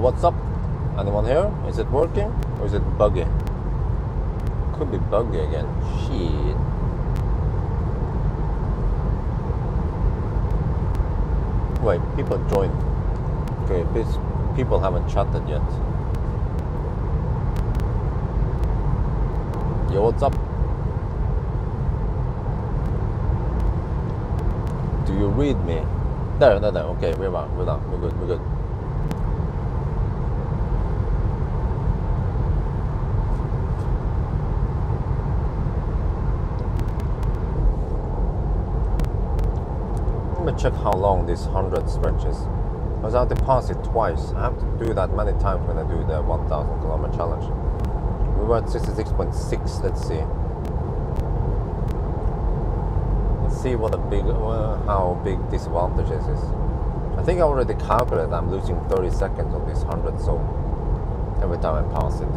what's up? Anyone here? Is it working or is it buggy? Could be buggy again. Shit. Wait, people joined. Okay, people haven't chatted yet. Yo, what's up? Do you read me? There. Okay, we're done. We're good. Let me check how long this 100 stretch is. Because I have to pass it twice. I have to do that many times when I do the 1,000 kilometer challenge. We were at 66.6. Let's see. See what how big this advantage is. I think I already calculated I'm losing 30 seconds on this 100, so every time I pass it.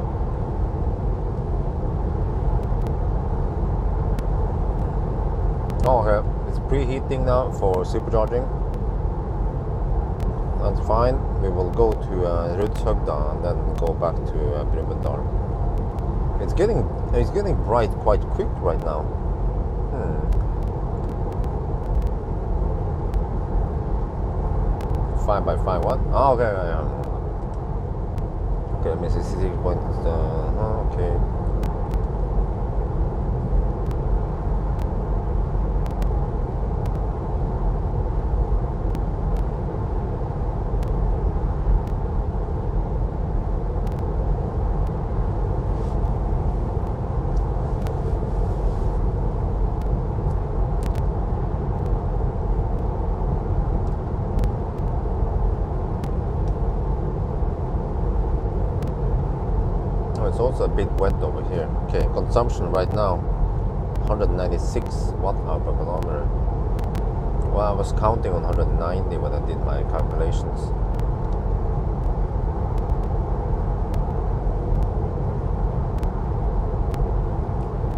Oh, okay. It's preheating now for supercharging. That's fine. We will go to Rudshøgda and then go back to Brumunddal. It's getting bright quite quick right now. 5x5 what? Oh, okay, yeah. Okay, let me see 6 points. Okay. It's also a bit wet over here. Okay, consumption right now 196 watt-hour per kilometer. Well, I was counting on 190 when I did my calculations.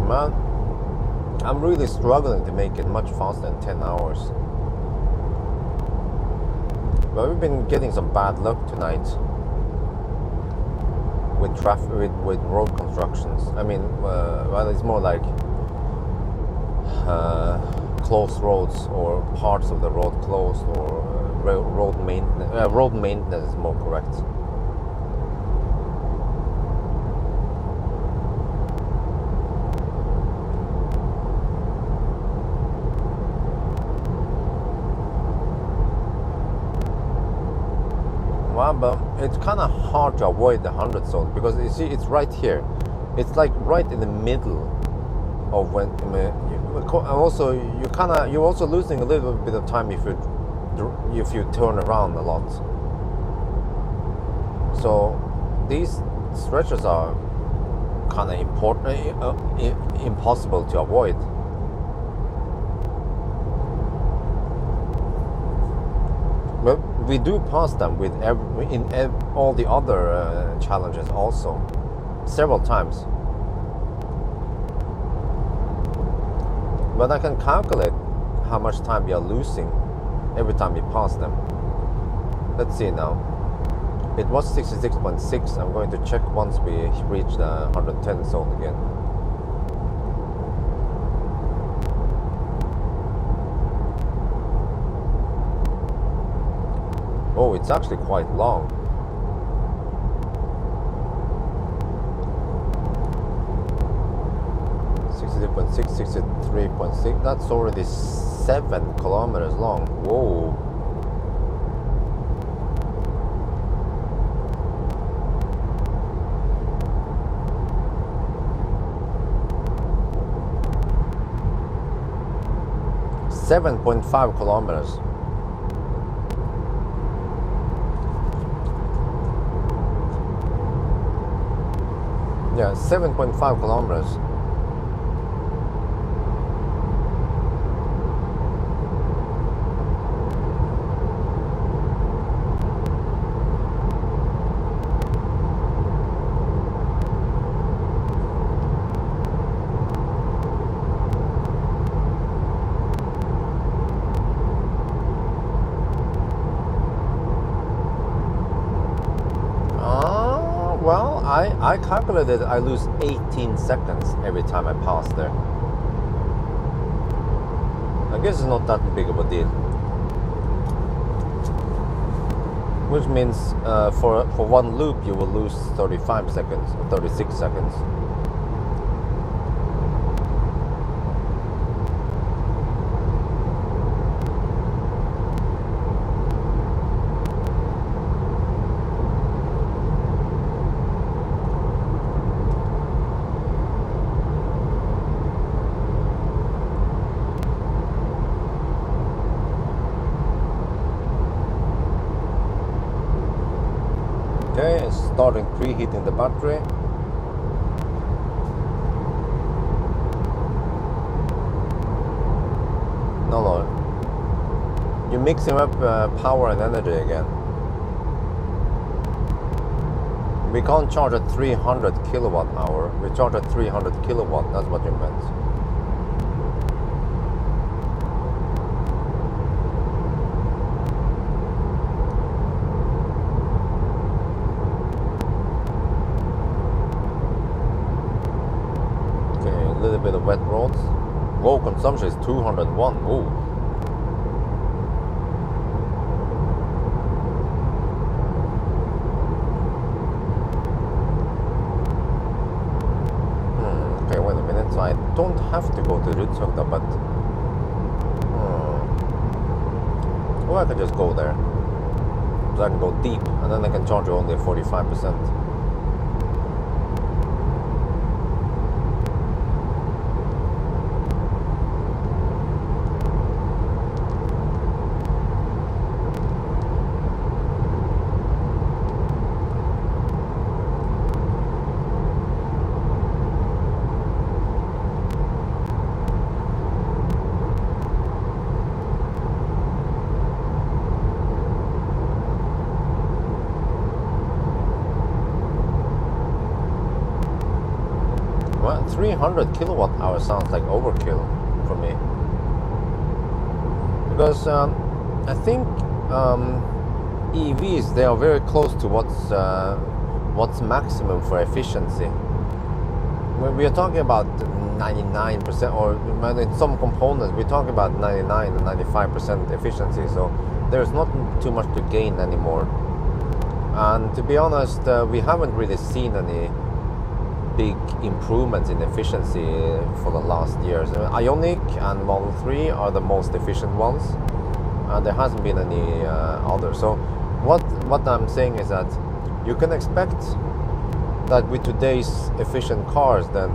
Man, I'm really struggling to make it much faster than 10 hours. But we've been getting some bad luck tonight. With traffic, with road constructions. I mean, well, it's more like closed roads or parts of the road closed, or road maintenance. Road maintenance is more correct. Well, but it's kind of hard to avoid the 100 zone because you see it's right here. It's like right in the middle of when. Also, you're also losing a little bit of time if you turn around a lot. So these stretches are kind of impossible to avoid. But we do pass them with all the other challenges also, several times. But I can calculate how much time we are losing every time we pass them. Let's see now. It was 66.6. I'm going to check once we reach the 110 zone again. Oh, it's actually quite long. .6, 63.6. That's already 7 kilometers long. Whoa. .5 kilometers. Yeah, 7.5 kilometers. I calculated I lose 18 seconds every time I pass there. I guess it's not that big of a deal. Which means for one loop you will lose 35 seconds or 36 seconds. Okay, starting preheating the battery. No. You're mixing up power and energy again. We can't charge at 300 kilowatt hour. We charge at 300 kilowatt. That's what you meant. A little bit of wet roads. Whoa, consumption is 201. Ooh. Okay, wait a minute. So I don't have to go to Rudshögda, but or I could just go there. So I can go deep, and then I can charge only 45%. Well, 300 kilowatt hour sounds like overkill for me, because I think EVs, they are very close to what's maximum for efficiency. When we are talking about 99%, or in some components we're talking about 99 and 95% efficiency, so there's not too much to gain anymore. And to be honest, we haven't really seen any big improvements in efficiency for the last years. Ioniq and Model 3 are the most efficient ones, and there hasn't been any others. So what I'm saying is that you can expect that with today's efficient cars, then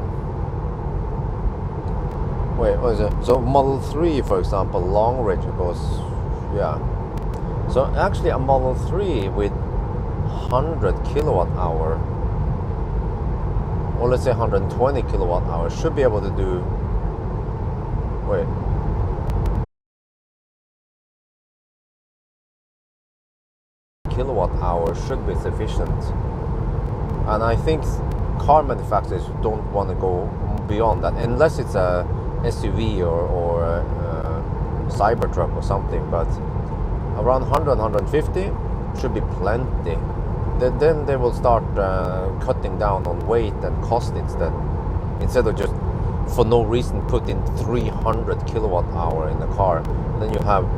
wait, what is it? So Model 3, for example, long range goes, yeah. So actually a Model 3 with 100 kilowatt hour, or let's say 120 kilowatt hours, should be able to do, wait, kilowatt hour should be sufficient. And I think car manufacturers don't want to go beyond that, unless it's a SUV or a Cybertruck or something. But around 100, 150 should be plenty. Then they will start cutting down on weight and cost instead of just for no reason put in 300 kilowatt hour in the car. Then you have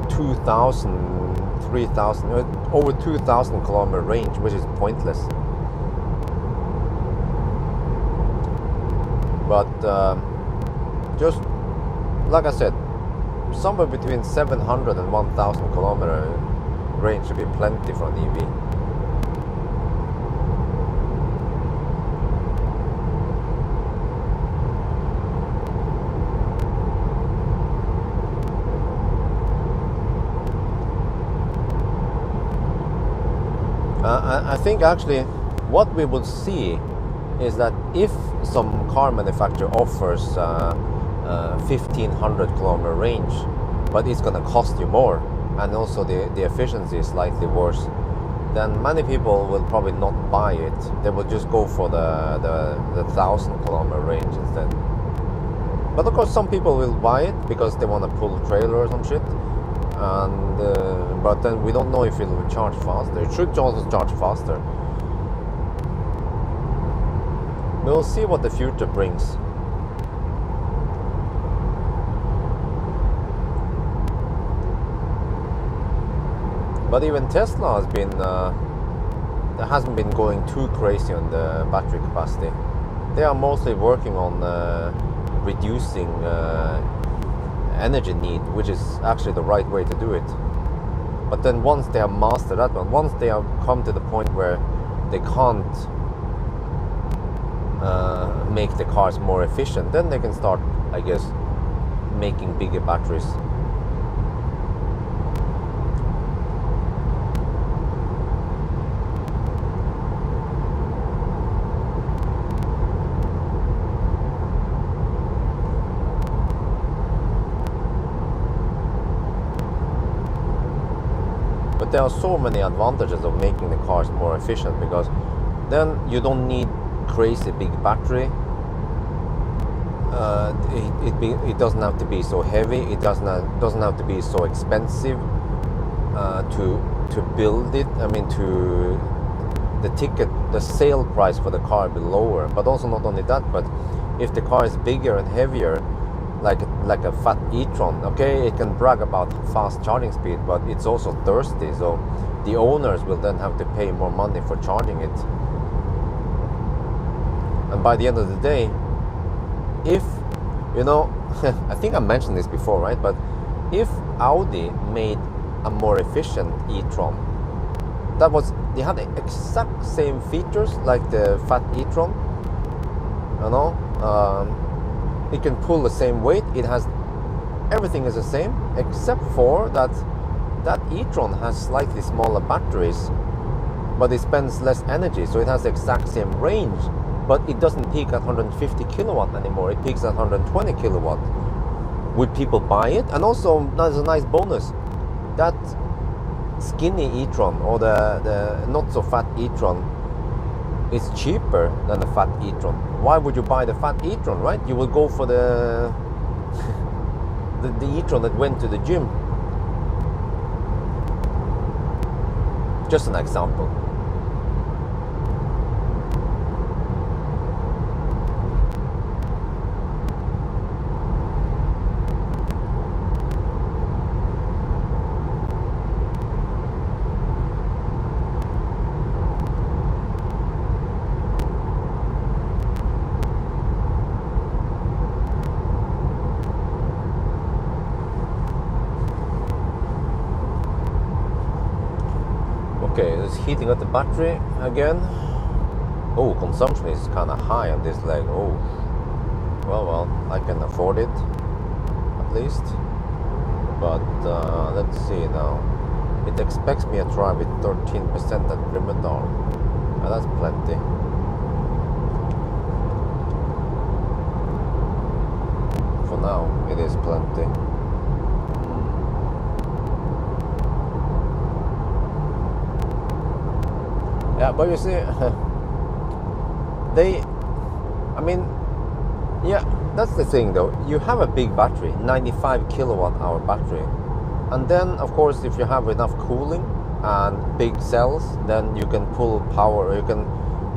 2,000, 3,000, over 2,000 kilometer range, which is pointless. But just like I said, somewhere between 700 and 1,000 kilometer range should be plenty for an EV. I think actually what we will see is that if some car manufacturer offers 1,500 kilometer range, but it's going to cost you more, and also the efficiency is slightly worse, then many people will probably not buy it. They will just go for the 1,000 kilometer range instead. But of course some people will buy it because they want to pull a trailer or some shit. And but then we don't know if it will charge faster. It should also charge faster. We'll see what the future brings. But even Tesla hasn't been going too crazy on the battery capacity. They are mostly working on reducing energy need, which is actually the right way to do it. But then once they have mastered that one, once they have come to the point where they can't make the cars more efficient, then they can start, I guess, making bigger batteries. But there are so many advantages of making the cars more efficient, because then you don't need crazy big battery. It doesn't have to be so heavy. It doesn't have to be so expensive to build it. I mean, the sale price for the car will be lower. But also not only that, but if the car is bigger and heavier, like a fat e-tron, okay, it can brag about fast charging speed, but it's also thirsty. So the owners will then have to pay more money for charging it. And by the end of the day, if, you know, I think I mentioned this before, right? But if Audi made a more efficient e-tron, they had the exact same features like the fat e-tron, you know, it can pull the same weight, everything is the same, except for that e-tron has slightly smaller batteries, but it spends less energy, so it has the exact same range. But it doesn't peak at 150 kilowatt anymore. It peaks at 120 kilowatt. Would people buy it? And also, there's a nice bonus. That skinny e-tron, or the not so fat e-tron, is cheaper than the fat e-tron. Why would you buy the fat e-tron, right? You will go for the e-tron that went to the gym. Just an example. Okay, it's heating up the battery again. Oh, consumption is kind of high on this leg. Oh, well, I can afford it, at least. But let's see now. It expects me to drive with 13% at Brumunddal. That's plenty. For now, it is plenty. Yeah, but you see, that's the thing though. You have a big battery, 95 kilowatt hour battery. And then, of course, if you have enough cooling and big cells, then you can pull power, you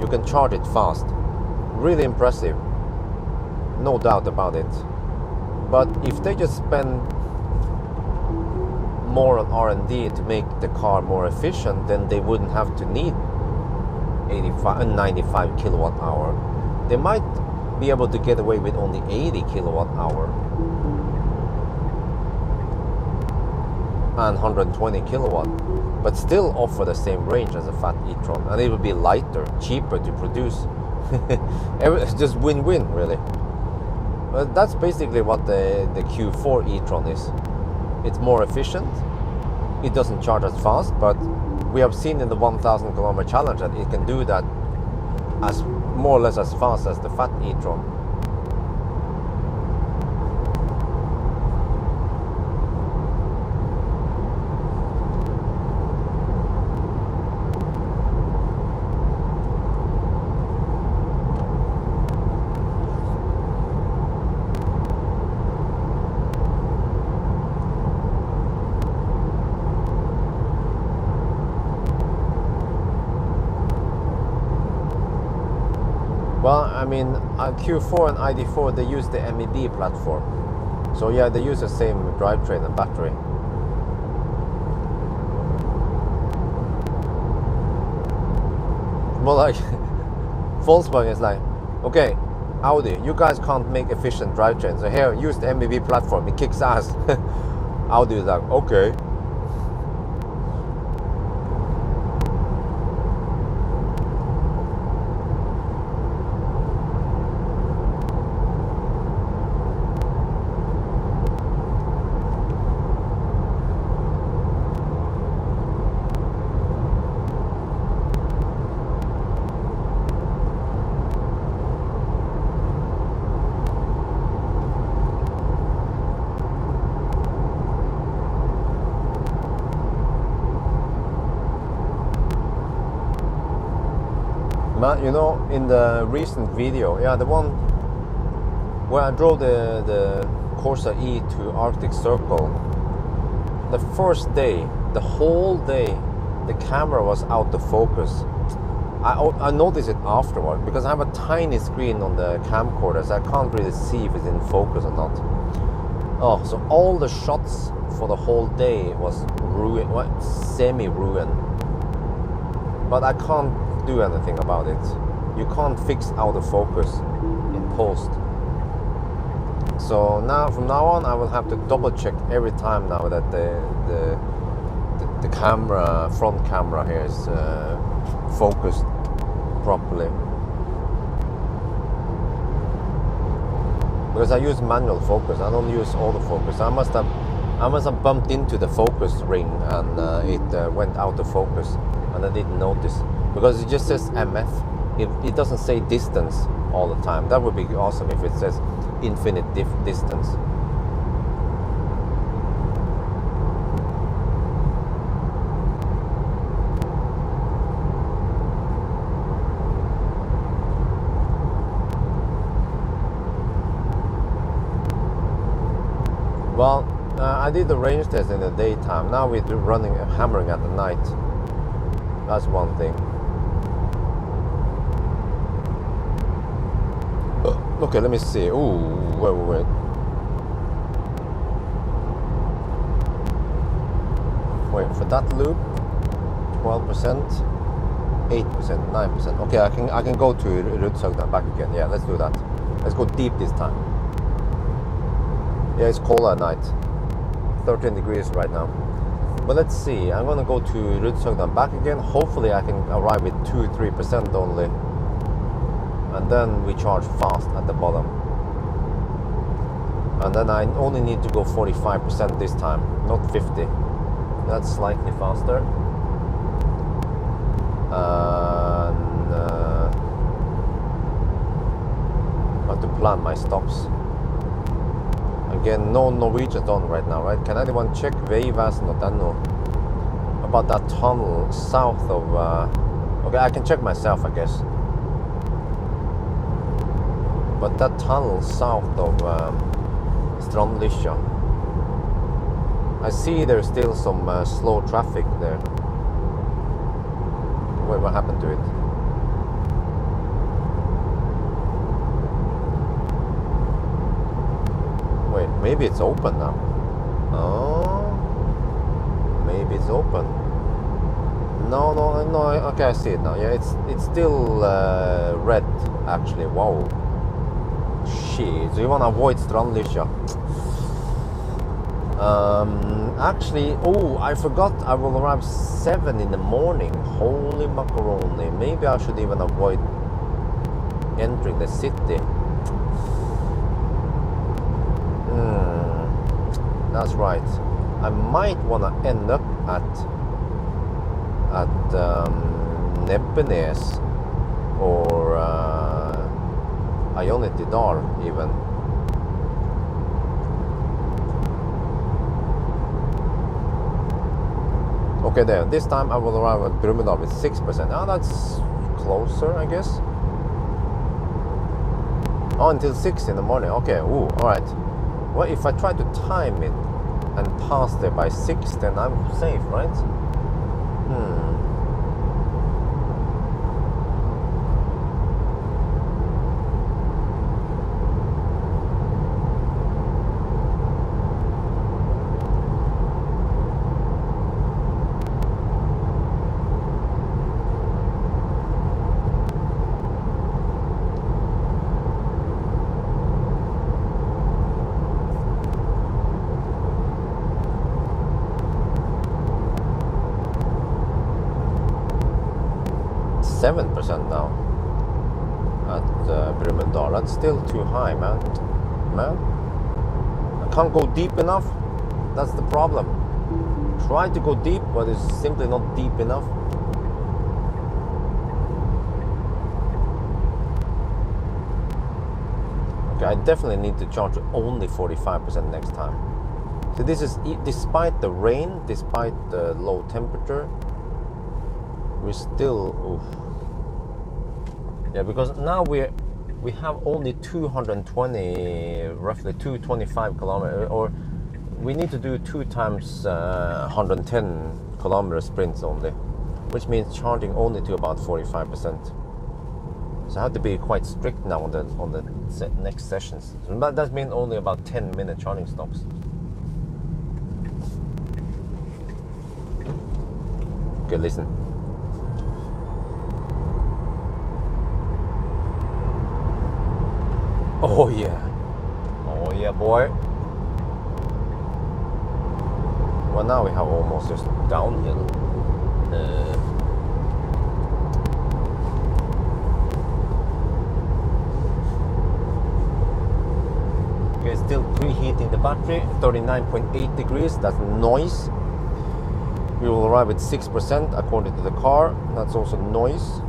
can charge it fast. Really impressive. No doubt about it. But if they just spend more on R&D to make the car more efficient, then they wouldn't have to need 95 kilowatt hour. They might be able to get away with only 80 kilowatt hour and 120 kilowatt, but still offer the same range as a fat e-tron, and it will be lighter, cheaper to produce. It's just win-win, really. But that's basically what the Q4 e-tron is. It's more efficient, it doesn't charge as fast, but we have seen in the 1,000 kilometer challenge that it can do that as more or less as fast as the fat e-tron. Well, I I mean, Q4 and ID4, they use the MEB platform. So yeah, they use the same drivetrain and battery. Well, like, Volkswagen is like, okay, Audi, you guys can't make efficient drivetrains, so here, use the MEB platform, it kicks ass. Audi is like, okay. You know, in the recent video, yeah, the one where I drove the Corsa E to Arctic Circle, the first day, the whole day, the camera was out of focus. I noticed it afterward because I have a tiny screen on the camcorder, so I can't really see if it's in focus or not. Oh, so all the shots for the whole day was ruined, well, semi-ruined. But I can't do anything about it. You can't fix out of focus in post. So now, from now on, I will have to double check every time now that the camera, front camera here is focused properly. Because I use manual focus, I don't use autofocus. I must have bumped into the focus ring and it went out of focus, and I didn't notice. Because it just says MF. It doesn't say distance all the time. That would be awesome if it says infinite distance. Well, I did the range test in the daytime. Now we're hammering at the night. That's one thing. Okay, let me see. Ooh, wait. Wait, for that loop, 12%, 8%, 9%. Okay, I can go to Rudshøgda back again. Yeah, let's do that. Let's go deep this time. Yeah, it's cold at night. 13 degrees right now. But let's see, I'm gonna go to Rudshøgda back again. Hopefully I can arrive with 2-3% only. And then we charge fast at the bottom. And then I only need to go 45% this time, not 50. That's slightly faster. And I have to plan my stops. Again, no Norwegians on right now, right? Can anyone check veivesenet.no about that tunnel south of... okay, I can check myself, I guess. But that tunnel south of Strandlykkja, I see there's still some slow traffic there. Wait, what happened to it? Wait, maybe it's open now. Oh, maybe it's open. No, okay, I see it now. Yeah, it's still red, actually. Wow. Shit, so you want to avoid Strandlykkja. Actually, oh, I forgot I will arrive 7 in the morning. Holy macaroni. Maybe I should even avoid entering the city. That's right. I might want to end up at Nebbenes or Ionitidal even. Okay, there. This time I will arrive at Brumunddal with 6%. Oh, that's closer, I guess. Oh, until 6 in the morning. Okay, ooh, alright. Well, if I try to time it and pass there by 6, then I'm safe, right? 7% now at Brumunddal. That's still too high, man. I can't go deep enough. That's the problem. Try to go deep, but it's simply not deep enough. Okay, I definitely need to charge only 45% next time. So this is despite the rain, despite the low temperature, we're still, oof. Yeah, because now we have only 220, roughly 225 kilometers, or we need to do 2 times 110 kilometer sprints only, which means charging only to about 45%. So I have to be quite strict now on the next sessions. So that means only about 10-minute charging stops. Okay, listen. Oh yeah. Oh yeah, boy. Well, now we have almost just downhill. Okay, still preheating the battery. 39.8 degrees. That's noise. We will arrive at 6% according to the car. That's also noise.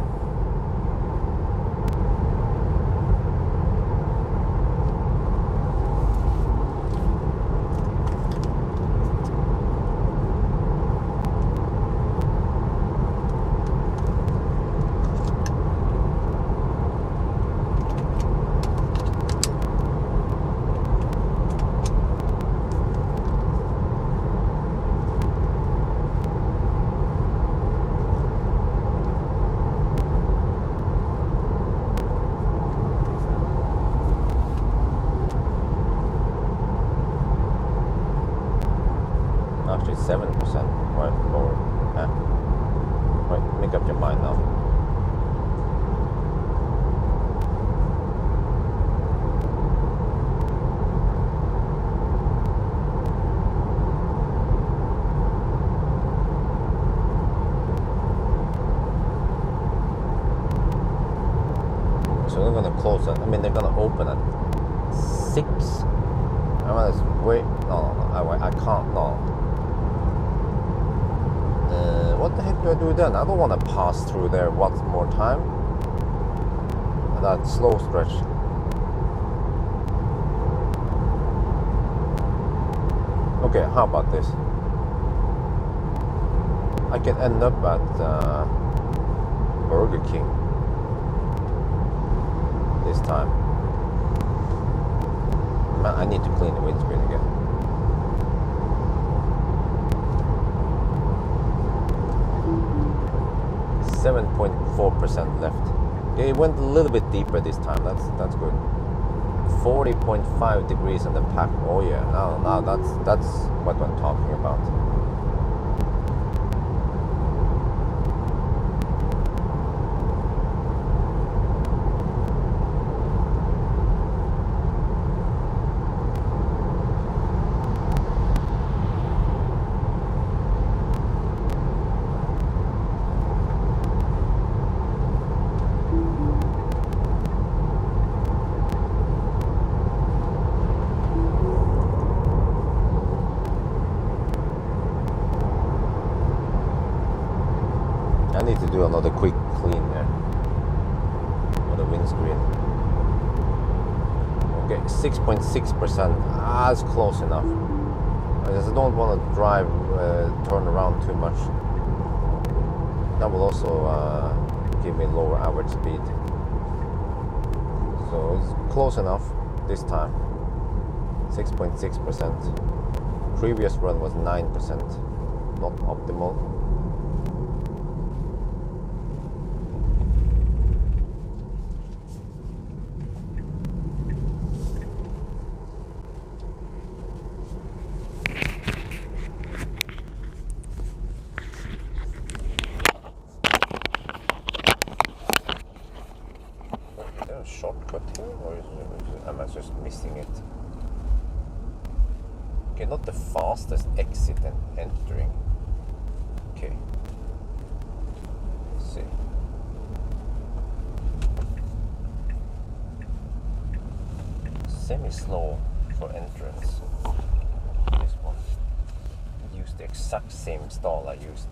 Actually 7%, right? Lower. Right, make up your mind now. So they're gonna close it. I mean, they're gonna open at 6. I mean, it's way. No, I can't. No. What the heck do I do then? I don't want to pass through there one more time. That slow stretch. Okay, how about this? I can end up at Burger King this time. Man, I need to clean the windscreen again. 7.4% left. Okay, it went a little bit deeper this time. That's good. 40.5 degrees in the pack. Oh yeah, now that's what I'm talking about. I need to do another quick clean there on the windscreen. Okay, 6.6%. That's close enough. I just don't want to drive, turn around too much. That will also give me lower average speed. So it's close enough this time. 6.6%. Previous run was 9%. Not optimal. Shortcut here, or am I just missing it? Okay, not the fastest exit and entering. Okay, let's see. semi-slow for entrance. This one. Use the exact same stall I used.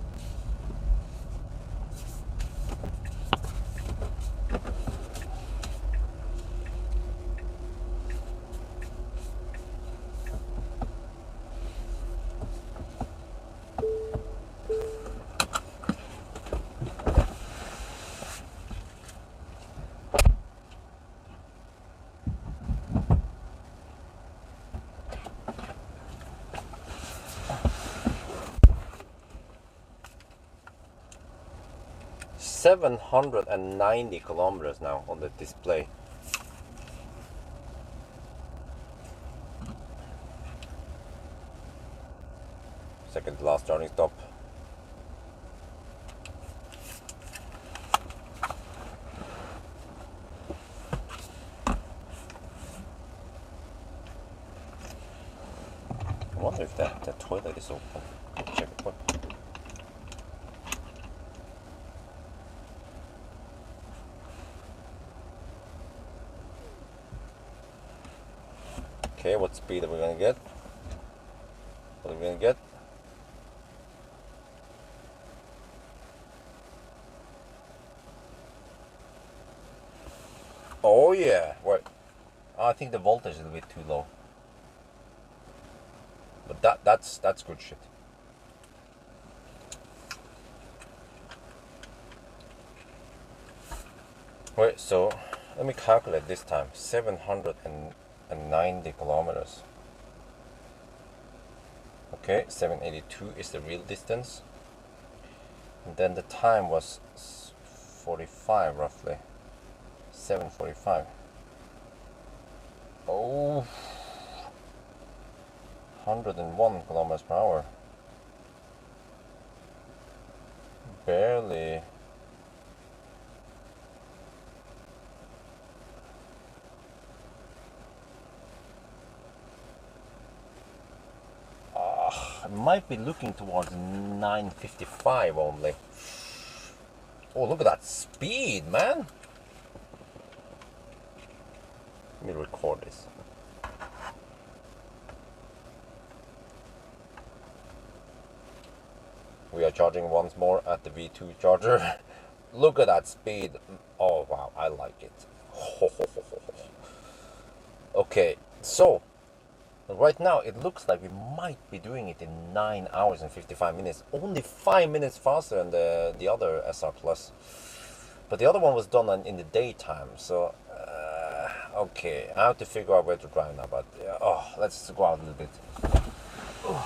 $790 kilometers now on the display. Second to last charging stop. I wonder if that toilet is open. Check it. What? Okay, what speed are we gonna get? What are we gonna get? Oh yeah, wait. I think the voltage is a bit too low. But that's good shit. Wait, so let me calculate this time. 790 kilometers. Okay, 782 is the real distance. And then the time was 45 roughly. 7:45. Oh, 101 kilometers per hour. Barely. I might be looking towards 9:55 only. Oh, look at that speed, man. Let me record this. We are charging once more at the V2 charger. Look at that speed. Oh wow, I like it. Okay, so right now it looks like we might be doing it in 9 hours and 55 minutes. Only 5 minutes faster than the other SR Plus. But the other one was done in the daytime, so okay, I have to figure out where to drive now, but let's go out a little bit. Oh.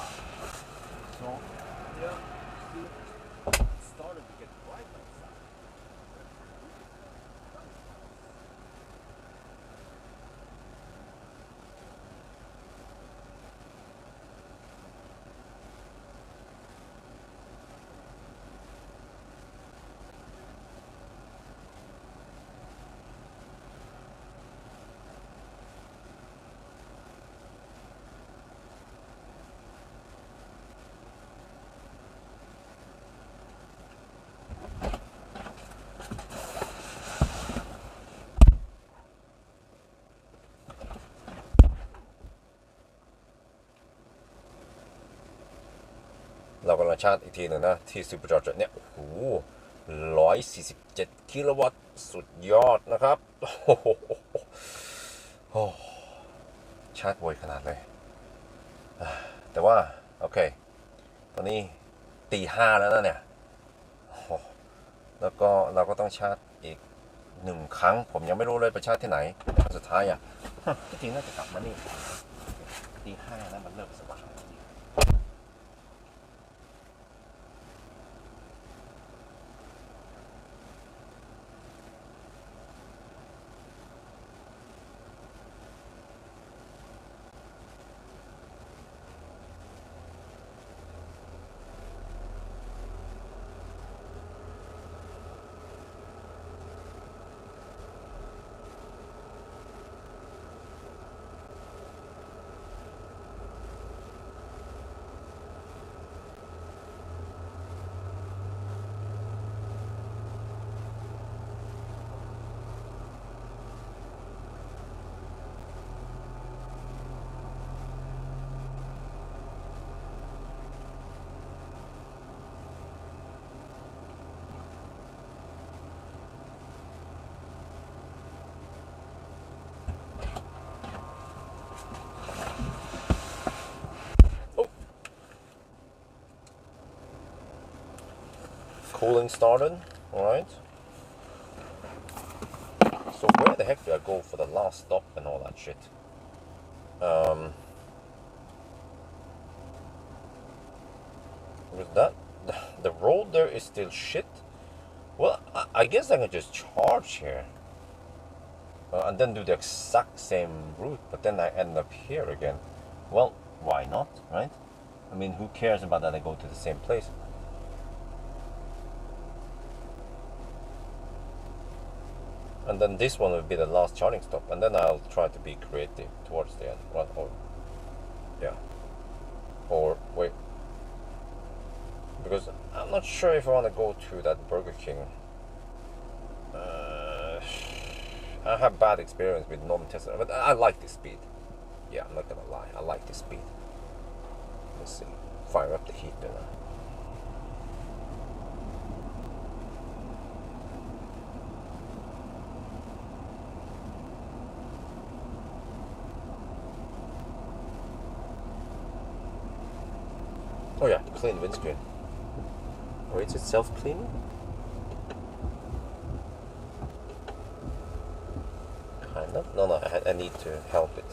So, yeah, it started to get bright outside.เรากำลังชาร์จอีกทีหนึ่งนะที่ซูเปอร์ชาร์จเนี่ยโอ้โห147 กิโลวัตต์สุดยอดนะครับโอ้ชาร์จไวขนาดเลยแต่ว่าโอเคตอนนี้ตี 5แล้วนะเนี่ยแล้วก็เราก็ต้องชาร์จอีก1 ครั้งผมยังไม่รู้เลยไปชาร์จที่ไหนสุดท้ายที่จริงน่าจะกลับมานี่ตี 5แล้วมันเริ่มสว่าง cooling started. All right. So where the heck do I go for the last stop and all that shit? Was that the road there is still shit? Well, I guess I can just charge here. And then do the exact same route, but then I end up here again. Well, why not, right? I mean, who cares about that I go to the same place? And then this one will be the last charging stop, and then I'll try to be creative towards the end. Well, or, yeah. Or, wait. Because I'm not sure if I want to go to that Burger King. I have bad experience with non-Tesla, but I like this speed. Yeah, I'm not gonna lie, I like this speed. Let's see, fire up the heat there now. Oh yeah, clean windscreen. Or is it self-cleaning? Kind of. No, I need to help it.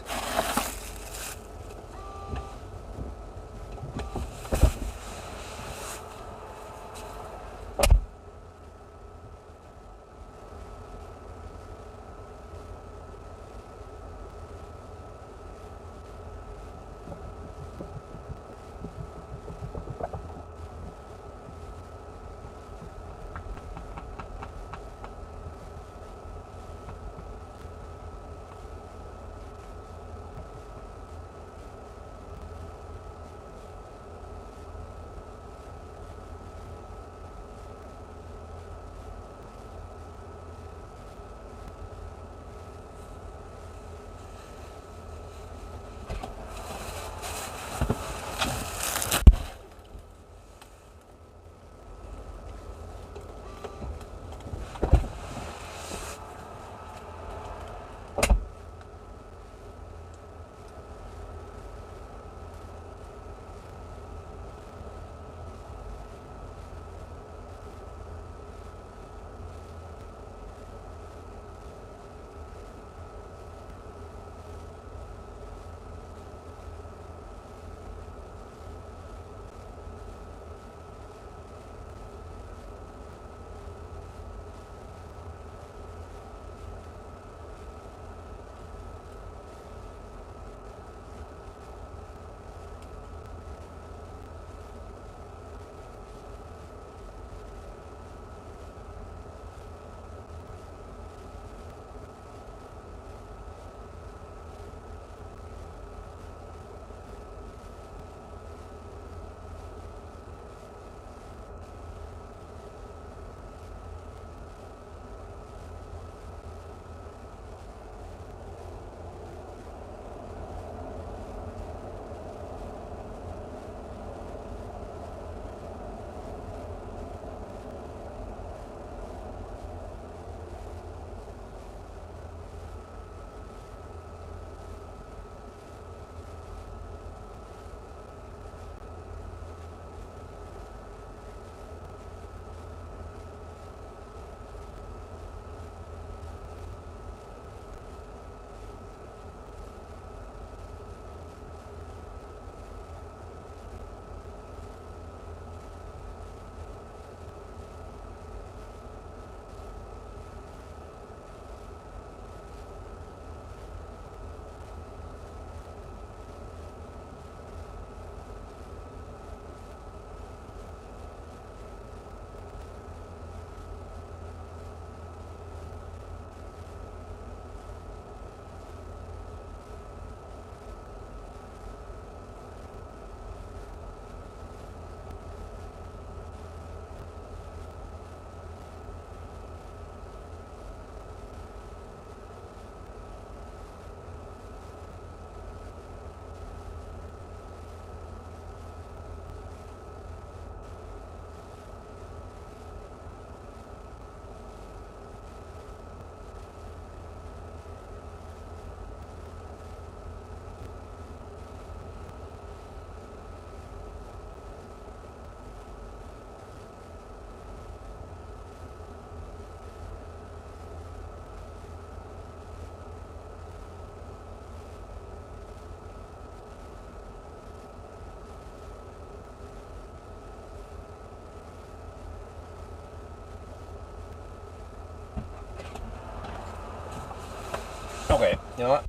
You know what?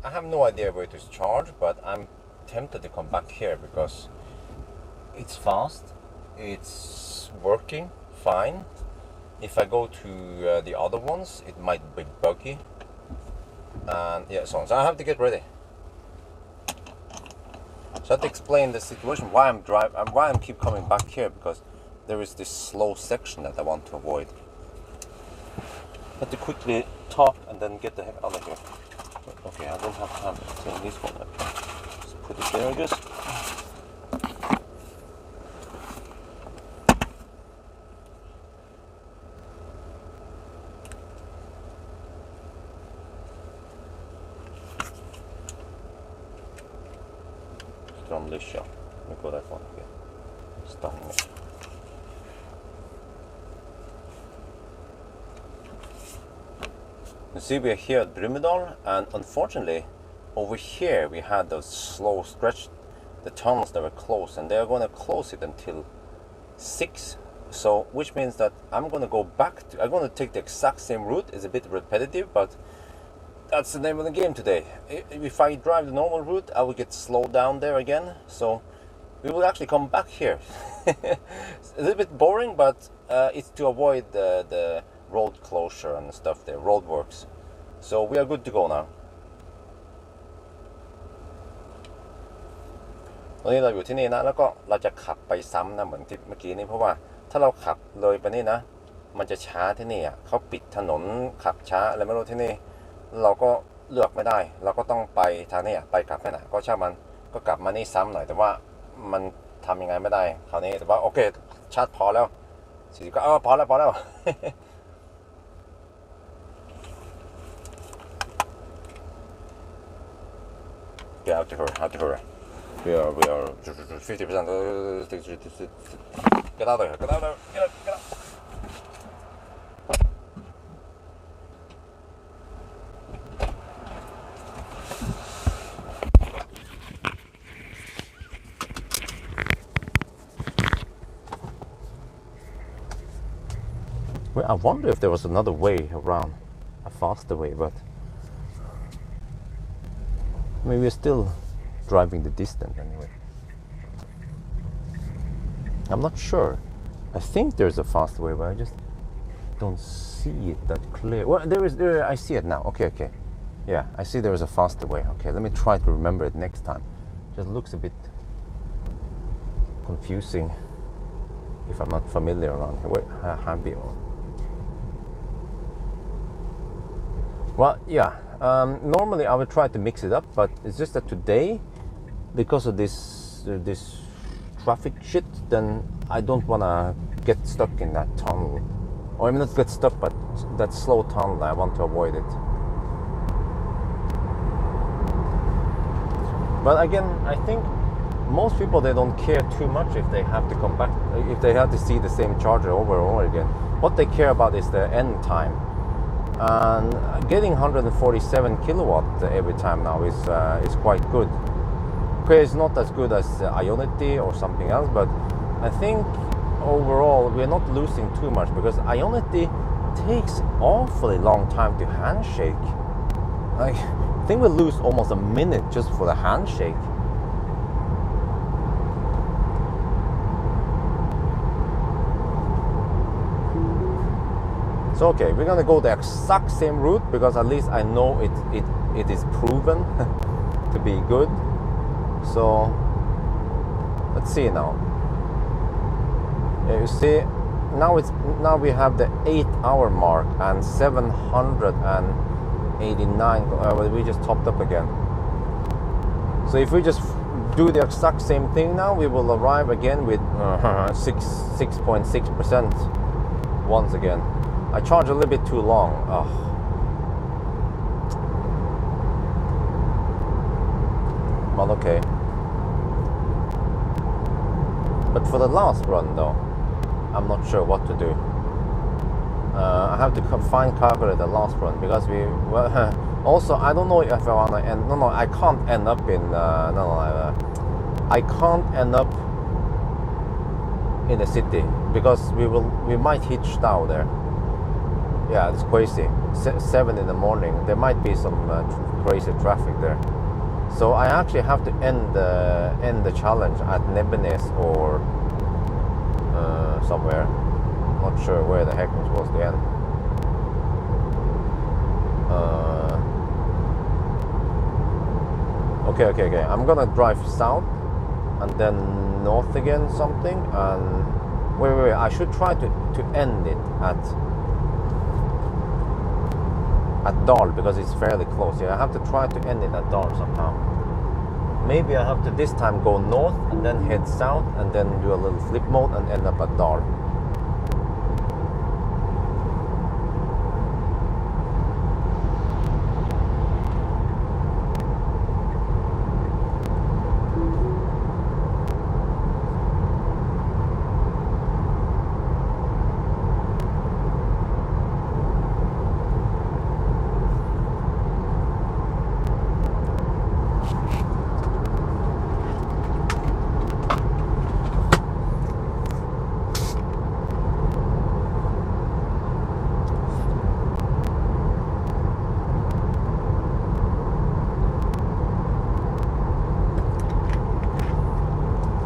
I have no idea where to charge, but I'm tempted to come back here because it's fast, it's working fine. If I go to the other ones, it might be buggy, and yeah, so I have to get ready. So I have to explain the situation why I'm keep coming back here, because there is this slow section that I want to avoid. I have to quickly talk and then get the heck out of here. Okay, I don't have time to turn this one up. Just put it there, I guess. Stromlisha. Let me go that one again. Stunning it. You see, we're here at Brumunddal, and unfortunately, over here we had those slow stretch, the tunnels that were closed, and they're going to close it until 6. So, which means that I'm going to go back to, I'm going to take the exact same route. It's a bit repetitive, but that's the name of the game today. If I drive the normal route, I will get slowed down there again. So, we will actually come back here. It's a little bit boring, but it's to avoid the road closure and stuff there, road works. So we are good to go now. ตอนนี้เราอยู่ที่นี่นะแล้วก็เราจะขับไปซ้ำนะเหมือนที่เมื่อกี้นี้เพราะว่าถ้าเราขับเลยไปนี่นะมันจะช้าที่นี่อ่ะเขาปิดถนนขับช้าอะไรไม่รู้ที่นี่เราก็เลือกไม่ได้เราก็ต้องไปทางนี้ไปกลับไปไหนก็ช่างมันก็กลับมานี่ซ้ำหน่อยแต่ว่ามันทำยังไงไม่ได้คราวนี้แต่ว่าโอเคชาร์จพอแล้วสิก็พอแล้ว Yeah, have to hurry. We are 50%. Get out of here. Get out. Well, I wonder if there was another way around, a faster way, but I mean, we're still driving the distance anyway. I'm not sure. I think there's a faster way, but I just don't see it that clear. Well, there. I see it now. Okay. Yeah, I see there is a faster way. Okay, let me try to remember it next time. Just looks a bit confusing if I'm not familiar around here. Wait, well, yeah. Normally I would try to mix it up, but it's just that today, because of this traffic shit, then I don't want to get stuck in that tunnel. Or I mean, not get stuck, but that slow tunnel, I want to avoid it. But again, I think most people, they don't care too much if they have to come back, if they have to see the same charger over and over again. What they care about is the end time. And getting 147 kilowatt every time now is quite good. Okay, it's not as good as Ionity or something else, but I think overall we're not losing too much, because Ionity takes awfully long time to handshake. Like, I think we lose almost a minute just for the handshake. So okay, we're gonna go the exact same route, because at least I know it is proven to be good. So let's see now. Yeah, you see, now we have the 8-hour mark and 789. We just topped up again. So if we just do the exact same thing now, we will arrive again with 6.6% once again. I charge a little bit too long. Well, okay. But for the last run, though, I'm not sure what to do. I have to calculate the last run, because also I don't know if I wanna end. No, I can't end up in. I can't end up in the city, because we might hit Stau there. yeah, it's crazy. 7 in the morning. There might be some crazy traffic there. So I actually have to end the challenge at Nebbenes or somewhere. Not sure where the heck I'm supposed to end. Okay. I'm gonna drive south and then north again something, and wait. I should try to end it at Dal, because it's fairly close. Yeah, I have to try to end it at Dal somehow. Maybe I have to this time go north and then head south and then do a little flip mode and end up at Dal.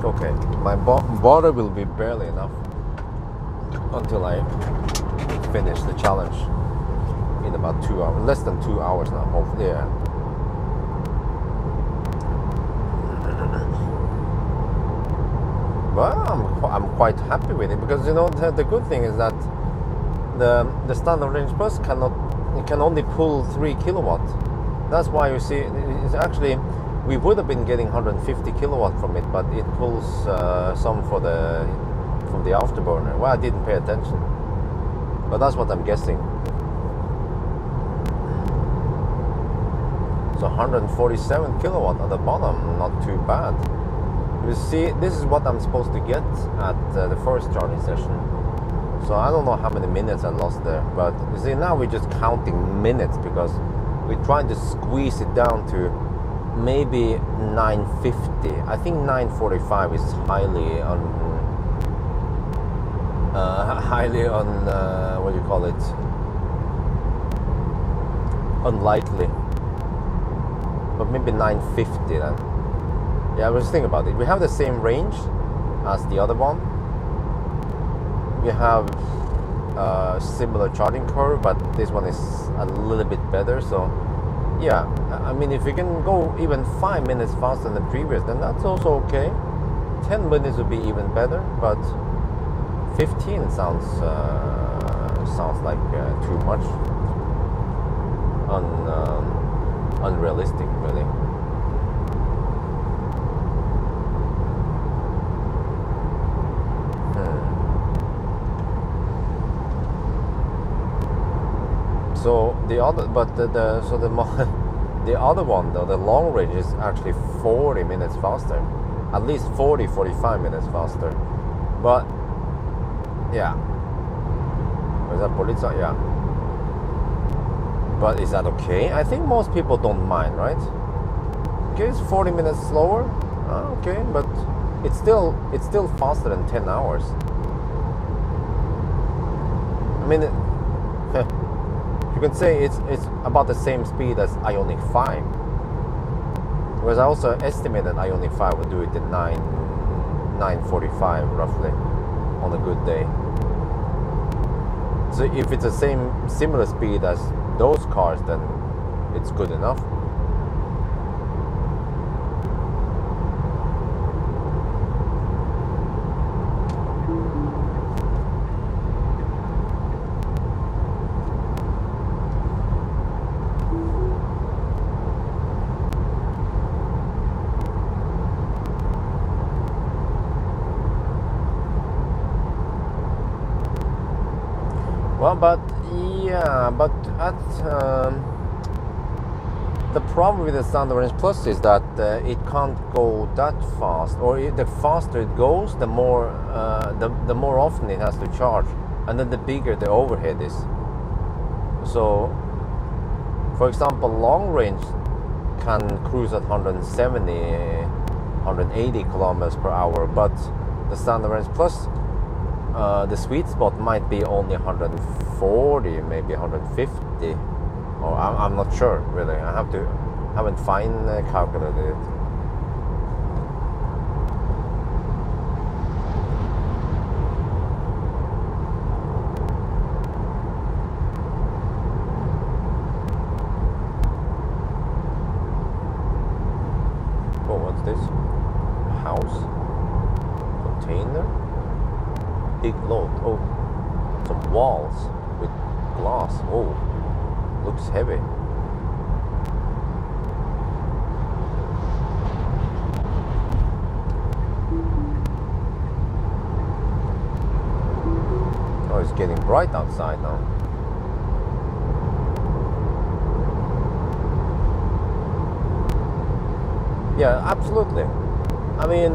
Okay, my water will be barely enough until I finish the challenge in about 2 hours, less than 2 hours now, hopefully. Yeah. But I'm quite happy with it, because you know the good thing is that the standard range plus can only pull 3 kilowatt. That's why you see it's actually. We would have been getting 150 kilowatt from it, but it pulls some from the afterburner. Well, I didn't pay attention, but that's what I'm guessing. So 147 kilowatt at the bottom, not too bad. You see, this is what I'm supposed to get at the first charging session. So I don't know how many minutes I lost there, but you see, now we're just counting minutes because we're trying to squeeze it down to maybe 950. I think 945 is highly on what do you call it? Unlikely. But maybe 950 then. Yeah, I was thinking about it. We have the same range as the other one. We have a similar charging curve, but this one is a little bit better. So yeah, I mean, if you can go even 5 minutes faster than the previous, then that's also okay. 10 minutes would be even better, but 15 sounds like too much. Unrealistic, really. So the other, but the other one though, the long range is actually 40 minutes faster, at least 45 minutes faster. But yeah, is that Polizza? Yeah. But is that okay? I think most people don't mind, right? Okay, it's 40 minutes slower. Okay, but it's still faster than 10 hours. I mean, you can say it's about the same speed as Ioniq 5. Whereas I also estimated Ioniq 5 would do it in 9:45 roughly on a good day. So if it's the similar speed as those cars, then it's good enough. Well, but at the problem with the standard range plus is that it can't go that fast, or the faster it goes, the more often it has to charge, and then the bigger the overhead is. So, for example, long range can cruise at 170, 180 kilometers per hour, but the standard range plus the sweet spot might be only 140, maybe 150, or I'm not sure really. Haven't fine calculated it. Oh, what's this? House? Container? Big load. Oh, some walls with glass. Oh, looks heavy. Oh, it's getting bright outside now. Yeah, absolutely. I mean,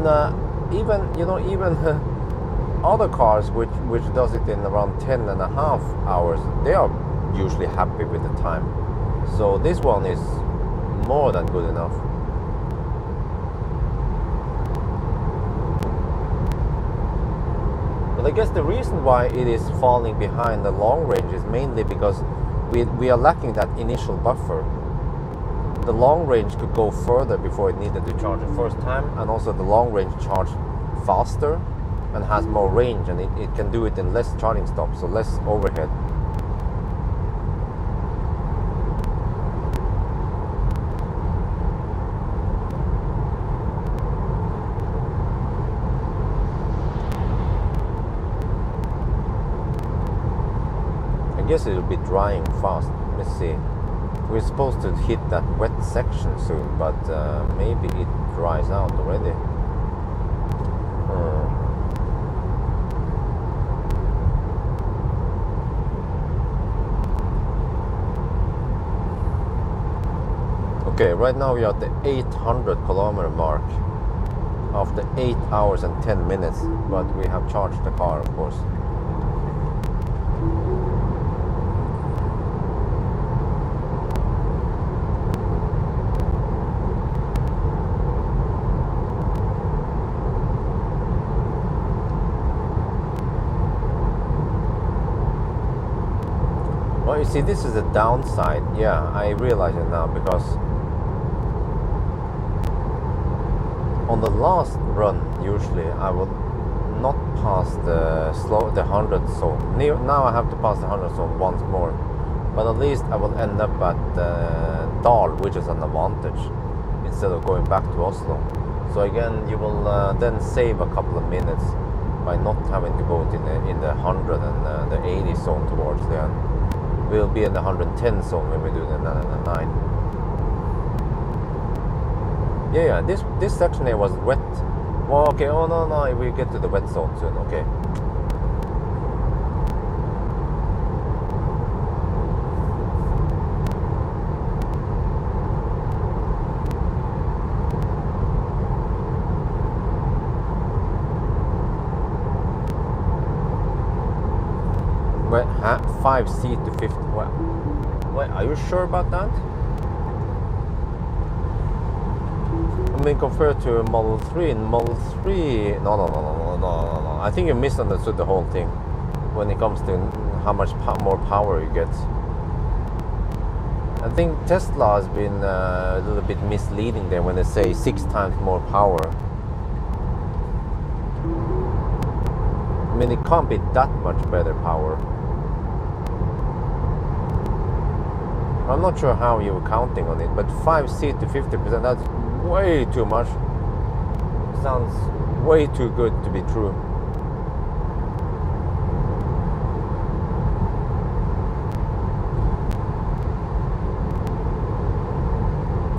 even other cars which does it in around 10.5 hours, they are usually happy with the time. So this one is more than good enough. But I guess the reason why it is falling behind the long range is mainly because we are lacking that initial buffer. The long range could go further before it needed to charge the first time, and also the long range charged faster and has more range, and it can do it in less charging stops, so less overhead. I guess it'll be drying fast. Let's see. We're supposed to hit that wet section soon, but maybe it dries out already. Okay, right now we are at the 800 kilometer mark after 8 hours and 10 minutes, but we have charged the car, of course. Well, you see, this is the downside. Yeah, I realize it now, because on the last run, usually I will not pass the 100 zone. Now I have to pass the 100 zone once more, but at least I will end up at Dal, which is an advantage, instead of going back to Oslo. So again, you will then save a couple of minutes by not having to go in the 100 and the 80 zone towards the end. We'll be in the 110 zone when we do the 9. Yeah, this section here was wet. Well, okay, oh no, we get to the wet zone soon, okay. Wait, 5C to 50. Wait, are you sure about that? I mean, compared to Model 3, in Model 3... No. I think you misunderstood the whole thing when it comes to how much more power you get. I think Tesla has been a little bit misleading there when they say 6 times more power. I mean, it can't be that much better power. I'm not sure how you were counting on it, but 5C to 50%, that's way too much. Sounds way too good to be true.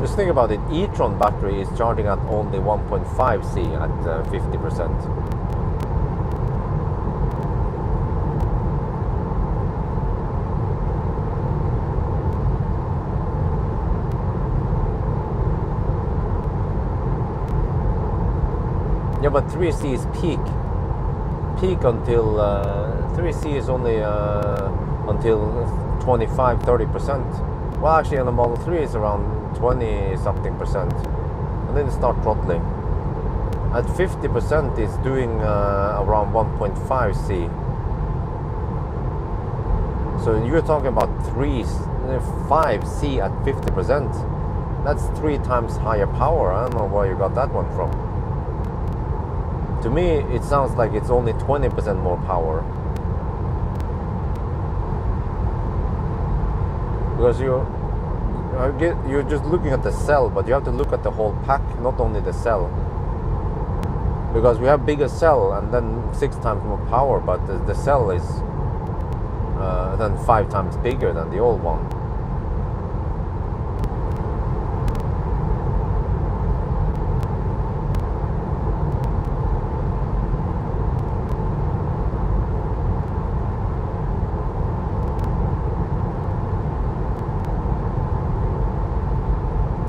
Just think about it, e-tron battery is charging at only 1.5C at 50%. Yeah, but 3C is peak until 3C is only until 25-30%. Well, actually on the Model 3 it's around 20 something %, and then it starts throttling. At 50%, it's doing around 1.5 C. So you're talking about 5 C at 50%. That's 3 times higher power. I don't know where you got that one from. To me, it sounds like it's only 20% more power. Because you're just looking at the cell, but you have to look at the whole pack, not only the cell. Because we have bigger cell and then 6 times more power, but the cell is then 5 times bigger than the old one.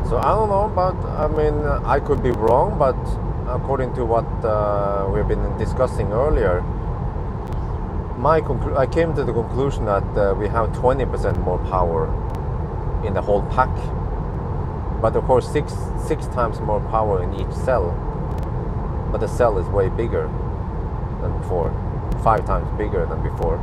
So I don't know, but I mean, I could be wrong, but according to what we've been discussing earlier, I came to the conclusion that we have 20% more power in the whole pack, but of course six times more power in each cell, but the cell is way bigger than before, 5 times bigger than before.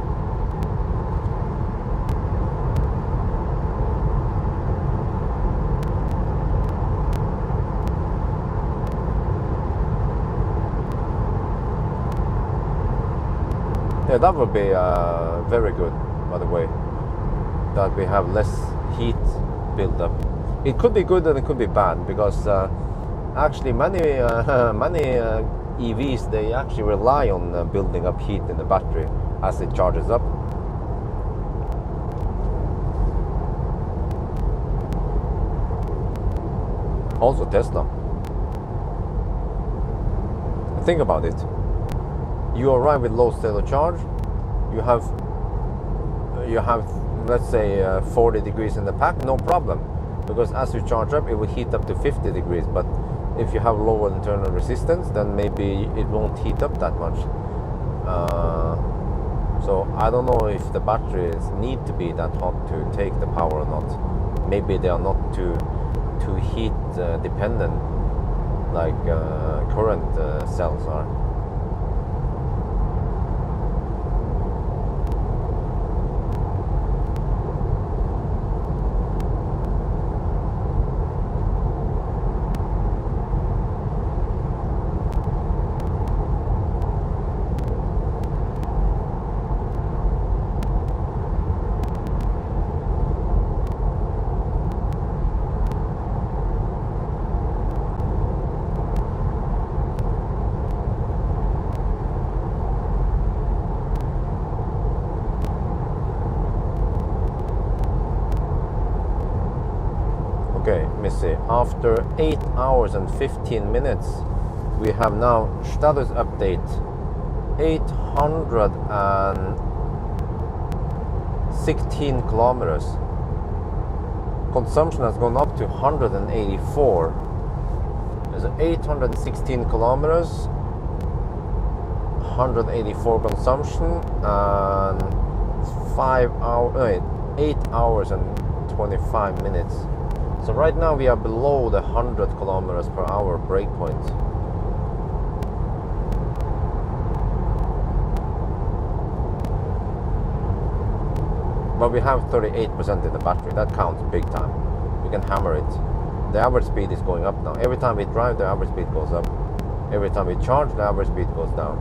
Yeah, that would be very good, by the way, that we have less heat build-up. It could be good and it could be bad, because actually many EVs, they actually rely on building up heat in the battery as it charges up. Also Tesla. Think about it. You arrive with low state of charge, you have let's say 40 degrees in the pack, no problem, because as you charge up it will heat up to 50 degrees, but if you have lower internal resistance, then maybe it won't heat up that much. So I don't know if the batteries need to be that hot to take the power or not. Maybe they are not too heat dependent like current cells are. Okay, let me see. After 8 hours and 15 minutes, we have now status update 816 kilometers. Consumption has gone up to 184. There's 816 kilometers, 184 consumption, and 8 hours and 25 minutes. So right now we are below the 100 kilometers per hour breakpoint. But we have 38% in the battery. That counts big time. We can hammer it. The average speed is going up now. Every time we drive, the average speed goes up. Every time we charge, the average speed goes down.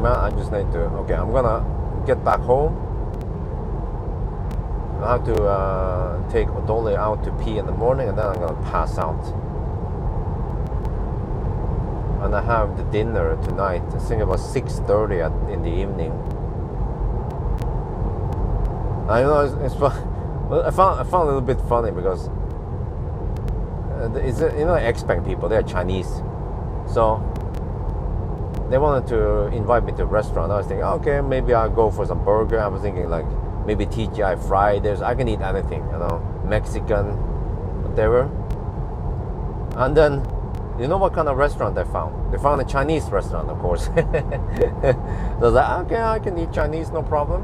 I just need to, okay, I'm gonna get back home. I have to take Dolly out to pee in the morning, and then I'm gonna pass out. And I have the dinner tonight, I think about 6:30 in the evening. I know it's fun. Well, I found a little bit funny because expat people, they're Chinese, so they wanted to invite me to a restaurant. I was thinking, okay, maybe I'll go for some burger. I was thinking like maybe TGI Fridays. I can eat anything, Mexican, whatever. And then, you know what kind of restaurant they found? They found a Chinese restaurant, of course. So I was like, okay, I can eat Chinese, no problem.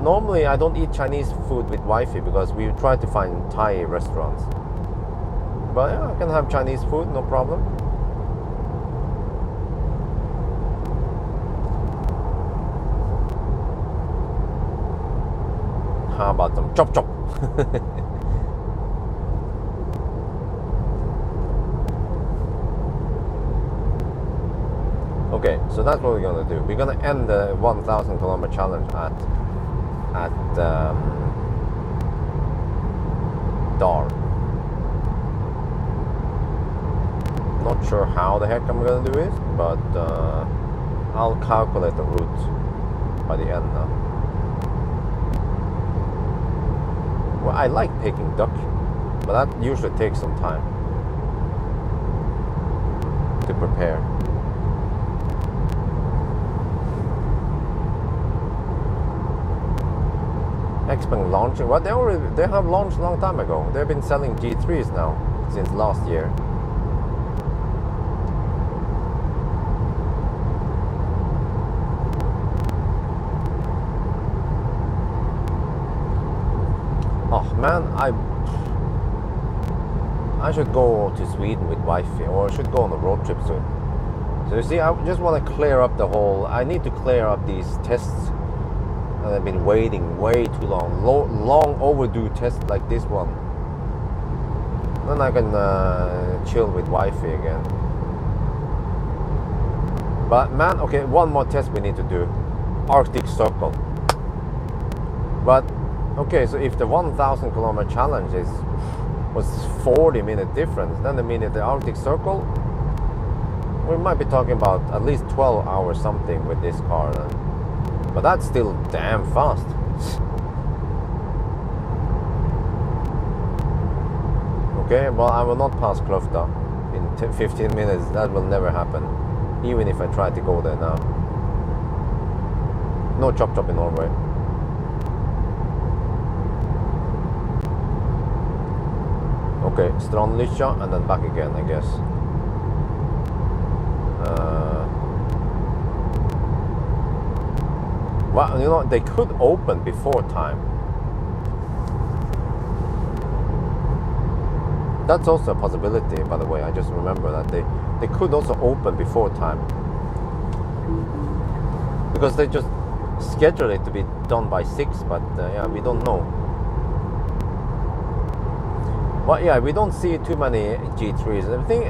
normally I don't eat Chinese food with Wi-Fi because we try to find Thai restaurants. But yeah, I can have Chinese food, no problem. How about some chop chop? Okay, so that's what we're gonna do. We're gonna end the 1,000 kilometer challenge at Dar. Not sure how the heck I'm gonna do it, but I'll calculate the route by the end now. Well, I like taking duck, but that usually takes some time to prepare. Xpeng launching? Well, they have launched a long time ago. They've been selling G3s now since last year. Oh man, I should go to Sweden with Wi-Fi, or I should go on a road trip soon. So you see, I just want to clear up the whole. I need to clear up these tests. I've been waiting way too long. Long overdue test like this one. Then I can chill with Wi-Fi again. But man, okay, one more test we need to do. Arctic Circle. But okay, so if the 1,000 kilometer challenge was 40-minute difference, then the Arctic Circle, we might be talking about at least 12 hours something with this car then. But that's still damn fast. Okay, well, I will not pass Kløfta in 15 minutes. That will never happen, even if I try to go there now. No chop chop in Norway. Okay, Strandlykkja and then back again, I guess. Well, you know, they could open before time. That's also a possibility, by the way. I just remember that they could also open before time. Because they just schedule it to be done by 6, but yeah, we don't know. Well, yeah, we don't see too many G3s. I think,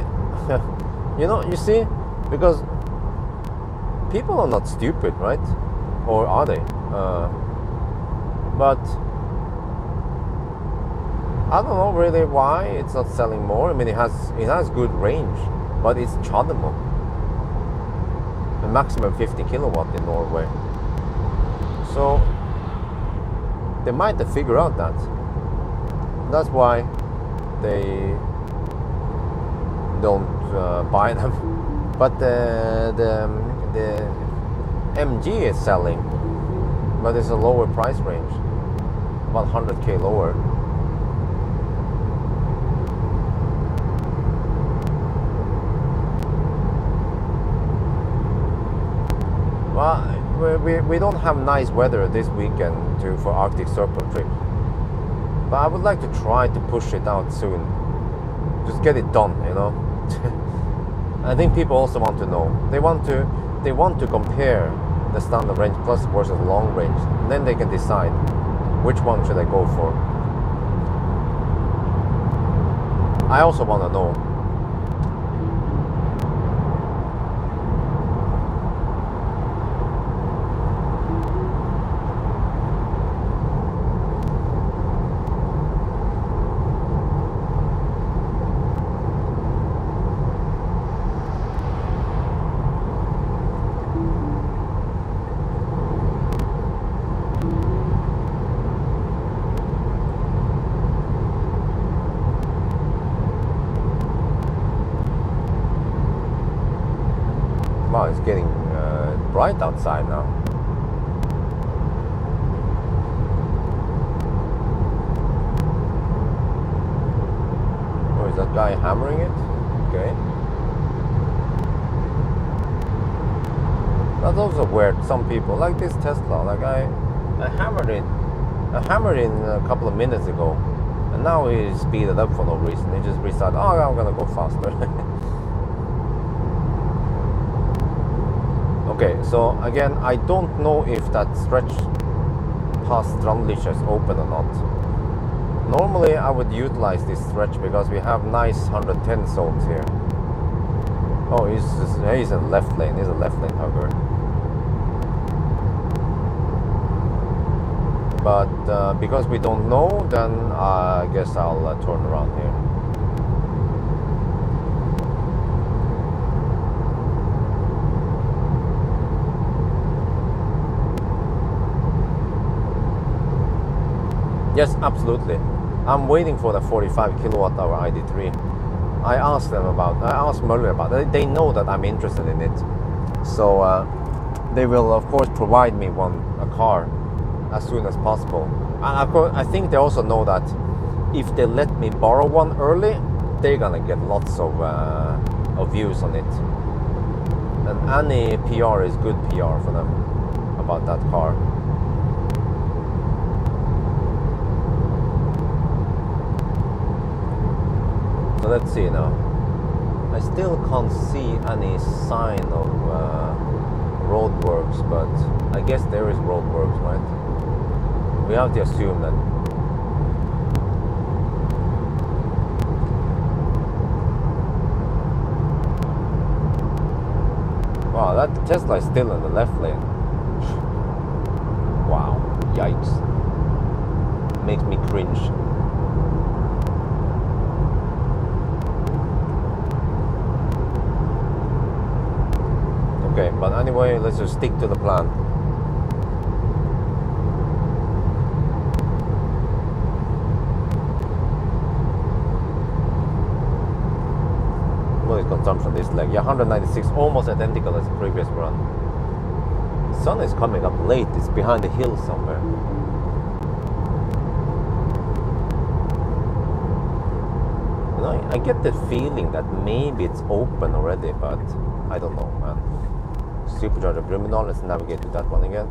you know, you see, because people are not stupid, right? Or are they? But I don't know really why it's not selling more. I mean, it has good range, but it's Chademo. The maximum 50 kilowatt in Norway. So they might have figured out that. That's why they don't buy them. But the MG is selling, but it's a lower price range, about 100k lower. Well, we don't have nice weather this weekend for Arctic Circle trip, but I would like to try to push it out soon. Just get it done, you know. I think people also want to know. They want to compare the standard range plus versus long range, and then they can decide which one should I go for. I also want to know. Wow, it's getting bright outside now. Oh, is that guy hammering it? Okay. That's also weird. Some people, like this Tesla, like I hammered it. I hammered in a couple of minutes ago, and now he speeded up for no reason. He just decided, oh, I'm gonna go faster. Okay, so again, I don't know if that stretch past Strandlisja is open or not. Normally, I would utilize this stretch because we have nice 110 zones here. Oh, he's in the left lane. He's a left lane hugger. But because we don't know, then I guess I'll turn around here. Yes, absolutely. I'm waiting for the 45 kilowatt hour ID3. I asked Möller about it. They know that I'm interested in it. So they will, of course, provide me a car as soon as possible. And of course, I think they also know that if they let me borrow one early, they're gonna get lots of views on it. And any PR is good PR for them about that car. So let's see now. I still can't see any sign of roadworks, but I guess there is roadworks, right? We have to assume that. Wow, that Tesla is still in the left lane. Wow, yikes. Makes me cringe. Okay, but anyway, let's just stick to the plan. What is consumption this leg? Yeah, 196, almost identical as the previous run. The sun is coming up late. It's behind the hill somewhere. You know, I get the feeling that maybe it's open already, but I don't know, man. Supercharger Brumunddal, let's navigate to that one again.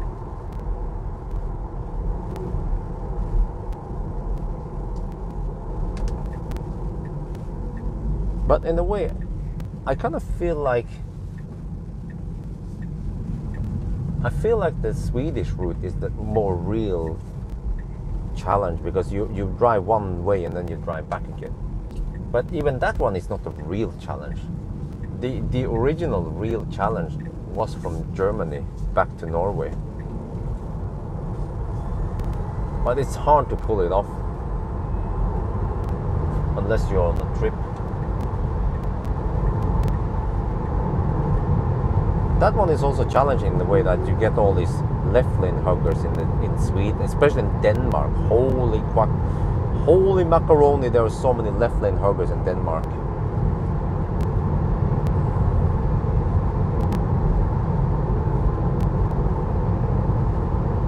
But in a way, I kind of feel like the Swedish route is the more real challenge, because you drive one way and then you drive back again. But even that one is not a real challenge. The original real challenge was from Germany back to Norway. But it's hard to pull it off unless you're on a trip. That one is also challenging in the way that you get all these left lane huggers in Sweden, especially in Denmark. Holy macaroni, there are so many left lane huggers in Denmark.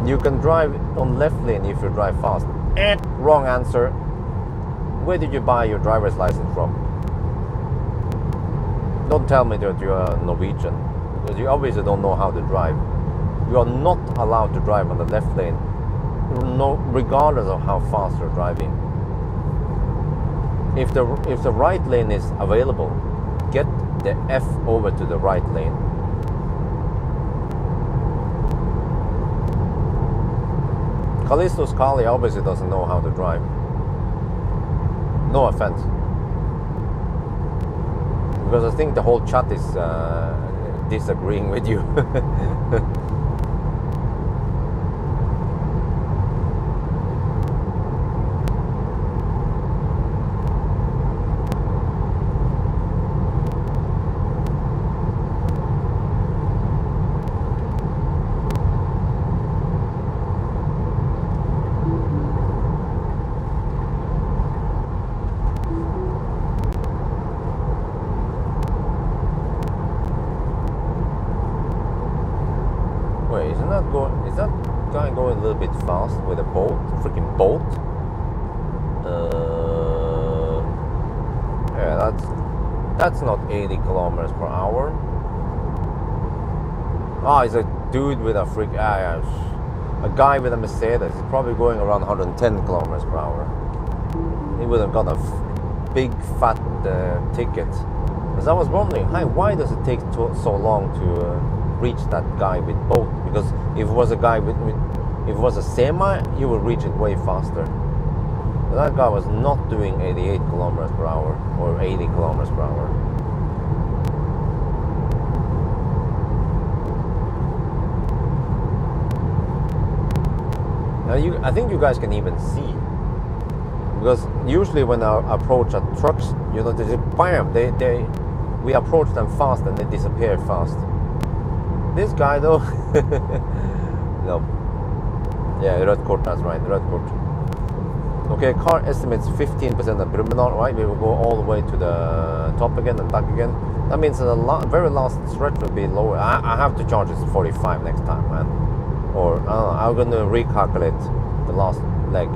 You can drive on left lane if you drive fast. Wrong answer. Where did you buy your driver's license from? Don't tell me that you are Norwegian, because you obviously don't know how to drive. You are not allowed to drive on the left lane, regardless of how fast you're driving. If the right lane is available, get the F over to the right lane. Callisto's Kali obviously doesn't know how to drive. No offense. Because I think the whole chat is disagreeing with you. Is that guy going a little bit fast with a boat? Freaking boat? Yeah, that's not 80 kilometers per hour. Ah, it's a dude with a freak. I a guy with a Mercedes is probably going around 110 kilometers per hour. He would have got a big fat ticket. Because I was wondering, hey, why does it take so long to reach that guy with both? Because if it was a guy if it was a semi, you would reach it way faster. But that guy was not doing 88 kilometers per hour or 80 kilometers per hour. Now I think you guys can even see, because usually when I approach a trucks, you know, they just bam, we approach them fast and they disappear fast. This guy though, no, yeah, rødt kort, that's right, rødt kort. Okay, car estimates 15% of Brumunddal, right? We will go all the way to the top again and back again. That means that the very last stretch will be lower. I have to charge it 45 next time, man. Or I'm going to recalculate the last leg.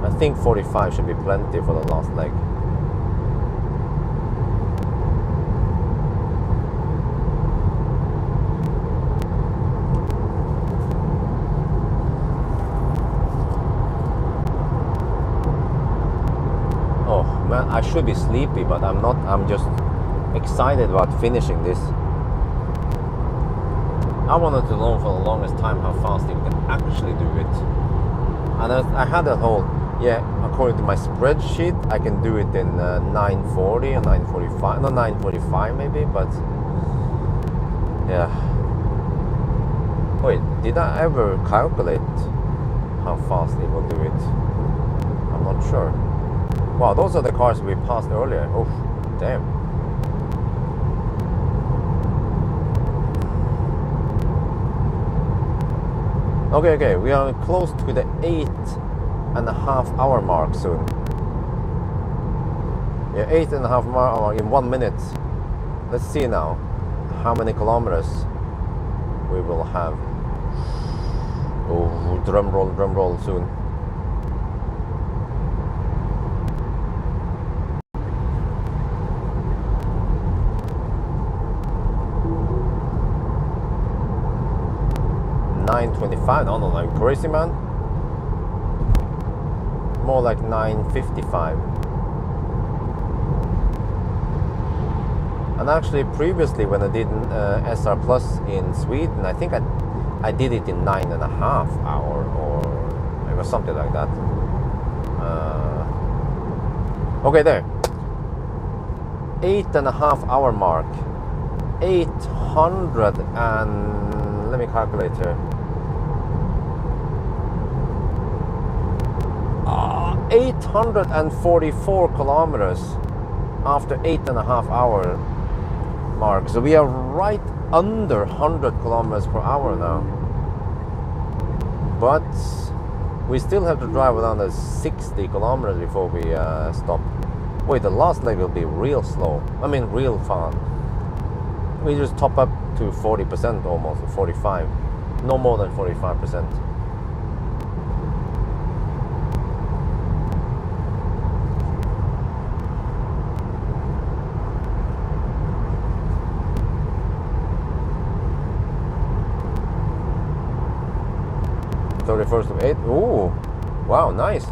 I think 45 should be plenty for the last leg. Oh man, I should be sleepy, but I'm not. I'm just excited about finishing this. I wanted to know for the longest time how fast you can actually do it. And I had that whole, yeah, according to my spreadsheet, I can do it in 940 or 945, not 945 maybe, but yeah. Wait, did I ever calculate how fast it will do it? I'm not sure. Wow, those are the cars we passed earlier. Oh, damn. Okay, we are close to the 8.5 hour mark soon. Yeah, 8.5 hour in 1 minute. Let's see now how many kilometers we will have. Oh, drum roll soon. $9.25. No, like crazy, man. More like $9.55. And actually, previously when I did SR Plus in Sweden, I think I did it in 9.5 hours, or it was something like that. Okay, there. 8.5 hour mark. 800 and let me calculate here. 844 kilometers after 8.5 hour mark. So we are right under 100 kilometers per hour now. But we still have to drive around 60 kilometers before we stop. Wait, the last leg will be real slow. I mean, real fun. We just top up to 40% almost, 45. No more than 45%. First of 8. Ooh, wow, nice. It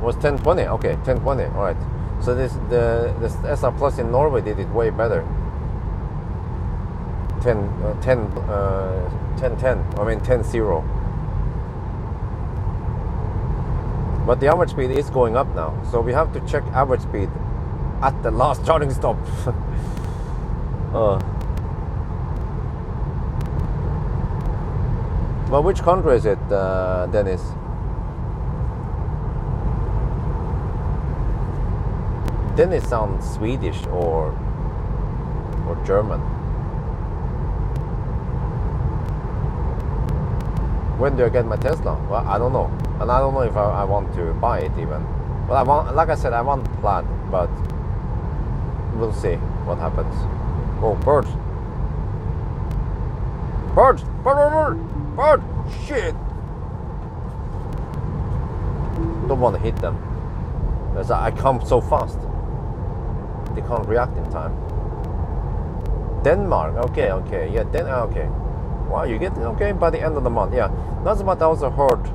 was 1020. Okay, 1020. All right. So the SR Plus in Norway did it way better. 1010. I mean 10-0. But the average speed is going up now, so we have to check average speed at the last charging stop. But which country is it, Dennis? Dennis sounds Swedish or German. When do I get my Tesla? Well, I don't know, and I don't know if I want to buy it even. But I want, like I said, I want to plan, but we'll see what happens. Oh, birds! Birds! Bird! Shit! Don't want to hit them. Because I come so fast. They can't react in time. Denmark. Okay. Yeah, okay. wow, you get it? Okay, by the end of the month. Yeah, that's what I also heard.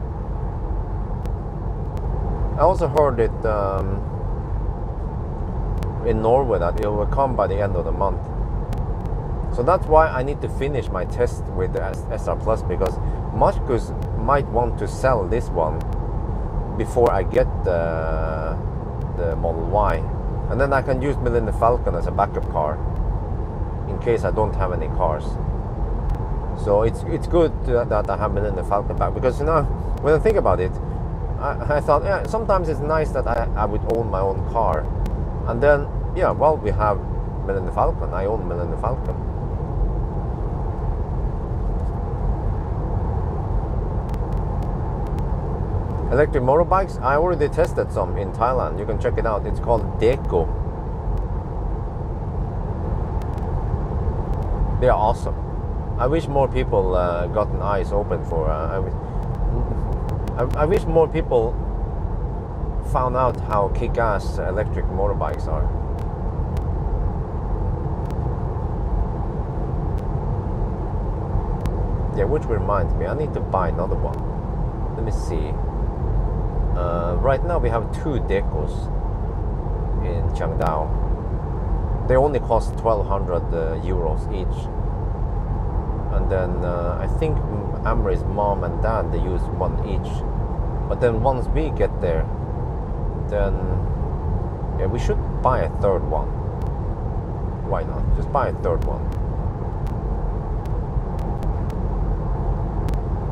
I also heard it in Norway that it will come by the end of the month. So that's why I need to finish my test with the SR Plus, because Marcus might want to sell this one before I get the Model Y, and then I can use Millennium Falcon as a backup car in case I don't have any cars. So it's good that I have Millennium Falcon back, because, you know, when I think about it, I thought, yeah, sometimes it's nice that I would own my own car, and then, yeah, well, we have Millennium Falcon. I own Millennium Falcon. Electric motorbikes, I already tested some in Thailand. You can check it out. It's called Deco. They are awesome. I wish more people gotten eyes open for. I wish more people found out how kick-ass electric motorbikes are. Yeah, which reminds me, I need to buy another one. Let me see. Right now we have 2 Decos in Chiangdao. They only cost 1,200 euros each. And then I think Amri's mom and dad, they use one each. But then once we get there, then yeah, we should buy a third one. Why not? Just buy a third one.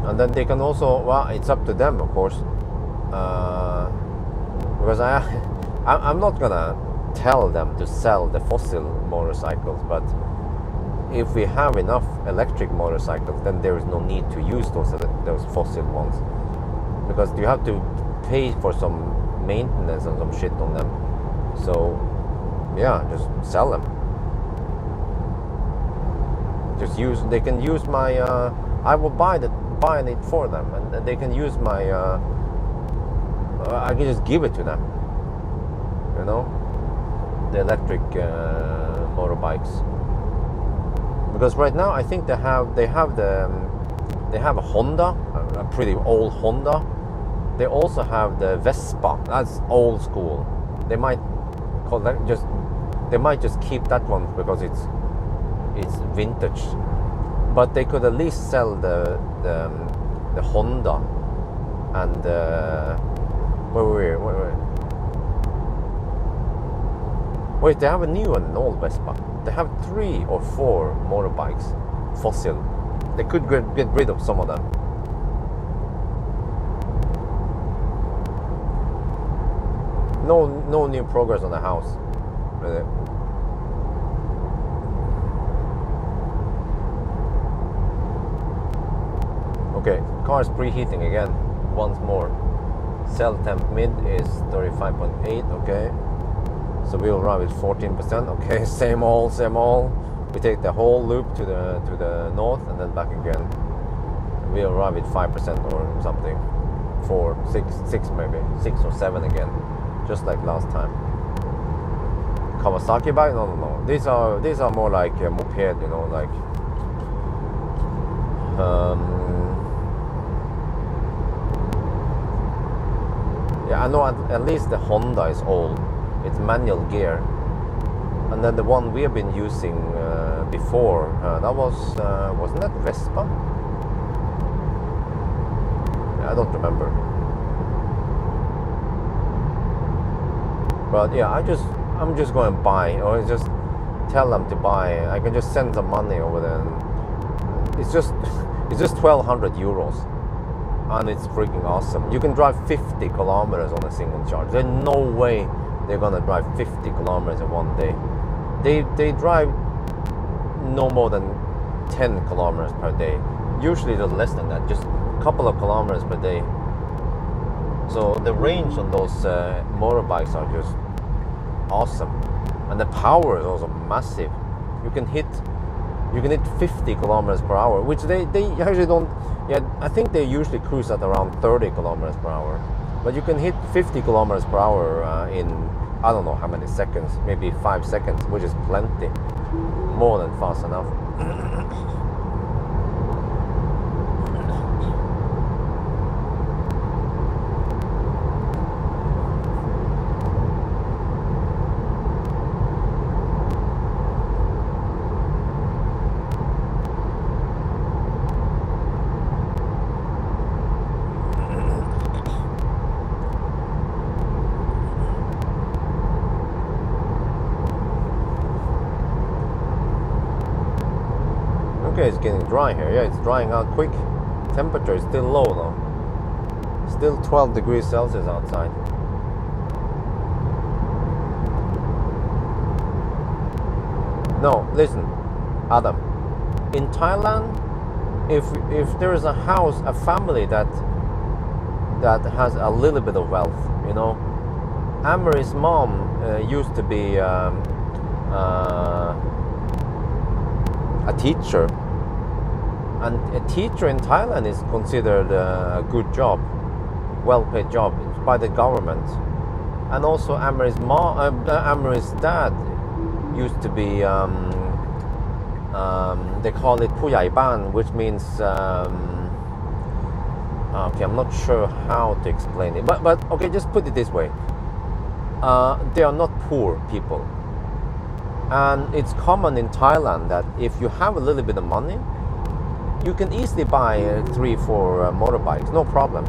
And then they can also, well, it's up to them, of course. Because I'm not gonna tell them to sell the fossil motorcycles, but if we have enough electric motorcycles, then there is no need to use those fossil ones, because you have to pay for some maintenance and some shit on them. So yeah, just sell them. Just use. They can use my. I will buy it for them, and they can use my. I can just give it to them. You know, the electric motorbikes. Because right now I think they have a Honda, a pretty old Honda. They also have the Vespa. That's old school. They might just keep that one because it's vintage. But they could at least sell the Honda and wait, they have a new and an old Vespa. They have 3 or 4 motorbikes, fossil. They could get rid of some of them. No new progress on the house. Really. Okay, car is preheating again. Once more. Cell temp mid is 35.8. Okay. So we'll arrive at 14%. Okay, same old. We take the whole loop to the north and then back again. We'll arrive at 5% or something. 6 maybe. 6 or 7 again. Just like last time. Kawasaki bike? No. These are more like a moped, you know, like yeah, I know at least the Honda is old. It's manual gear. And then the one we have been using before, that wasn't that Vespa? Yeah, I don't remember. But yeah, I'm just going to buy, or just tell them to buy. I can just send some money over there. It's just 1,200 euros, and it's freaking awesome. You can drive 50 kilometers on a single charge. There's no way they're gonna drive 50 kilometers in one day. They drive no more than 10 kilometers per day. Usually they're less than that, just a couple of kilometers per day. So the range on those motorbikes are just awesome, and the power is also massive. You can hit 50 kilometers per hour, which they actually don't. Yeah, I think they usually cruise at around 30 kilometers per hour, but you can hit 50 kilometers per hour in I don't know how many seconds, maybe 5 seconds, which is plenty, more than fast enough. okay, it's getting dry here. Yeah, it's drying out quick. Temperature is still low though. Still 12 degrees Celsius outside. No, listen, Adam. In Thailand, if there is a house, a family that has a little bit of wealth, you know, Amory's mom used to be a teacher, and a teacher in Thailand is considered a good job, well-paid job by the government. And also Amory's dad used to be they call it ผู้ใหญ่บ้าน, which means okay, I'm not sure how to explain it, but okay, just put it this way. They are not poor people, and it's common in Thailand that if you have a little bit of money, you can easily buy 3-4 motorbikes, no problem,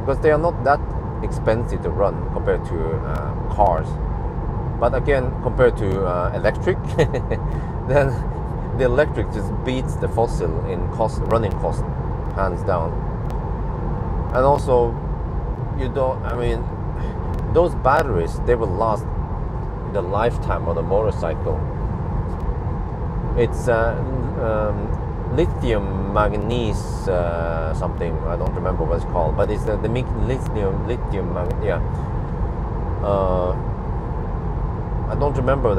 because they are not that expensive to run compared to cars. But again, compared to electric, then the electric just beats the fossil in running cost, hands down. And also, those batteries, they will last the lifetime of the motorcycle. It's lithium manganese something, I don't remember what it's called, but it's the lithium yeah. I don't remember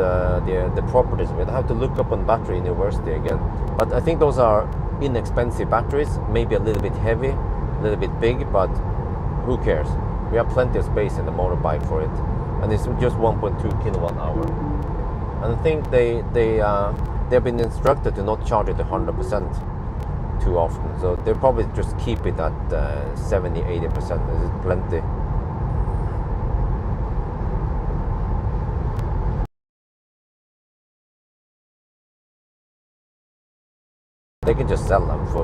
the properties of it. I have to look up on Battery University again. But I think those are inexpensive batteries, maybe a little bit heavy, a little bit big, but who cares? We have plenty of space in the motorbike for it, and it's just 1.2 kilowatt hour. And I think they've been instructed to not charge it 100% too often, so they'll probably just keep it at 70-80%. This is plenty. They can just sell them for,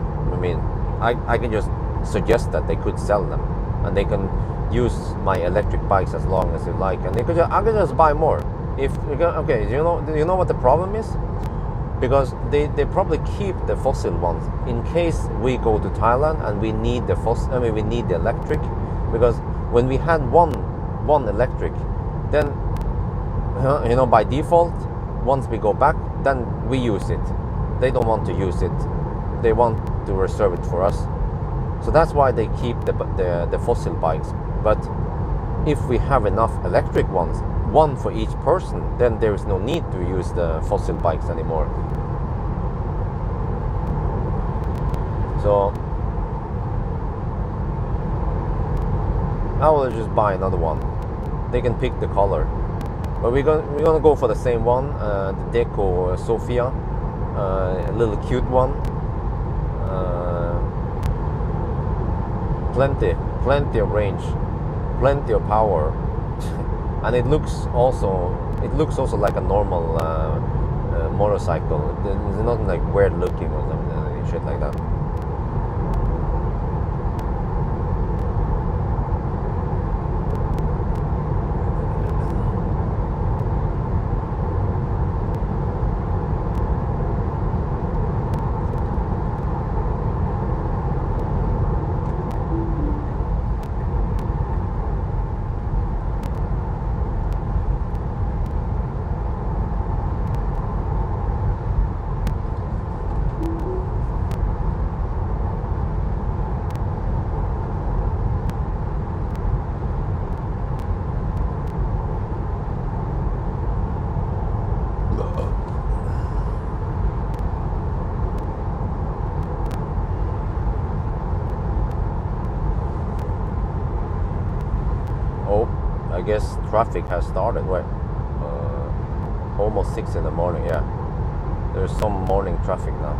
I can just suggest that they could sell them, and they can use my electric bikes as long as they like, and I could just buy more. Okay, you know what the problem is? Because they probably keep the fossil ones in case we go to Thailand and we need we need the electric, because when we had one electric, then by default, once we go back, then we use it. They don't want to use it. They want to reserve it for us. So that's why they keep the fossil bikes. But if we have enough electric ones, one for each person, then there is no need to use the fossil bikes anymore. So I will just buy another one. They can pick the color. But we're gonna go for the same one, the Deco Sofia. A little cute one. Plenty of range, plenty of power, and it looks also like a normal motorcycle. It's not like weird looking or something, shit like that. I guess traffic has started. Almost 6 in the morning. Yeah, there's some morning traffic now.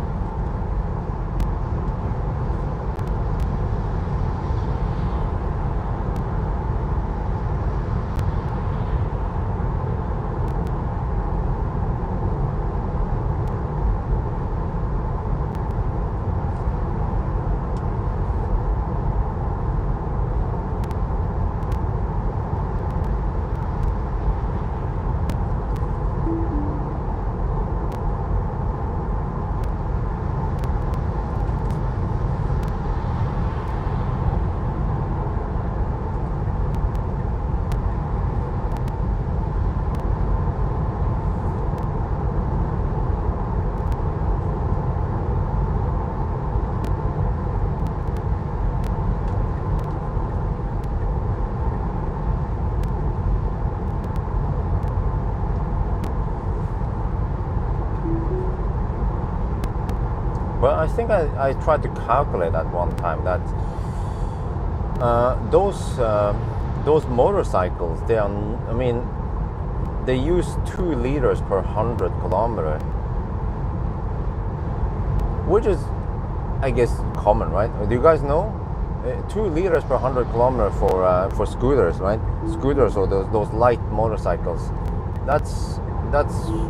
think I tried to calculate at one time that those motorcycles, they are, I mean, they use 2 liters per 100 kilometer, which is, I guess, common, right? Do you guys know? 2 liters per 100 kilometer for scooters, right? Scooters or those light motorcycles. That's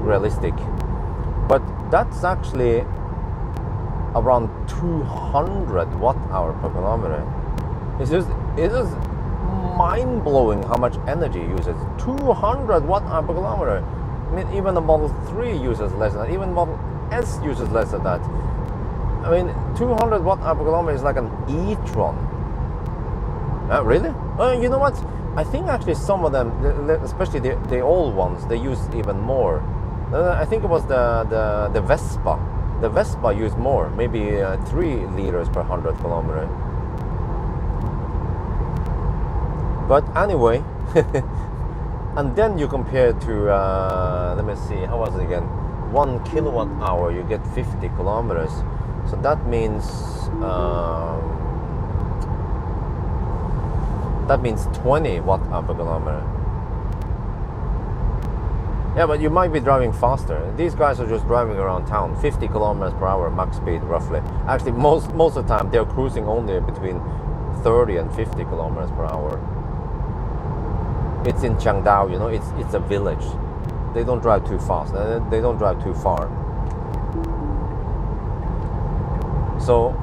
realistic, but that's actually around 200 watt-hour per kilometer. It is mind-blowing how much energy it uses. 200 watt-hour per kilometer. I mean, even the Model 3 uses less than that. Even Model S uses less than that. I mean, 200 watt-hour per kilometer is like an e-tron. Really? You know what? I think actually some of them, especially the old ones, they use even more. I think it was the Vespa. The Vespa used more, maybe 3 liters per 100 kilometer. But anyway, and then you compare to, let me see, how was it again? 1 kilowatt hour, you get 50 kilometers. So that means 20 watt per kilometer. Yeah, but you might be driving faster. These guys are just driving around town, 50 kilometers per hour max speed, roughly. Actually, most of the time they're cruising only between 30 and 50 kilometers per hour. It's in Changdao, you know, it's a village. They don't drive too fast. They don't drive too far. So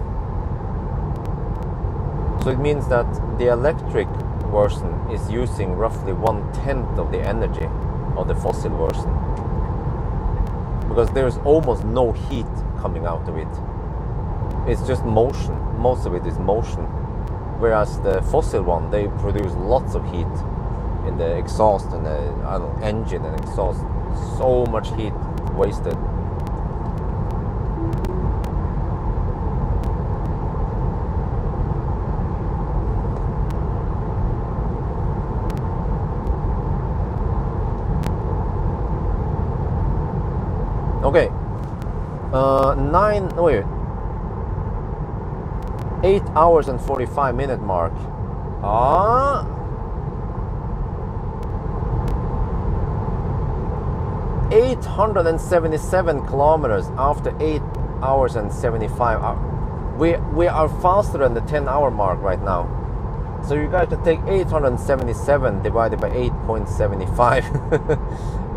it means that the electric version is using roughly 1/10 of the energy of the fossil version, because there's almost no heat coming out of it. It's just motion. Most of it is motion. Whereas the fossil one, they produce lots of heat in the exhaust and the engine and exhaust. So much heat wasted. Okay, 8 hours and 45 minute mark. 877 kilometers after 8 hours and 75 hours. We are faster than the 10-hour mark right now. So you guys can take 877 divided by 8.75.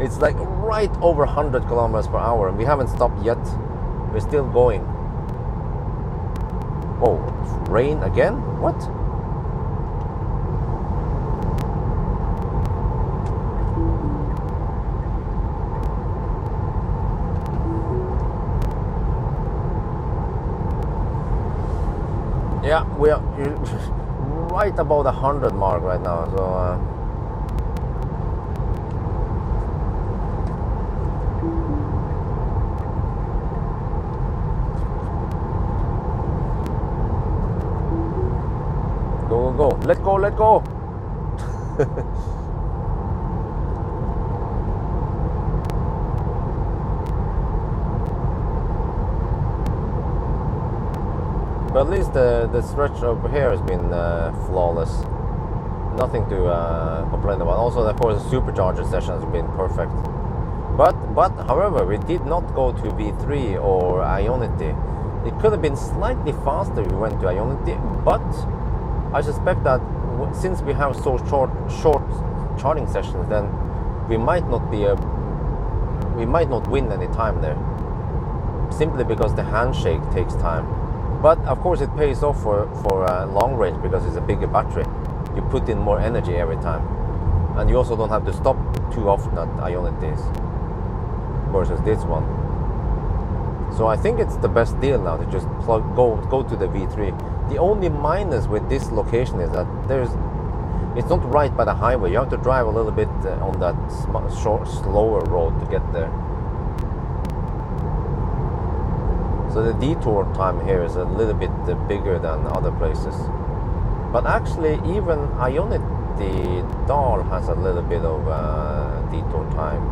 It's like right over 100 kilometers per hour, and we haven't stopped yet. We're still going. Oh, rain again? What? Yeah, we are right about the 100 mark right now. So go. Let go. But at least the stretch over here has been flawless. Nothing to complain about. Also, of course, the supercharger session has been perfect. But however, we did not go to V3 or Ionity. It could have been slightly faster if we went to Ionity, but I suspect that since we have so short charging sessions, then we might not win any time there, simply because the handshake takes time. But of course it pays off for long range, because it's a bigger battery. You put in more energy every time, and you also don't have to stop too often at Ionities versus this one. So I think it's the best deal now to just go to the V3. The only minus with this location is that it's not right by the highway. You have to drive a little bit on that slower road to get there. So the detour time here is a little bit bigger than other places. But actually, even Ionity Dal has a little bit of detour time.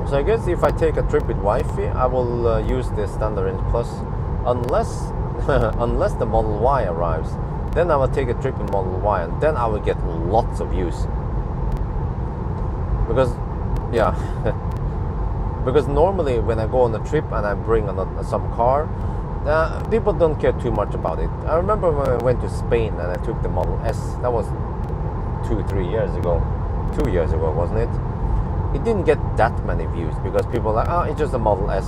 So I guess if I take a trip with wifey, I will use the standard range plus, unless unless the Model Y arrives. Then I will take a trip in Model Y, and then I will get lots of views. Because, yeah, because normally when I go on a trip and I bring some car, people don't care too much about it. I remember when I went to Spain and I took the Model S. That was 2-3 years ago. 2 years ago, wasn't it? It didn't get that many views because people were like, oh, it's just a Model S.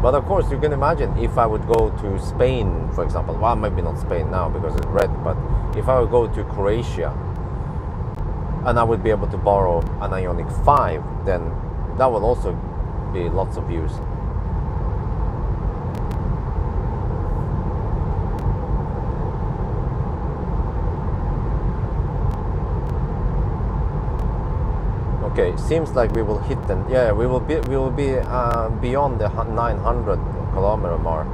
But of course, you can imagine if I would go to Spain, for example. Well, maybe not Spain now because it's red, but if I would go to Croatia and I would be able to borrow an Ioniq 5, then that would also be lots of views. Okay, seems like we will hit them. Yeah, we will be beyond the 900 kilometer mark,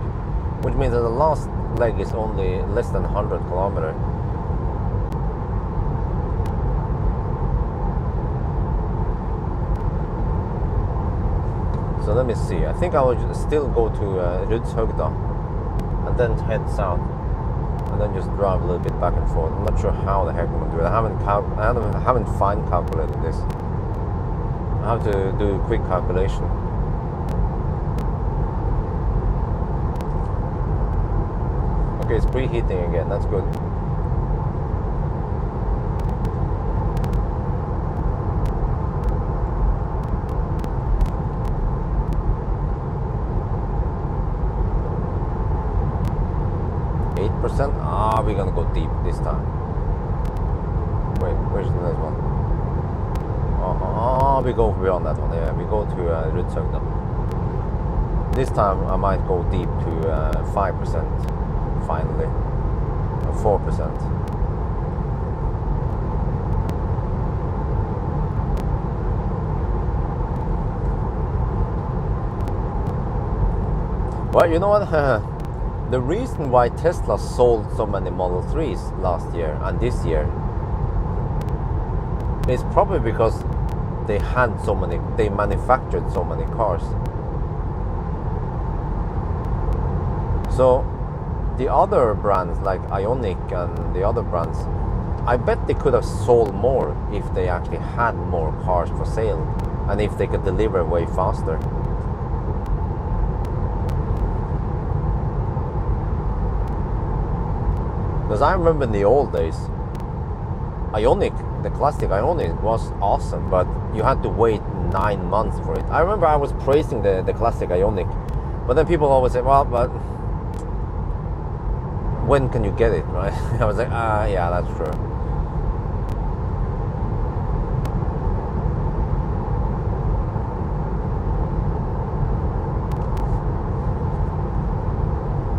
which means that the last leg is only less than 100 kilometers. So let me see. I think I will still go to Rudshøgda and then head south, and then just drive a little bit back and forth. I'm not sure how the heck I'm gonna do it. I haven't fine calculated this. I have to do a quick calculation. Okay, it's preheating again. That's good. We're gonna go deep this time. Wait, where's the next one? We go beyond that one. Yeah, we go to Rudshøgda. This time I might go deep to 5% finally, or 4%. Well, you know what? The reason why Tesla sold so many Model 3s last year and this year is probably because they manufactured so many cars. So the other brands like Ioniq and the other brands, I bet they could have sold more if they actually had more cars for sale and if they could deliver way faster. Because I remember in the old days, Ioniq, the classic Ioniq, was awesome, but you had to wait 9 months for it. I remember I was praising the classic Ioniq, but then people always say, well, but when can you get it, right? I was like, yeah, that's true.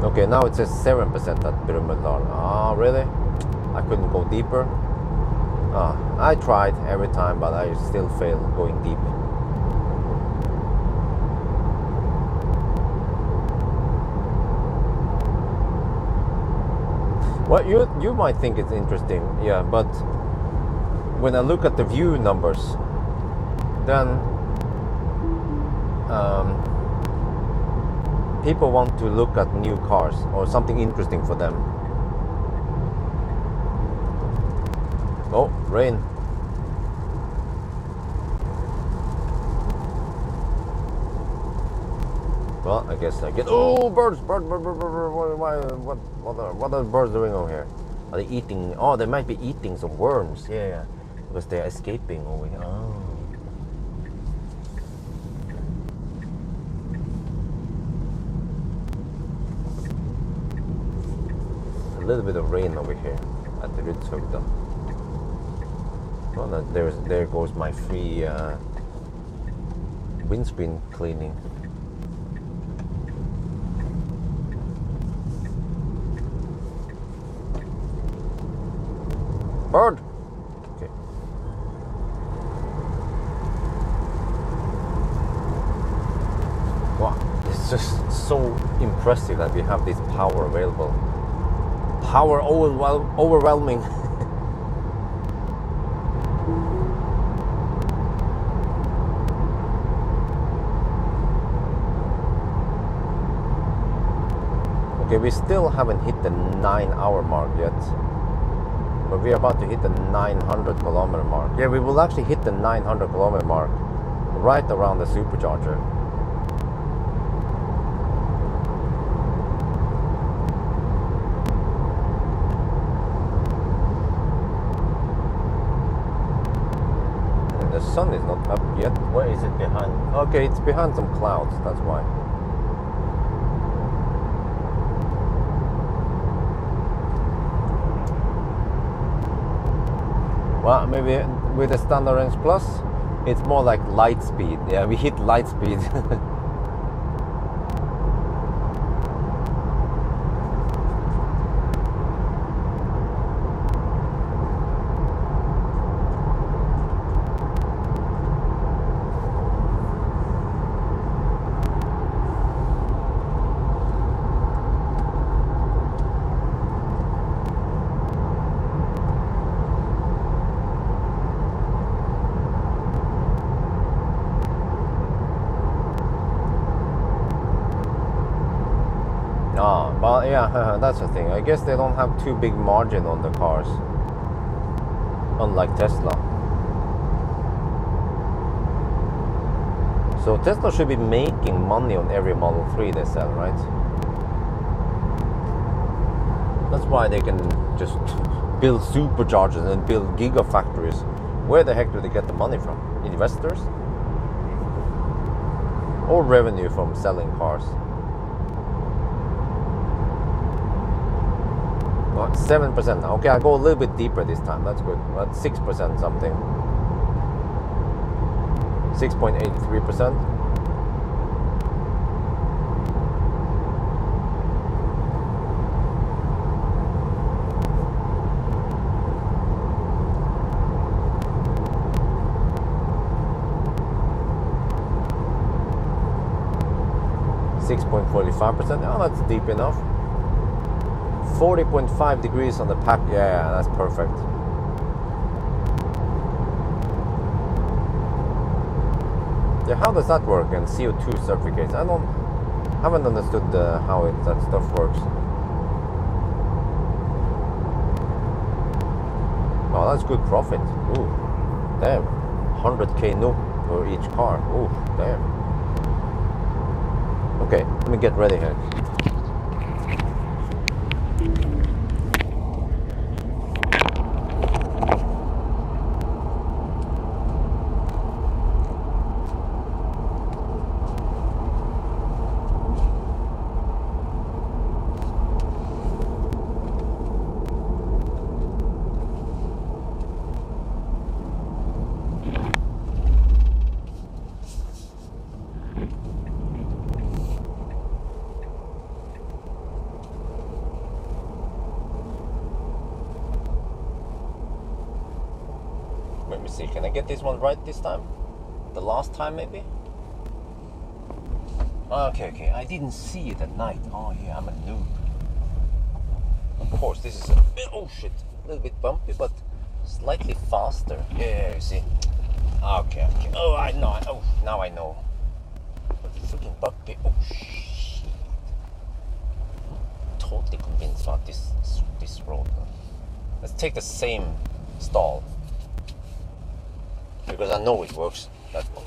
Okay, now it says 7% at Brumunddal. Oh, really? I couldn't go deeper? I tried every time, but I still fail going deep. Well, you might think it's interesting, yeah, but when I look at the view numbers, then people want to look at new cars or something interesting for them. Oh, rain. Well, I guess I get. Oh, birds! What are the birds doing over here? Are they eating? Oh, they might be eating some worms. Yeah, because they're escaping over here. Oh. A little bit of rain over here at the Rudshøgda. Well, there goes my free windscreen cleaning. Bird. Okay. Wow, it's just so impressive that we have this power available. Power overwhelming. Okay, we still haven't hit the 9-hour mark yet. But we're about to hit the 900 kilometer mark. Yeah, we will actually hit the 900 kilometer mark right around the supercharger. And the sun is not up yet. Where is it behind? Okay, it's behind some clouds, that's why. Well, maybe with the standard range plus, it's more like light speed. Yeah, we hit light speed. Well, yeah, that's the thing. I guess they don't have too big margin on the cars, unlike Tesla. So Tesla should be making money on every Model 3 they sell, right? That's why they can just build superchargers and build gigafactories. Where the heck do they get the money from? Investors? Or revenue from selling cars? 7%. Okay, I'll go a little bit deeper this time. That's good. That's 6% something. 6.83%. %. Oh, that's deep enough. 40.5 degrees on the pack. Yeah, that's perfect. Yeah, how does that work in CO2 certificates? Haven't understood how that stuff works. Oh, that's good profit. Ooh, damn. 100k NOK for each car. Ooh, damn. Okay, let me get ready here. Let me see, can I get this one right this time? The last time maybe? Okay, I didn't see it at night. Oh yeah, I'm a noob. Of course, this is a bit, oh shit, a little bit bumpy, but slightly faster. Yeah, you see. Okay. Oh, I know. Oh, now I know. But it's freaking bumpy. Oh shit. I'm totally convinced about this road. Let's take the same stall. Because I know it works, that one.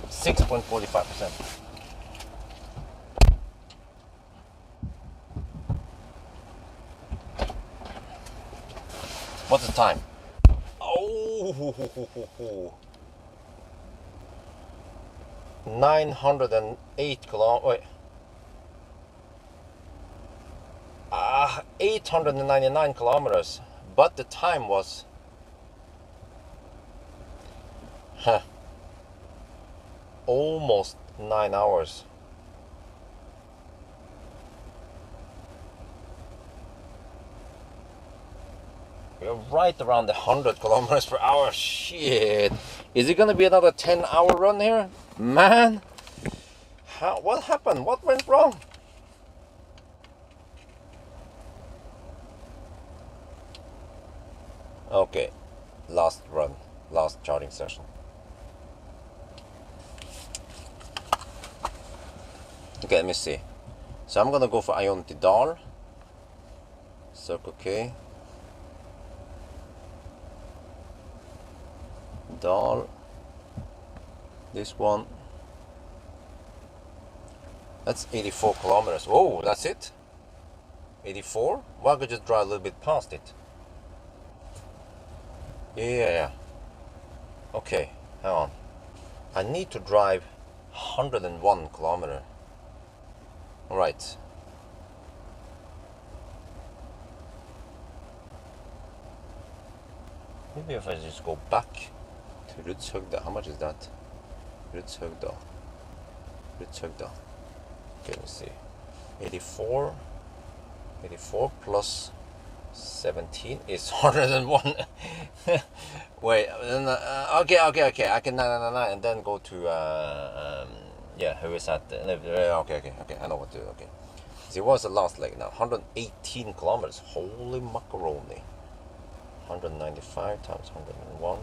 %6.45%. What's the time? Oh, 908 kilometers. Wait. 899 kilometers, but the time was almost 9 hours. We're right around the 100 kilometers per hour. Shit, is it gonna be another 10-hour run here, man? What happened? What went wrong? Okay, last run, last charging session. Okay, let me see. So I'm gonna go for Ionity Dal. Circle K. Dal. This one. That's 84 kilometers. Oh, that's it? 84? Well, I could just drive a little bit past it. Yeah. Okay, hang on. I need to drive 101 kilometer. Alright. Maybe if I just go back to Rudshøgda. How much is that? Rudshøgda. Okay, let me see. 84 plus 17 is 101. Wait, okay. I can and then go to yeah. Who is that? Okay. I know what to do. Okay. See, what was the last leg now? 118 kilometers. Holy macaroni. 195 times 101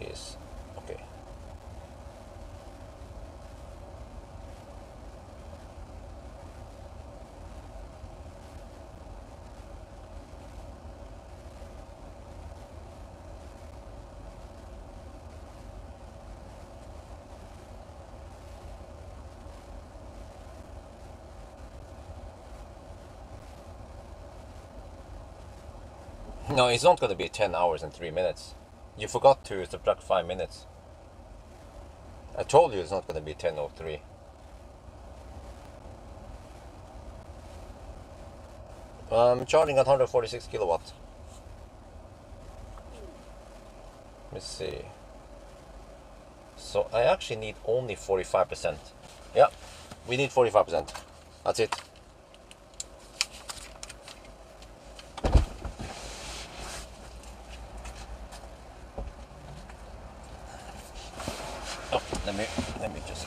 is okay. No, it's not going to be 10 hours and 3 minutes. You forgot to subtract 5 minutes. I told you it's not going to be 10:03. I'm charging at 146 kilowatts. Let me see. So I actually need only 45%. Yeah, we need 45%. That's it. Oh, let me just.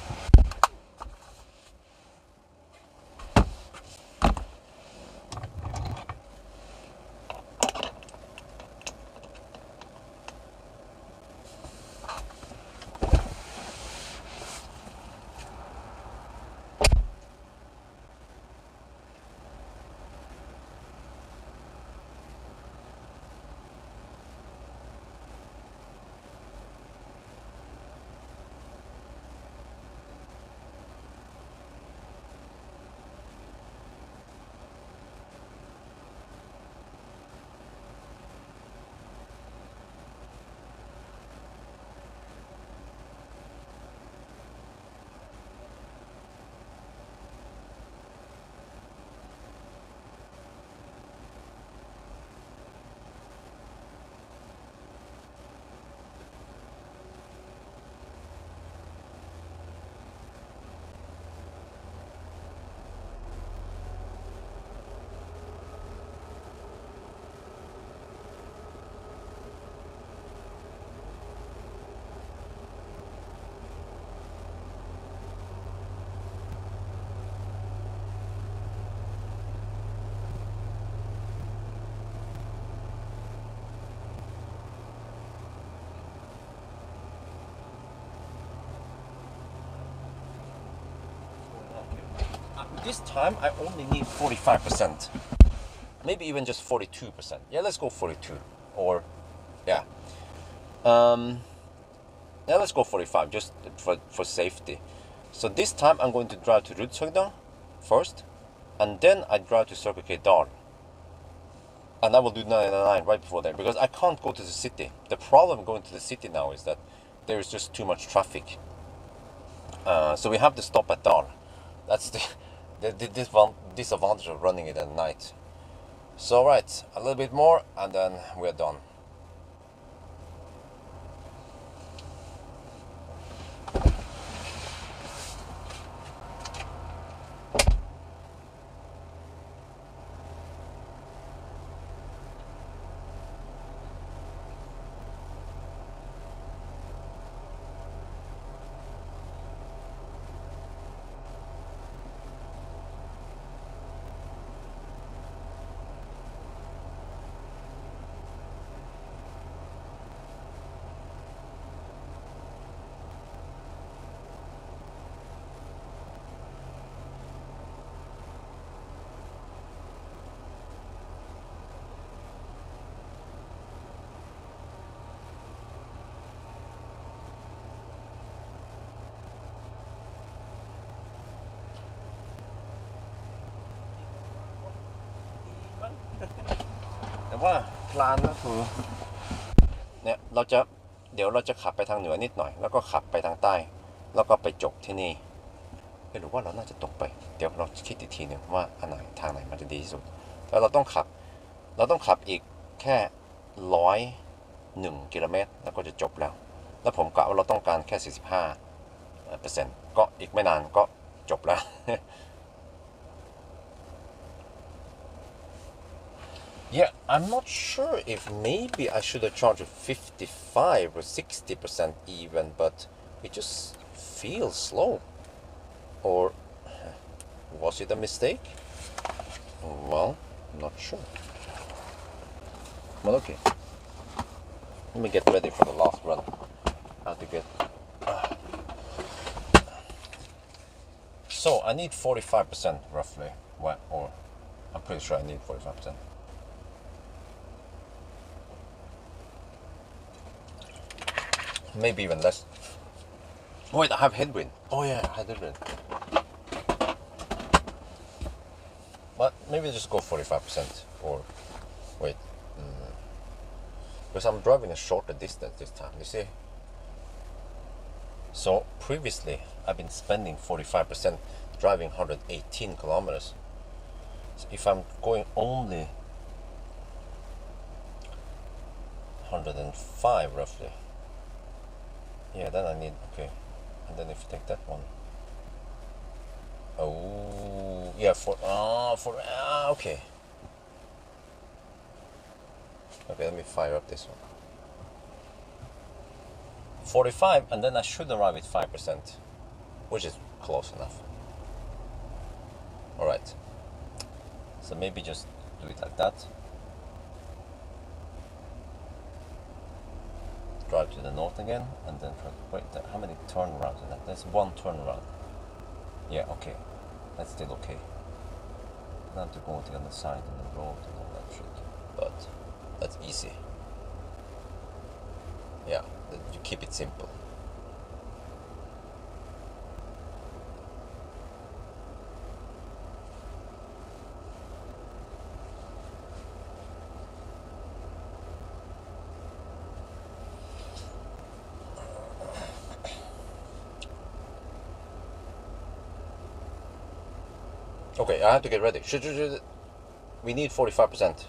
This time I only need 45%. Maybe even just 42%. Yeah, let's go 42. Or, yeah. Yeah, let's go 45 just for safety. So this time I'm going to drive to Rudshøgda first. And then I drive to Circle K Dal. And I will do 999 right before there. Because I can't go to the city. The problem going to the city now is that there is just too much traffic. So we have to stop at Dal. That's the disadvantage of running it at night. So right, a little bit more and then we're done. ว่าพลานก็คือเนี่ยเดี๋ยวเราจะขับไปทางเหนือนิดหน่อยแล้วก็ขับไปทางใต้แล้วก็ไปจบที่นี่หรือว่าเราน่าจะตรงไปเดี๋ยวเราคิดอีกทีหนึ่งว่าอันไหนทางไหนมันจะดีที่สุดแต่เราต้องขับอีกแค่101 กิโลเมตรแล้วก็จะจบแล้วผมกะว่าเราต้องการแค่45%ก็อีกไม่นานก็จบแล้ว Yeah, I'm not sure if maybe I should have charged 55 or 60% even, but it just feels slow. Or was it a mistake? Well, I'm not sure. Well, okay. Let me get ready for the last run. I have to get... So, I need 45% roughly. Well, or I'm pretty sure I need 45%. Maybe even less. Wait, I have headwind. Oh yeah, I had headwind. But maybe just go 45% or wait. Because I'm driving a shorter distance this time, you see? So previously I've been spending 45% driving 118 kilometers. So if I'm going only 105 roughly, yeah, then I need, okay. And then if you take that one, oh yeah, okay. Okay, let me fire up this one. 45, and then I should arrive at 5%, which is close enough. All right. So maybe just do it like that. Drive to the north again, and then wait. How many turnarounds is that? There's one turnaround. Yeah, okay. That's still okay. Not to go to the other side of the road and all that shit, but that's easy. Yeah, you keep it simple. Okay, I have to get ready. We need 45%.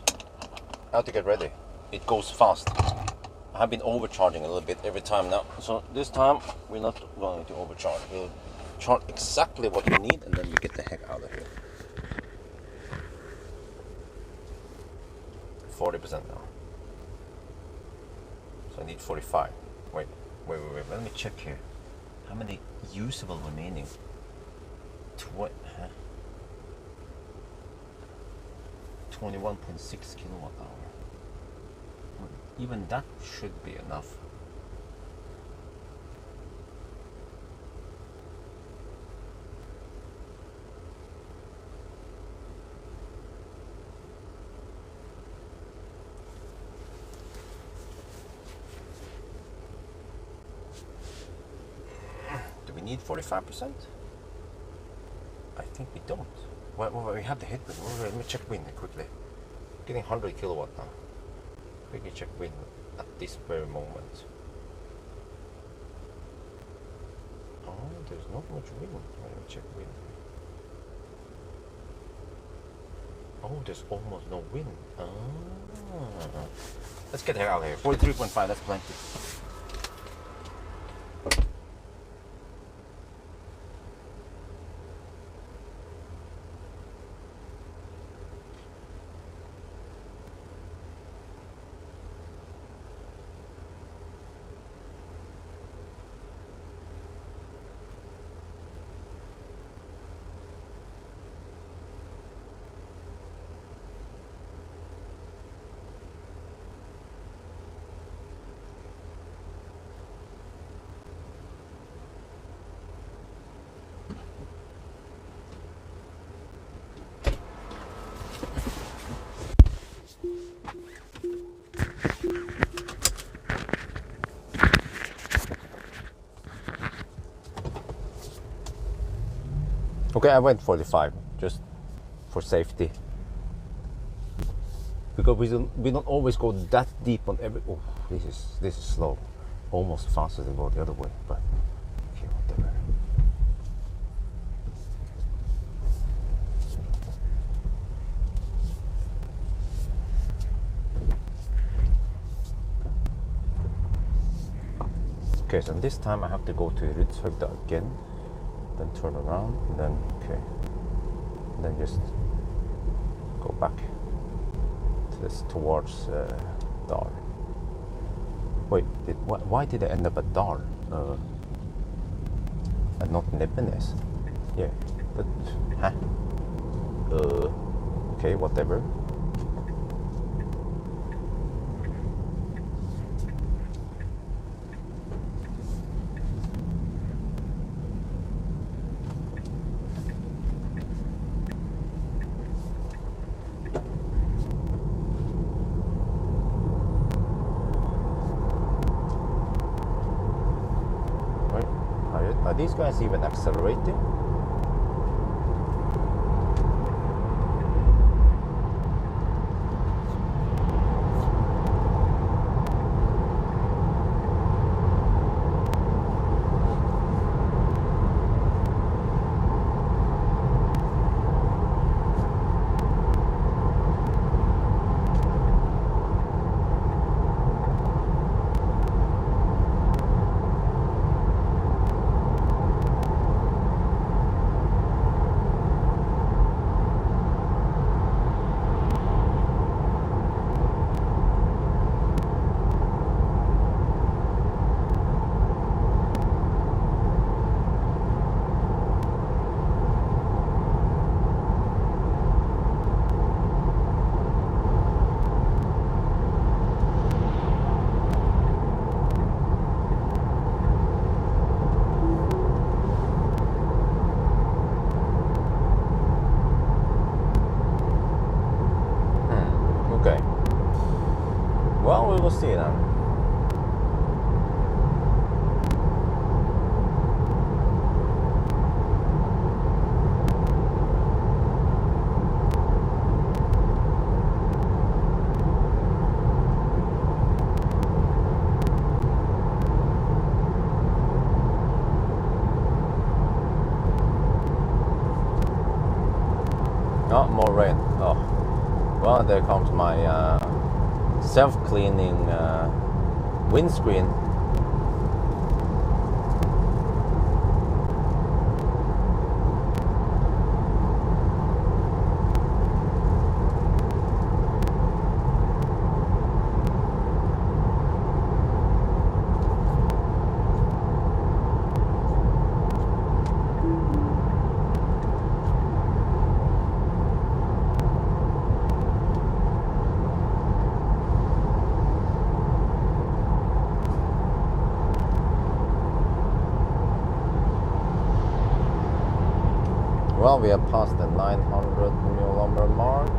I have to get ready. It goes fast. I have been overcharging a little bit every time now. So this time we're not going to overcharge. We'll charge exactly what we need and then we get the heck out of here. 40% now. So I need 45. Wait. Let me check here. How many usable remaining? 21.6 kilowatt hour. Even that should be enough. Do we need 45%? I think we don't. Well, we have the headwind. Let me check wind quickly. Getting 100 kilowatt now. Quickly check wind at this very moment. Oh, there's not much wind. Let me check wind. Oh, there's almost no wind. Ah. Let's get the hell out of here. 43.5, that's plenty. Okay, I went 45 just for safety. because we don't always go that deep on every. Oh, this is slow, almost faster than go the other way, but okay, whatever. Okay, so this time I have to go to Rudshøgda again, then turn around, and then okay, and then just go back to this towards Dal. Wait, why did I end up at Dal and not Nebbenes? Yeah, but okay, whatever. Are these guys even accelerating? Well, we will see then. Oh, more rain. Oh, well, there comes my self-cleaning windscreen. Well, we have passed the 900 millimeter mark.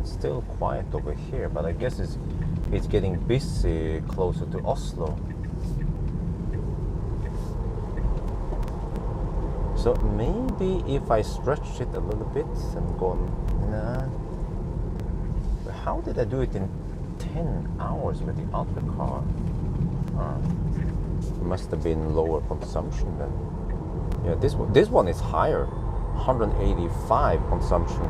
Still quiet over here, but I guess it's getting busy closer to Oslo. So maybe if I stretch it a little bit and go on, nah. How did I do it in 10 hours with the other car? It must have been lower consumption then. Yeah, this one is higher, 185 consumption.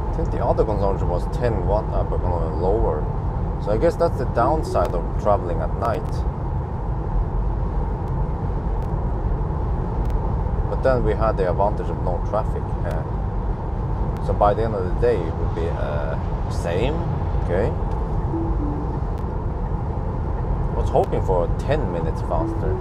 I think the other consumption was 10 watt but lower. So I guess that's the downside of traveling at night. But then we had the advantage of no traffic. So by the end of the day, it would be same. Okay. I was hoping for 10 minutes faster.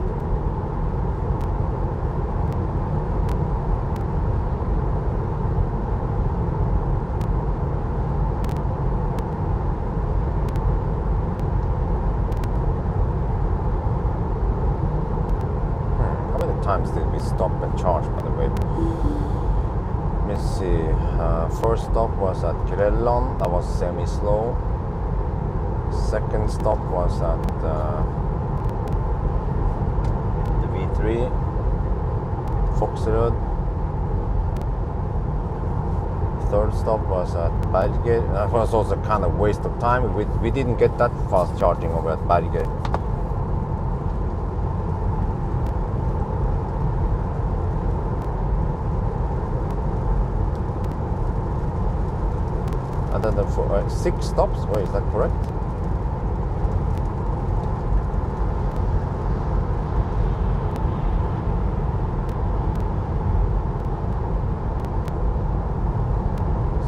Times did we stop and charge, by the way? Let me see. First stop was at Grelland, that was semi-slow. Second stop was at the V3, Foxrud. Third stop was at Berger. That was also kind of waste of time. We didn't get that fast charging over at Berger. And then the 6 stops. Wait, is that correct?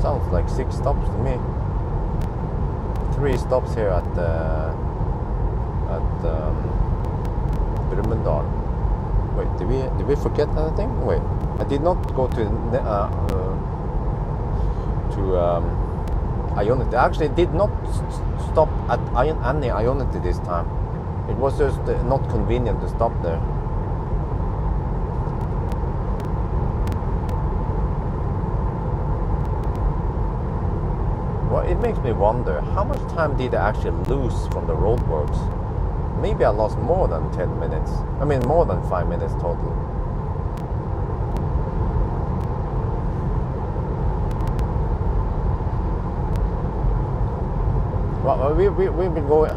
Sounds like 6 stops to me. 3 stops here at Brumunddal. Wait, did we forget anything? Wait, I did not go to Ionity. I actually did not stop at any Ionity this time. It was just not convenient to stop there. Well, it makes me wonder, how much time did I actually lose from the roadworks? Maybe I lost more than 10 minutes. I mean, more than 5 minutes total. Well, we've been going,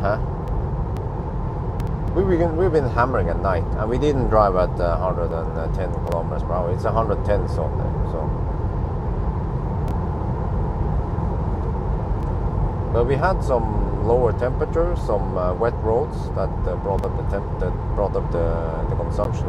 We've been hammering at night, and we didn't drive at 110 kilometers per hour. It's 110 zone there, so. But we had some lower temperatures, some wet roads that brought up the consumption.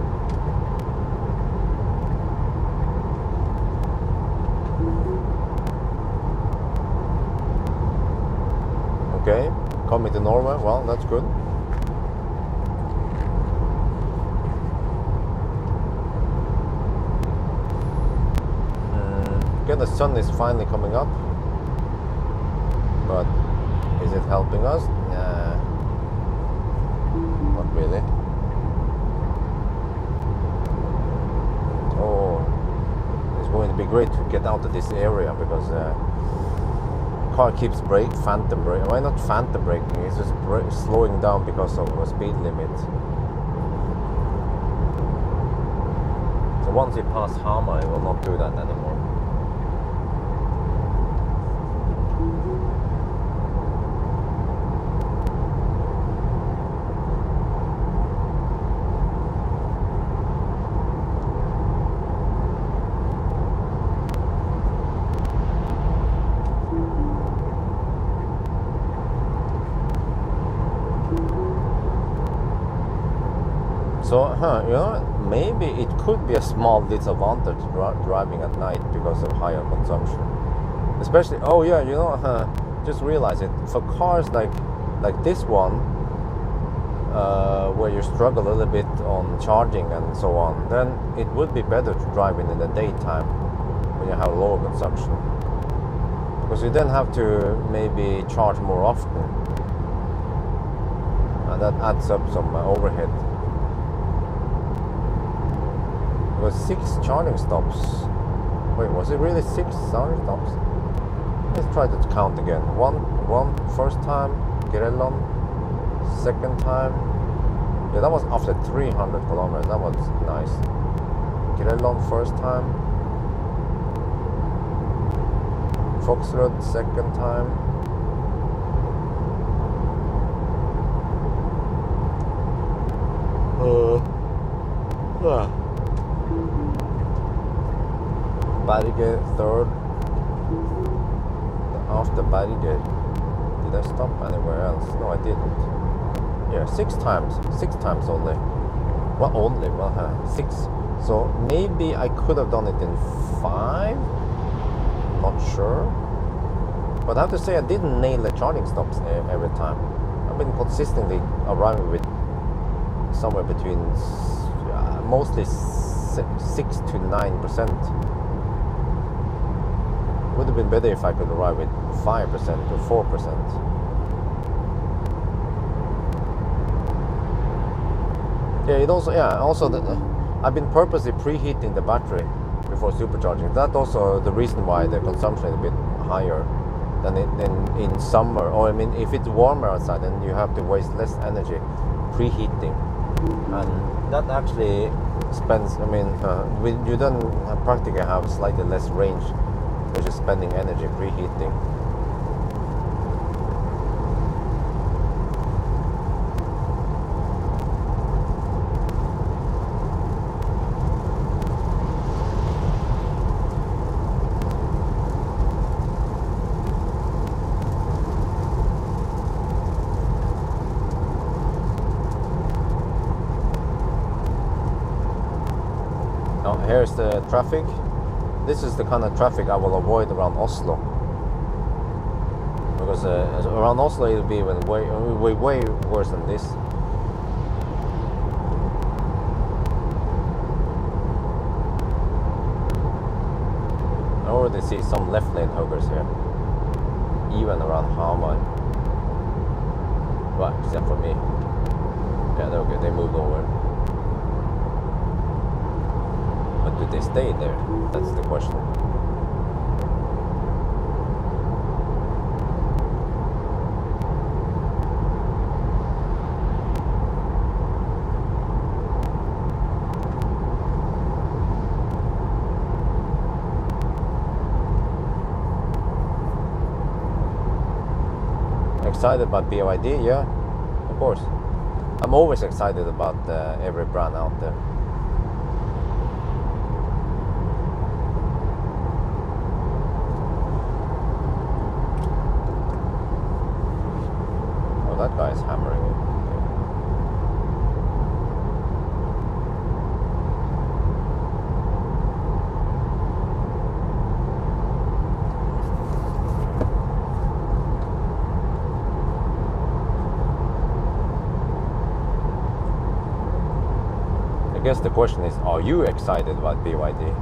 Okay, coming to Norway. Well, that's good. Okay, the sun is finally coming up, but is it helping us? Nah, not really. Oh, it's going to be great to get out of this area because car keeps phantom braking. Why not phantom braking? It's just slowing down because of a speed limit. So once you pass Hamar, it will not do that anymore. So, you know, maybe it could be a small disadvantage driving at night because of higher consumption. Especially, oh yeah, you know, just realize it. For cars like this one, where you struggle a little bit on charging and so on, then it would be better to drive in the daytime when you have lower consumption. Because you then have to maybe charge more often. And that adds up some overhead. It was 6 charging stops. Wait, was it really 6 charging stops? Let's try to count again. One first time, Grelland. second time. Yeah, that was after 300 kilometers. That was nice. Grelon first time. Foxrod second time. Berge third. After Berge, did I stop anywhere else? No, I didn't. Yeah, six times only. Well, only, well, 6. So maybe I could have done it in 5. Not sure. But I have to say I didn't nail the charging stops every time. I've been consistently arriving with somewhere between mostly 6 to 9%. Would have been better if I could arrive with 5% or 4%. Yeah, it also, I've been purposely preheating the battery before supercharging. That's also the reason why the consumption is a bit higher than in summer. Or I mean, if it's warmer outside, then you have to waste less energy preheating, and that actually spends. I mean, you don't practically have slightly less range, which is spending energy preheating. Now here's the traffic. This is the kind of traffic I will avoid around Oslo, because around Oslo it'll be way worse than this. I already see some left lane huggers here, even around Hamar. Right, except for me. Yeah, they're okay. They moved over. But do they stay there? That's the question. Excited about BYD? Yeah, of course. I'm always excited about every brand out there. That guy is hammering it. I guess the question is, are you excited about BYD?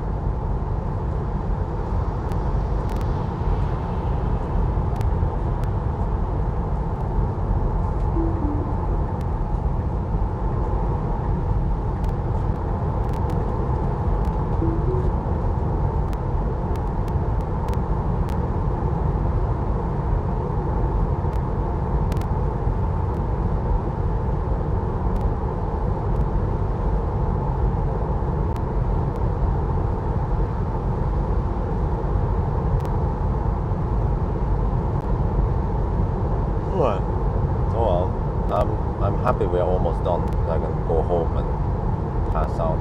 I'm happy we're almost done. I can go home and pass out.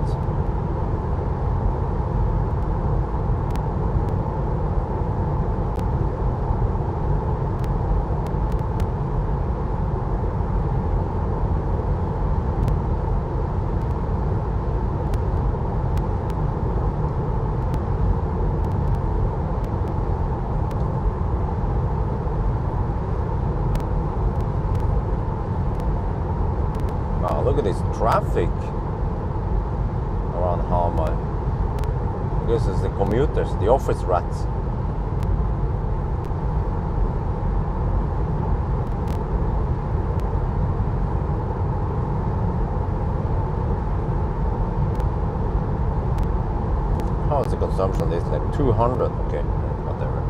Look at this traffic around Hamar. This is the commuters, the office rats. How is the consumption? It's like 200. Okay, whatever.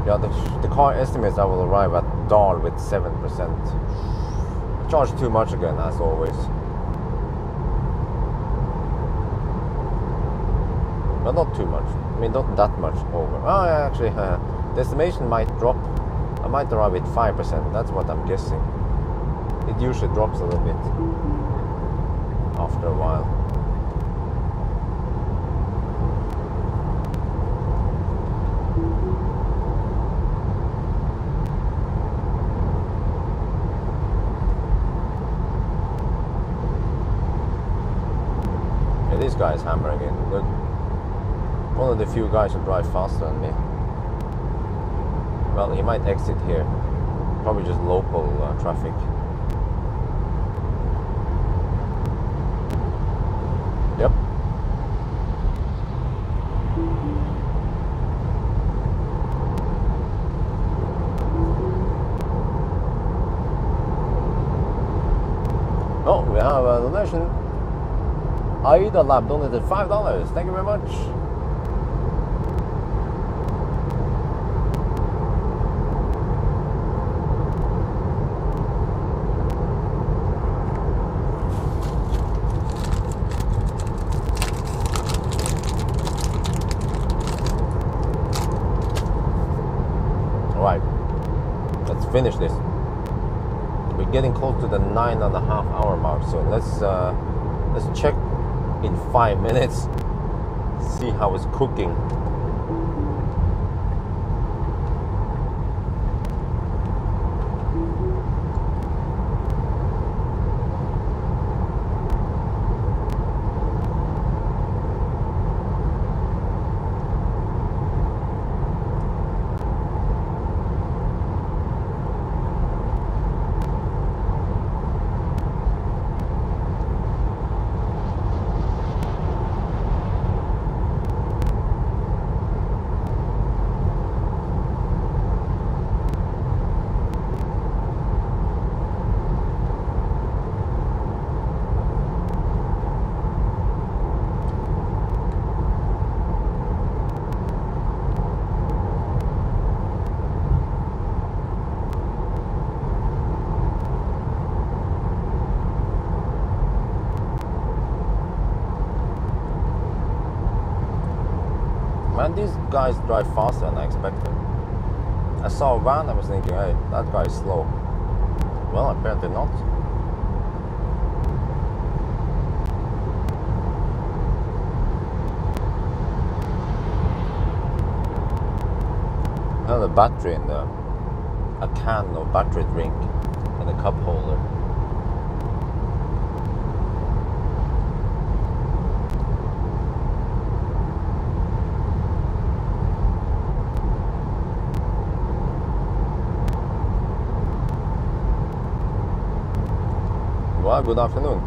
Yeah, the car estimates I will arrive at Dahl with 7%. Charge too much again, as always. But not too much. I mean, not that much over. Oh, yeah, actually, the estimation might drop. I might arrive with 5%. That's what I'm guessing. It usually drops a little bit after a while. Yeah, this guy is hammering in. Look, one of the few guys who drive faster than me. Well, he might exit here. Probably just local traffic. Yep. Oh, we have a donation. Aida Lab donated $5. Thank you very much. Alright, let's finish this. We're getting close to the 9.5 hour mark, so let's check in 5 minutes, see how it's cooking. Man, these guys drive faster than I expected. I saw a van, I was thinking, hey, that guy is slow. Well, apparently not. I have a battery in there. A can of battery drink in a cup holder. Well, good afternoon.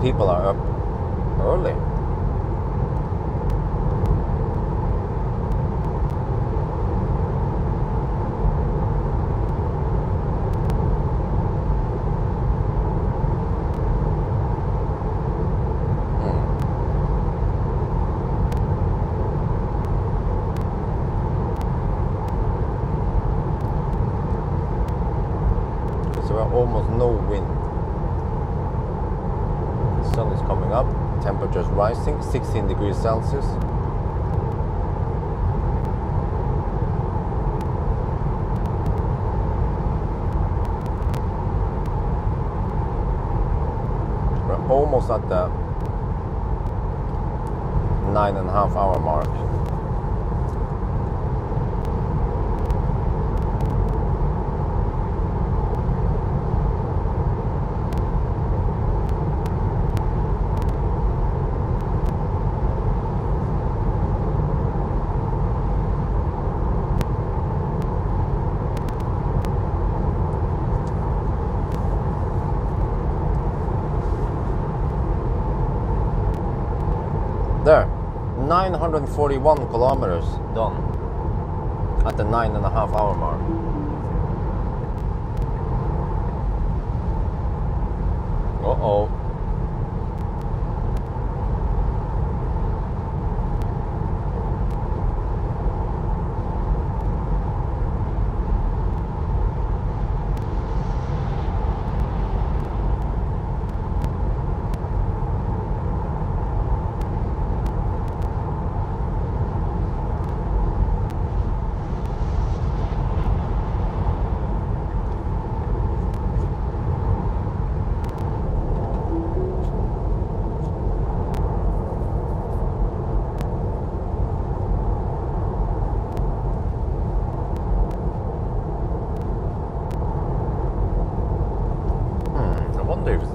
People are up early. almost no wind. The sun is coming up, temperature's rising, 16 degrees Celsius. We're almost at the 9.5 hour mark. There, 941 kilometers done at the 9.5 hour mark. Uh-oh.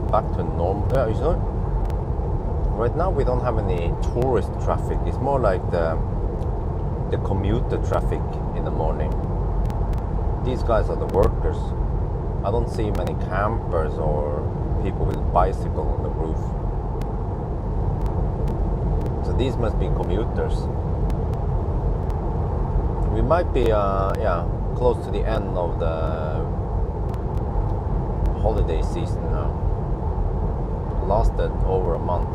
Back to normal. Yeah, you know, right now we don't have any tourist traffic. It's more like the commuter traffic in the morning. These guys are the workers. I don't see many campers or people with bicycle on the roof. So these must be commuters. We might be yeah, close to the end of the holiday season now. Lasted over a month.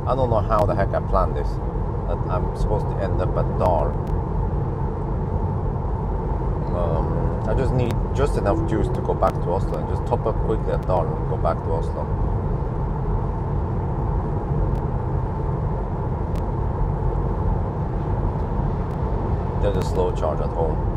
I don't know how the heck I planned this, that I'm supposed to end up at Dar. I just need just enough juice to go back to Oslo and just top up quickly at Dar and go back to Oslo. There's a slow charge at home.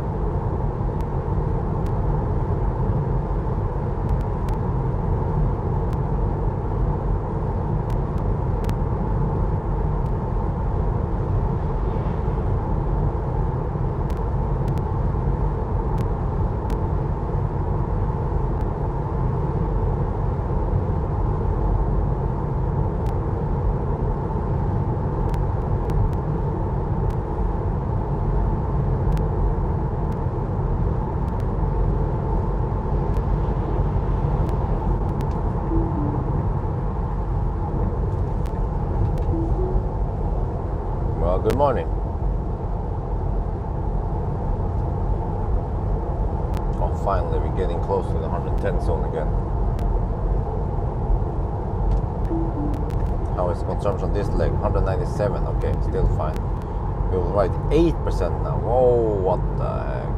Good morning. Oh, finally, we're getting close to the 110 zone again. How is consumption this leg? 197, okay, still fine. We will write 8% now. Whoa, what the heck?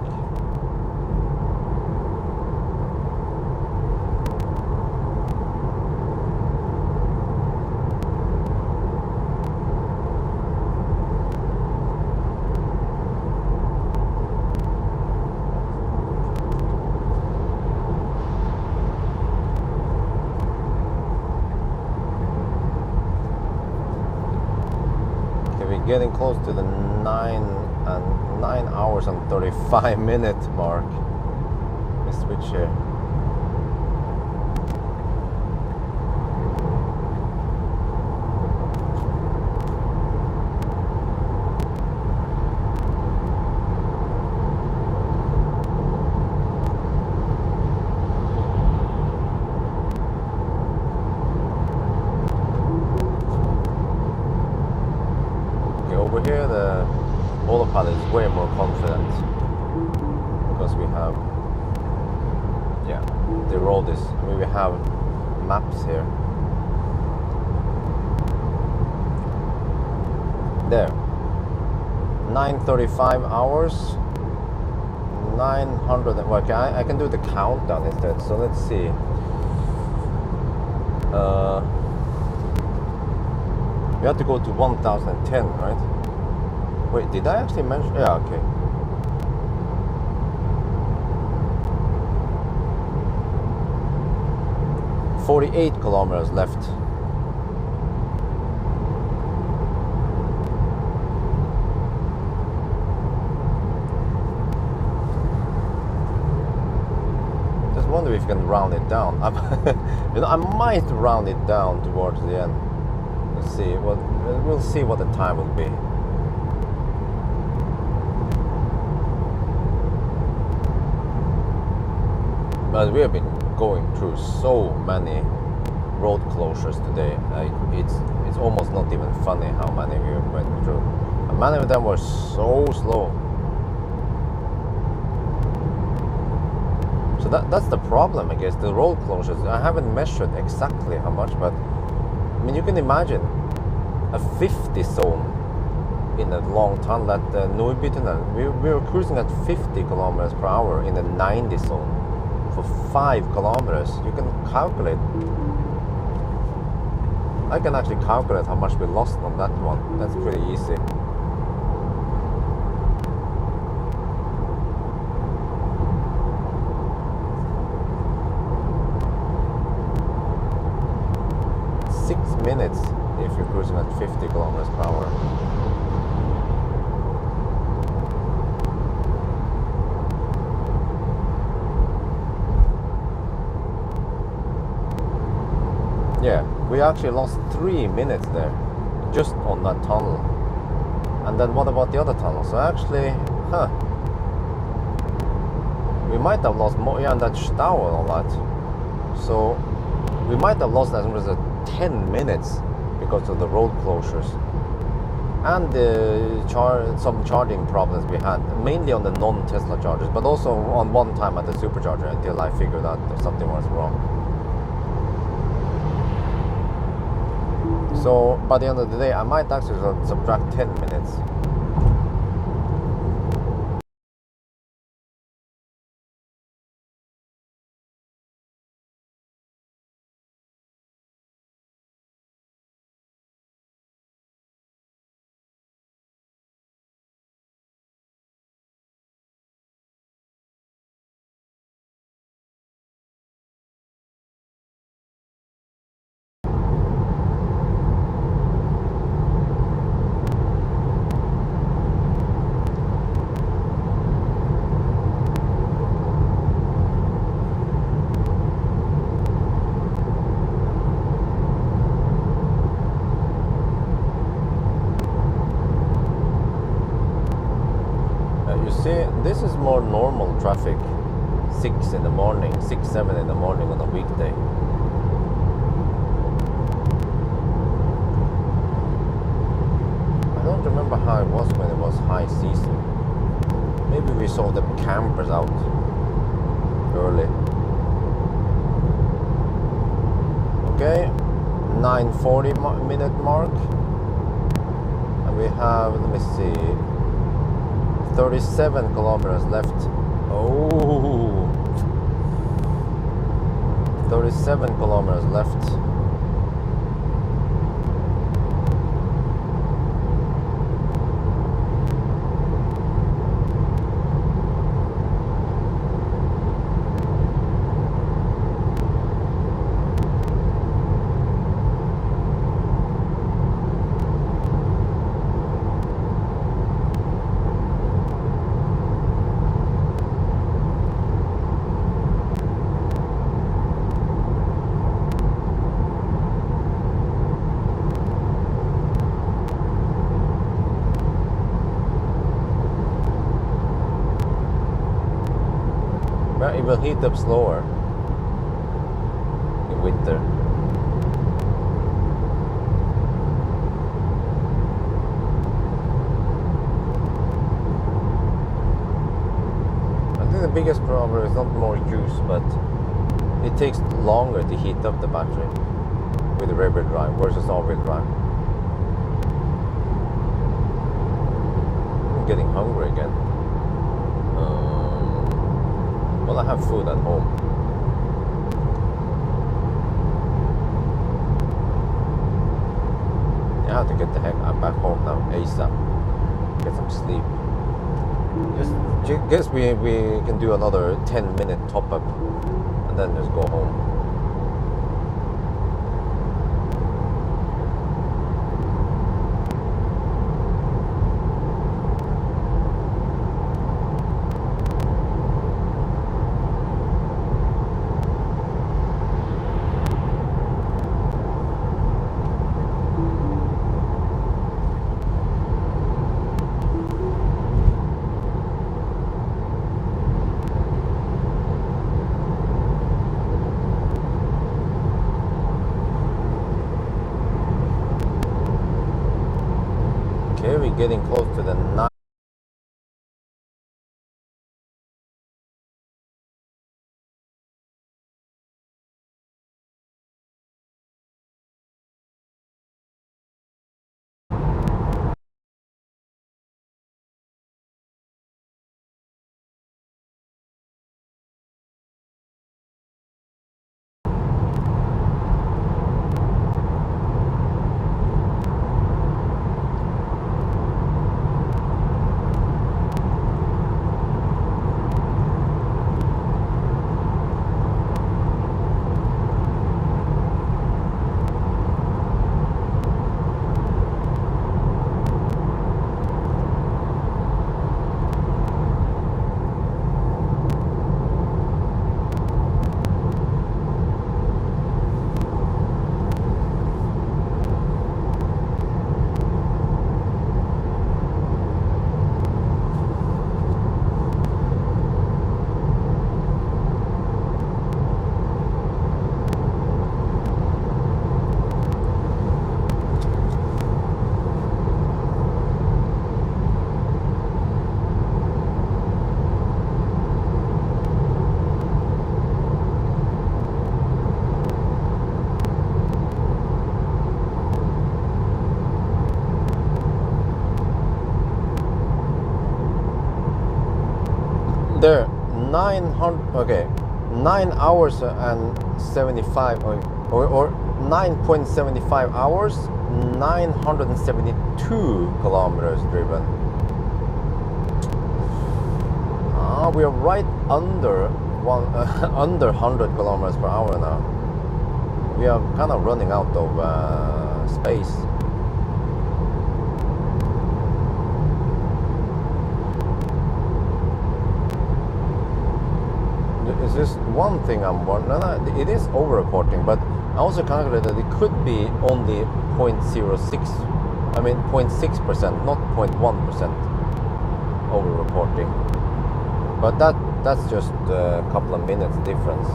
Getting close to the 9 hours and 35 minute mark. Let's switch here. Over here, the autopilot is way more confident because we have, yeah, the road is, we have maps here. There, 9:35 hours, 900. Okay, I can do the countdown instead. So let's see. We have to go to 1010, right? Wait, did I actually mention? Yeah, okay. $48 kilometers left. Just wonder if you can round it down. You know, I might round it down towards the end. Let's see. We'll see what the time will be. But we have been going through so many road closures today. It's almost not even funny how many we went through. And many of them were so slow. So that's the problem, I guess. The road closures. I haven't measured exactly how much, but I mean, you can imagine a 50 zone in a long tunnel at Nordbytunnel. We were cruising at 50 kilometers per hour in a 90 zone for 5 kilometers. You can calculate. I can actually calculate how much we lost on that one. That's pretty easy. Minutes if you're cruising at 50 kilometers per hour. Yeah, we actually lost 3 minutes there just on that tunnel. And then what about the other tunnel? So actually, we might have lost more. Yeah, and that Stau and all that. So we might have lost as much as 10 minutes because of the road closures and some charging problems we had, mainly on the non-Tesla chargers, but also on one time at the supercharger until I figured out that something was wrong. So by the end of the day, I might actually subtract 10 minutes. See, this is more normal traffic. 6 in the morning, 6, 7 in the morning on a weekday. I don't remember how it was when it was high season. Maybe we saw the campers out early. Okay, 9:40 minute mark. And we have, let me see, 37 kilometers left. Oh, 37 kilometers left. Well, it will heat up slower in winter. I think the biggest problem is not more juice, but it takes longer to heat up the battery with the rear-wheel drive versus all-wheel drive. I'm getting hungry again. Well, I have food at home. I have to get the heck back home now, ASAP. Get some sleep. Just guess we can do another 10-minute top-up and then just go home. Okay, we're getting close to the 9. There, 900. Okay, 9 hours and 75, or 9.75 hours, 972 kilometers driven. We are right under under 100 kilometers per hour now. We are kind of running out of space. It's just one thing I'm wondering. It is over-reporting, but I also calculated that it could be only 0.06. I mean 0.6%, not 0.1% over-reporting. But that's just a couple of minutes difference.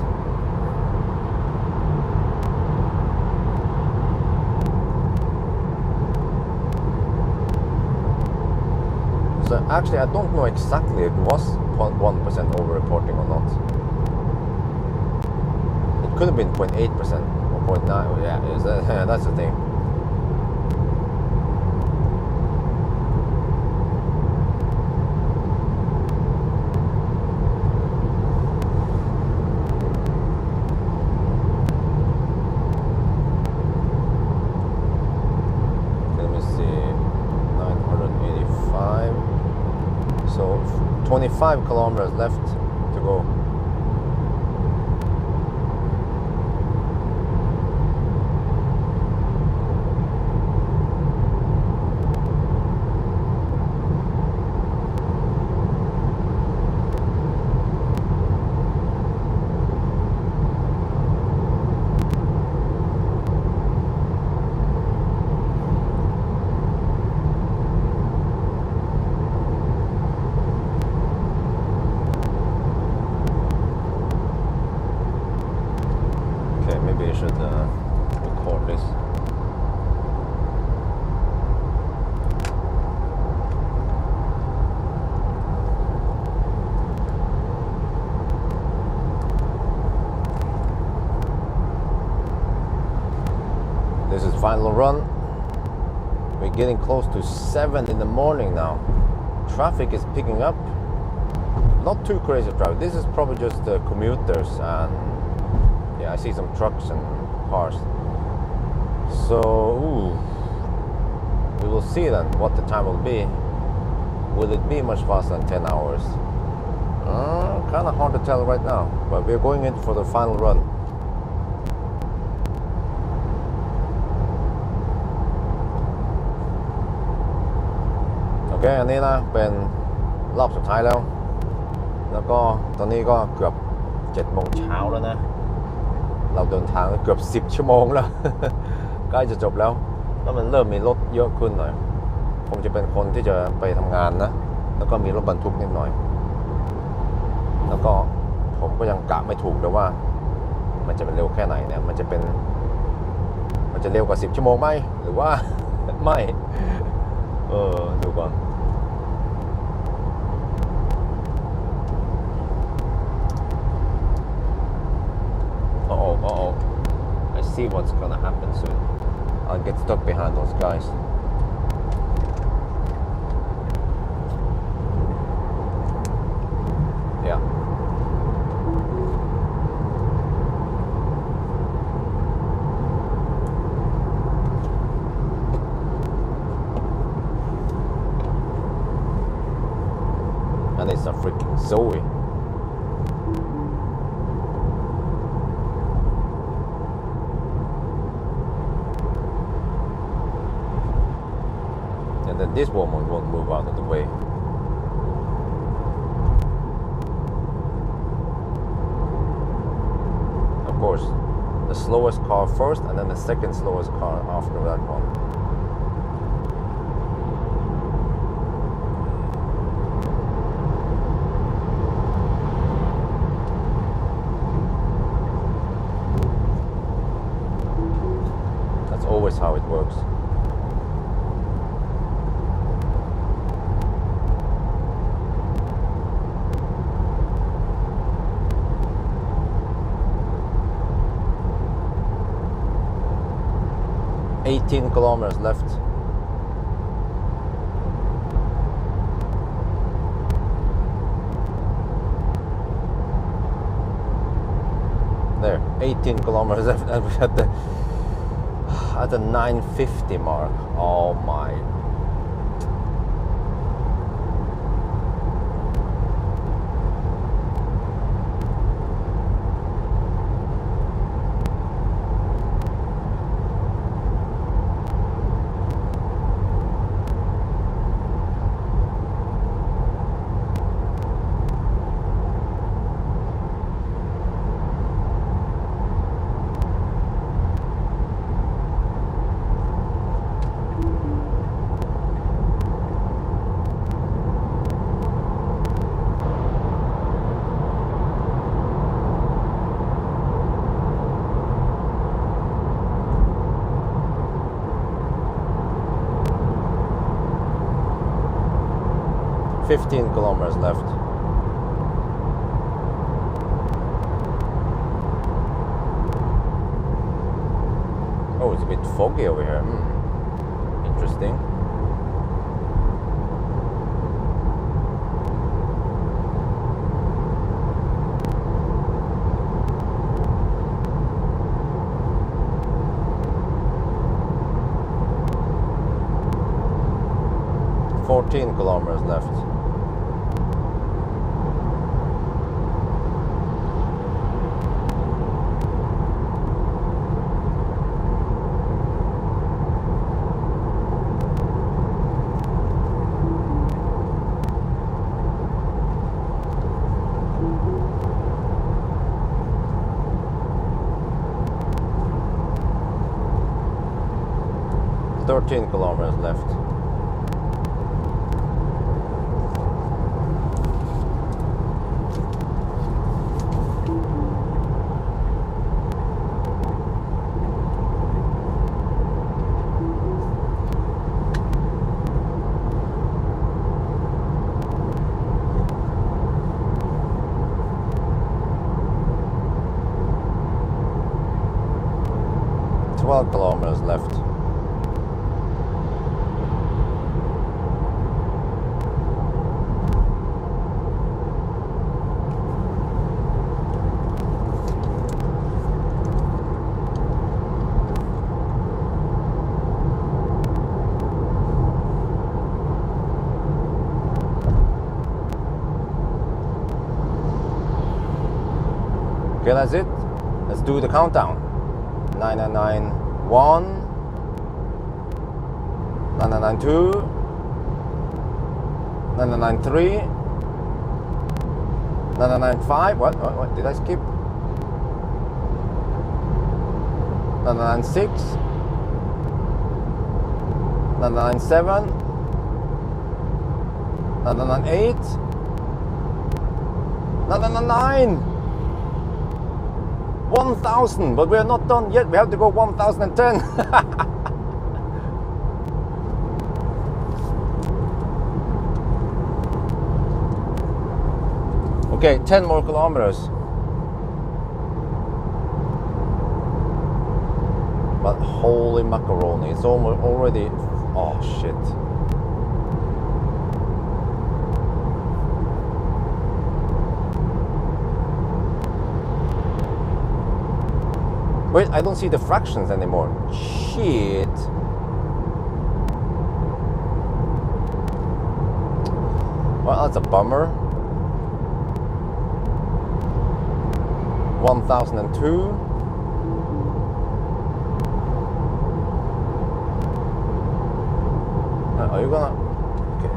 So actually, I don't know exactly if it was 0.1% over-reporting or not. It could have been 0.8% or 0.9. Yeah, that's the thing. 25 kilometers left to go. Maybe I should record this. This is final run. We're getting close to 7 in the morning now. Traffic is picking up. Not too crazy traffic. This is probably just commuters, and yeah, I see some trucks and cars. So, we will see then what the time will be. Will it be much faster than 10 hours? Kind of hard to tell right now, but we're going in for the final run. Okay, อันนี้นะเป็นรอบสุดท้ายแล้วแล้วก็ตอนนี้ก็เกือบ 7 โมงเช้าแล้วนะเราเดินทางเกือบ 10 ชั่วโมงแล้ว ใกล้จะจบแล้วแล้วมันเริ่มมีรถเยอะขึ้นหน่อยผมจะเป็นคนที่จะไปทำงานนะแล้วก็มีรถบรรทุกนิดหน่อยแล้วก็ผมก็ยังกะไม่ถูกเลยว่ามันจะเป็นเร็วแค่ไหนเนี่ยมันจะเร็วกว่า 10 ชั่วโมงไหมหรือว่า ไม่ดูก่อนI see what's gonna happen soon. I'll get stuck behind those guys. Yeah. And it's a freaking Zoe. And then this woman won't move out of the way. Of course, the slowest car first, and then the second slowest car after that one. That's always how it works. $18 kilometers left. There, 18 kilometers left, and we're at the 950 mark. Oh my. $15 kilometers left. Oh, it's a bit foggy over here. Interesting. $14 kilometers left. 14 kilometers left. Kilometers left. Okay, that's it. Let's do the countdown. 999. 1, 992, 993, 995. What did I skip? 996, 997, 998, 999. 1,000, but we are not done yet. We have to go 1,010. Okay, 10 more kilometers. But holy macaroni, it's almost already. Oh shit. Wait, I don't see the fractions anymore. Shit. Well, that's a bummer. 1002. Are you gonna? Okay.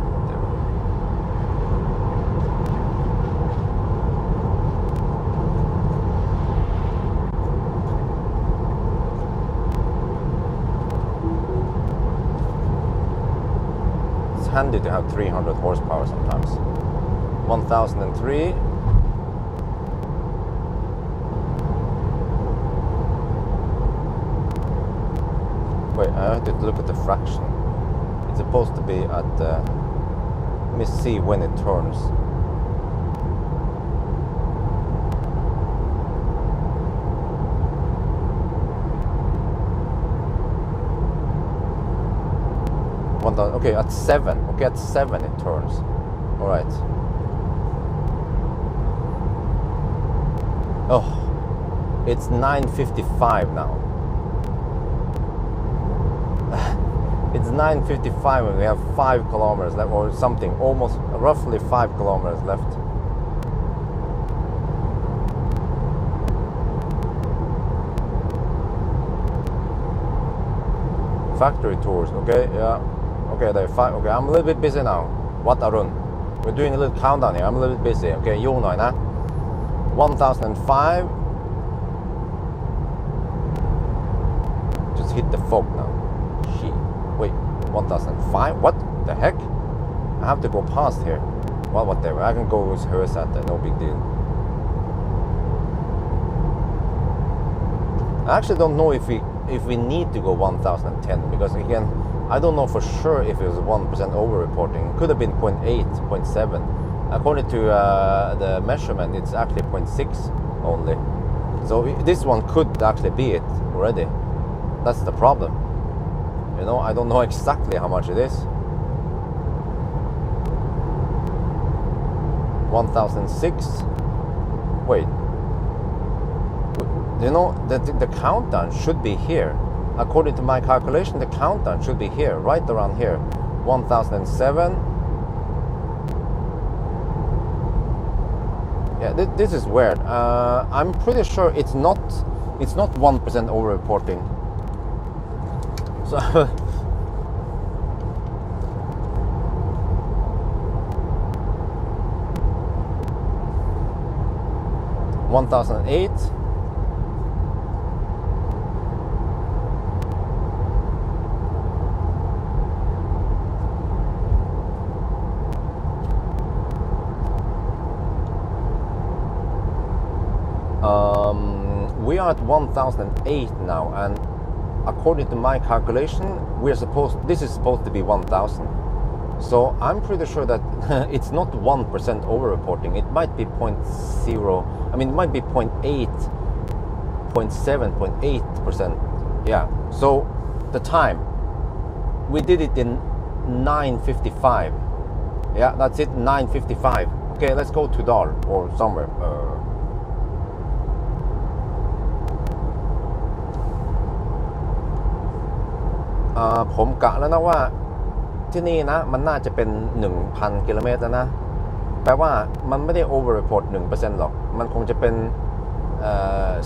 Handy to have 300 horsepower sometimes. 1003. Wait, I have to look at the fraction. It's supposed to be at let me see when it turns. Okay, at 7. Okay, at 7 it turns. All right. Oh, it's 9:55 now. It's 9:55 and we have 5 kilometers left, or something, almost roughly 5 kilometers left. Factory tours, okay, yeah. Okay, there 5. Okay, I'm a little bit busy now. What, Arun? We're doing a little countdown here. I'm a little bit busy. Okay, you know, nah? 1005. Just hit the fog now. Shit. Wait, 1005? What the heck? I have to go past here. Well, whatever. I can go with hers at that. No big deal. I actually don't know if we need to go 1010, because again, I don't know for sure if it was 1% over-reporting. It could have been 0.8, 0.7. According to the measurement, it's actually 0.6 only. So this one could actually be it already. That's the problem. You know, I don't know exactly how much it is. 1006. Wait. You know, the countdown should be here. According to my calculation, the countdown should be here, right around here. 1007. Yeah, this is weird. I'm pretty sure it's not 1% over-reporting. So 1008. are at 1008 now, and according to my calculation, this is supposed to be 1000. So I'm pretty sure that it's not 1% over-reporting. It might be 0.0. I mean, it might be 0.8, 0.7, 0.8%. Yeah. So the time, we did it in 9:55. Yeah, that's it, 9:55. Okay, let's go to Dal or somewhere. ผมกะแล้วนะว่าที่นี่นะมันน่าจะเป็น 1,000 กิโลเมตรแล้วนะแปลว่ามันไม่ได้ over report 1% หรอกมันคงจะเป็น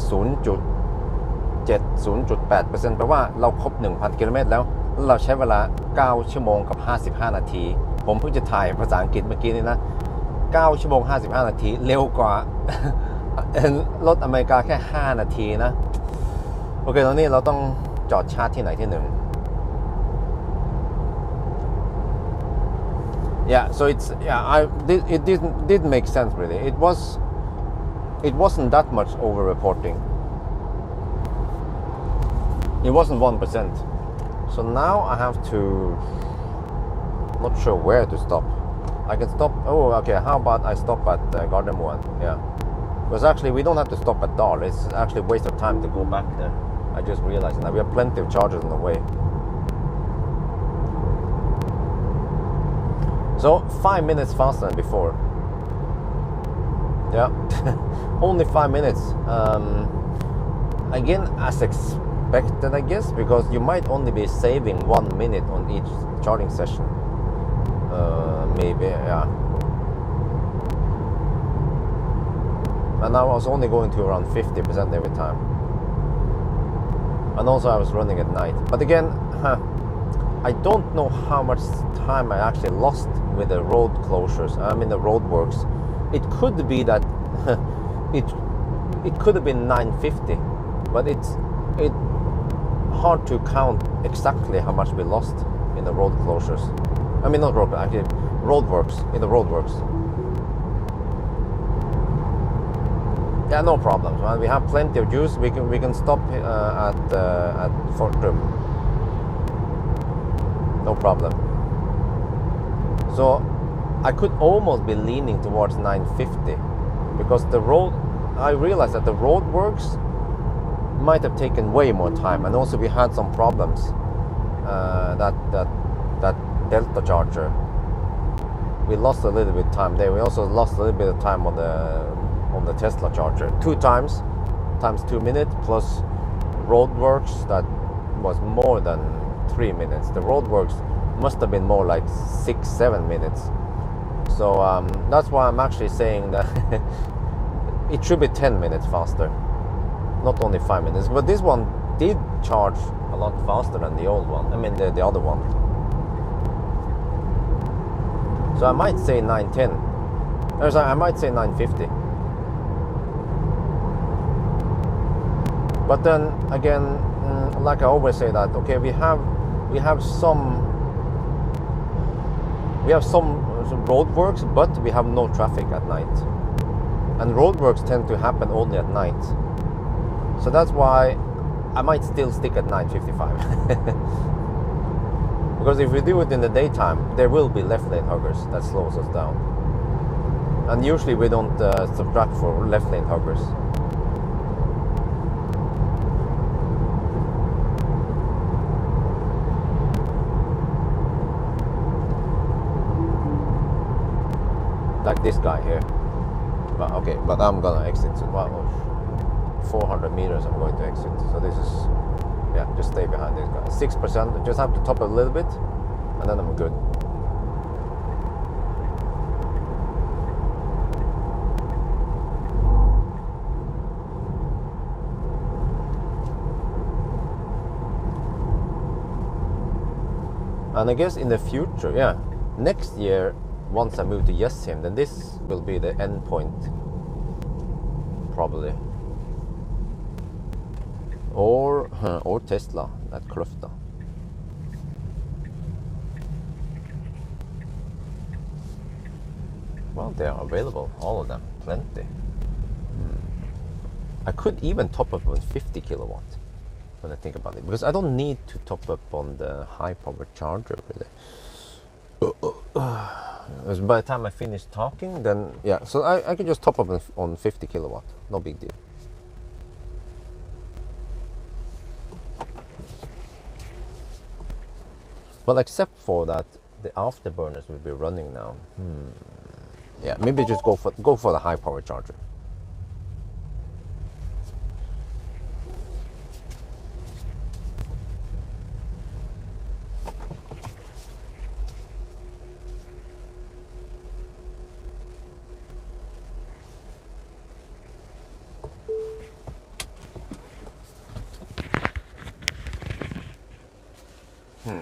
0.7 0.8% แปลว่าเราครบ 1,000 กิโลเมตรแล้วเราใช้เวลา9ชั่วโมงกับ55นาทีผมเพิ่งจะถ่ายภาษาอังกฤษเมื่อกี้นี่นะ9ชั่วโมง55นาทีเร็วกว่ารถอเมริกาแค่5นาทีนะโอเคตอนนี้เราต้องจอดชาร์จที่ไหนที่หนึ่งYeah, so it's it did make sense really. It wasn't that much over reporting. It wasn't 1%. So now I have to, not sure where to stop. I can stop. Oh, okay. How about I stop at Gardermoen? Yeah, because actually we don't have to stop at Dal. It's actually a waste of time to go back there. I just realized that we have plenty of chargers on the way. So 5 minutes faster than before. Yeah, only 5 minutes. Again, as expected, I guess, because you might only be saving 1 minute on each charging session. Maybe, yeah. And I was only going to around 50% every time. And also I was running at night. But again, I don't know how much time I actually lost with the road closures. I mean the road works. It could be that it could have been 950, but it's hard to count exactly how much we lost in the road closures. I mean not road, actually road works, in the road works. Yeah, no problems, man. We have plenty of juice. We can stop at Fortrum. No problem. So I could almost be leaning towards 950 because the road, I realized that the road works might have taken way more time, and also we had some problems. That Delta charger, we lost a little bit of time there. We also lost a little bit of time on the Tesla charger. 2 times 2 minutes plus roadworks that was more than 3 minutes. The roadworks must have been more like 6-7 minutes. So that's why I'm actually saying that it should be 10 minutes faster, not only 5 minutes. But this one did charge a lot faster than the old one. I mean the other one. So I might say 910. Or sorry, I might say 950. But then again, like I always say that okay, we have some roadworks, but we have no traffic at night, and roadworks tend to happen only at night. So that's why I might still stick at 955. Because if we do it in the daytime, there will be left lane huggers that slows us down, and usually we don't subtract for left lane huggers. Like this guy here. But okay, but I'm gonna exit. So, well, 400 meters I'm going to exit. So this is, yeah, just stay behind this guy. 6%, just have to top it a little bit, and then I'm good. . And I guess in the future, yeah, next year, once I move to Jessheim, then this will be the end point, probably. Or Tesla at Kløfta. Well, they are available, all of them, plenty. I could even top up on 50 kilowatt when I think about it, because I don't need to top up on the high power charger really. By the time I finish talking, then yeah, so I can just top up on 50 kilowatt, no big deal. Well, except for that, the afterburners will be running now. Yeah, maybe just go for the high power charger.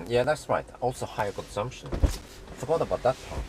Yeah, that's right. Also higher consumption. Forgot about that part.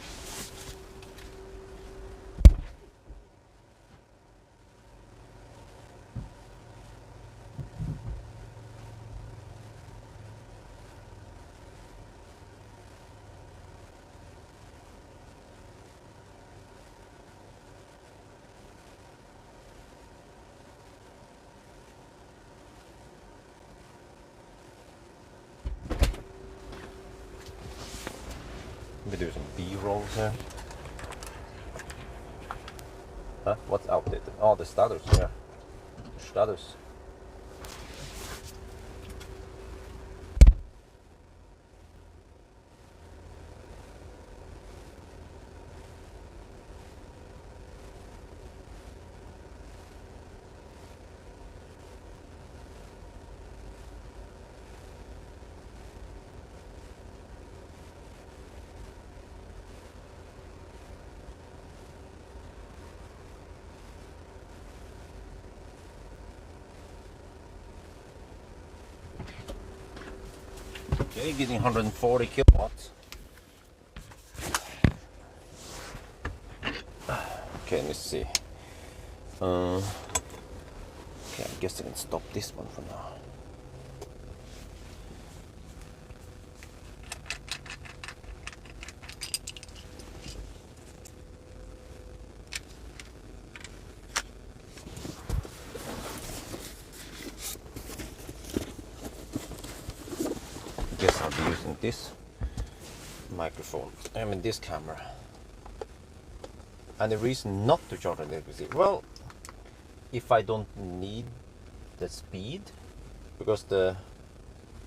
We do some B-rolls here. Huh? What's outdated? Oh, the status, yeah. Status. Okay, getting 140 kilowatts. Okay, let's see. Okay, I guess I can stop this one for now. Guess I'll be using this microphone, I mean this camera. And the reason not to charge an advocacy, well, if I don't need the speed, because the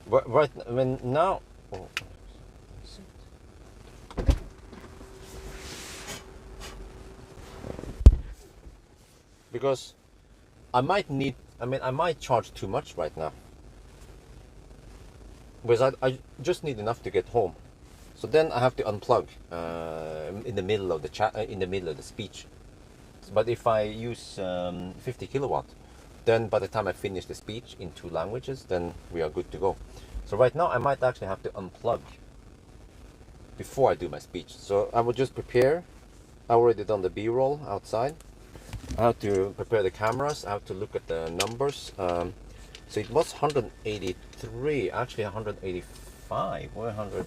right when now, oh, because I might need, I mean I might charge too much right now, because I just need enough to get home. So then I have to unplug in the middle of the chat, in the middle of the speech. But if I use 50 kilowatt, then by the time I finish the speech in 2 languages, then we are good to go. So right now I might actually have to unplug before I do my speech. So I will just prepare. I already done the B-roll outside. I have to prepare the cameras. I have to look at the numbers. So it was 183, actually 185, or 100.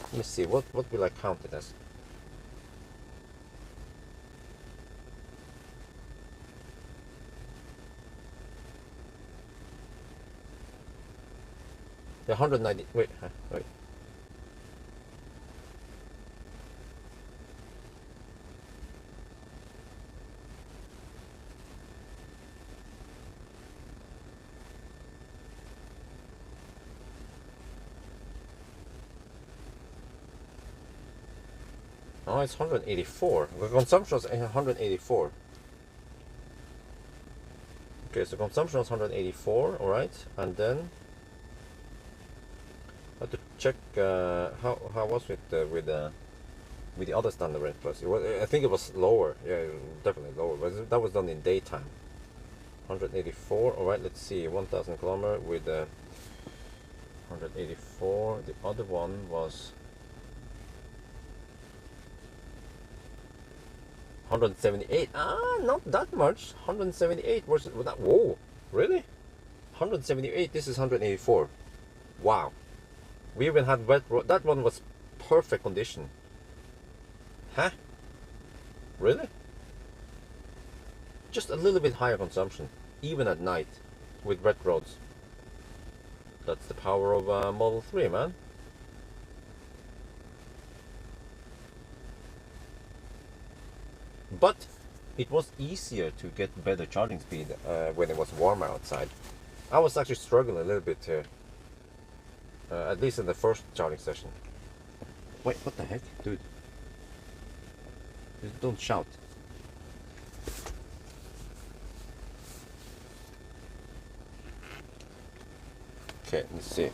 Let me see, what will I count it as? The 190, wait. Oh, it's 184. The consumption was 184. Okay, so consumption was 184, alright. And then I have to check how was it with the other standard range plus. I think it was lower. Yeah, definitely lower. But that was done in daytime. 184. Alright, let's see. 1,000 kilometer with 184. The other one was 178. Not that much. 178 versus that. Whoa, really? 178. This is 184. Wow. We even had wet road. That one was perfect condition. Huh? Really? just a little bit higher consumption, even at night, with wet roads. That's the power of Model 3, man. But it was easier to get better charging speed when it was warmer outside. I was actually struggling a little bit here, at least in the first charging session. Wait, what the heck, dude? Just don't shout. Okay, let's see.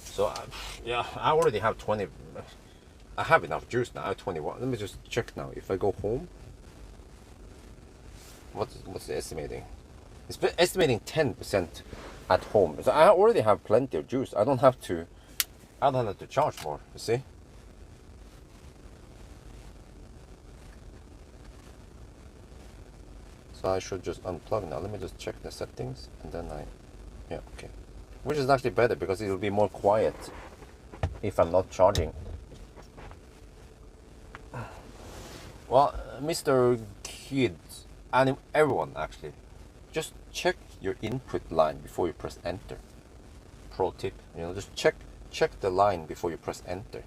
So, yeah, I already have 20. I have enough juice now. I have 21. Let me just check now. If I go home, what's the estimating? It's estimating 10% at home. So I already have plenty of juice. I don't have to charge more. You see? So I should just unplug now. Let me just check the settings, and then yeah, okay. Which is actually better because it will be more quiet if I'm not charging. Well, Mr. Kids, and everyone actually, just check your input line before you press enter. Pro tip, just check the line before you press enter.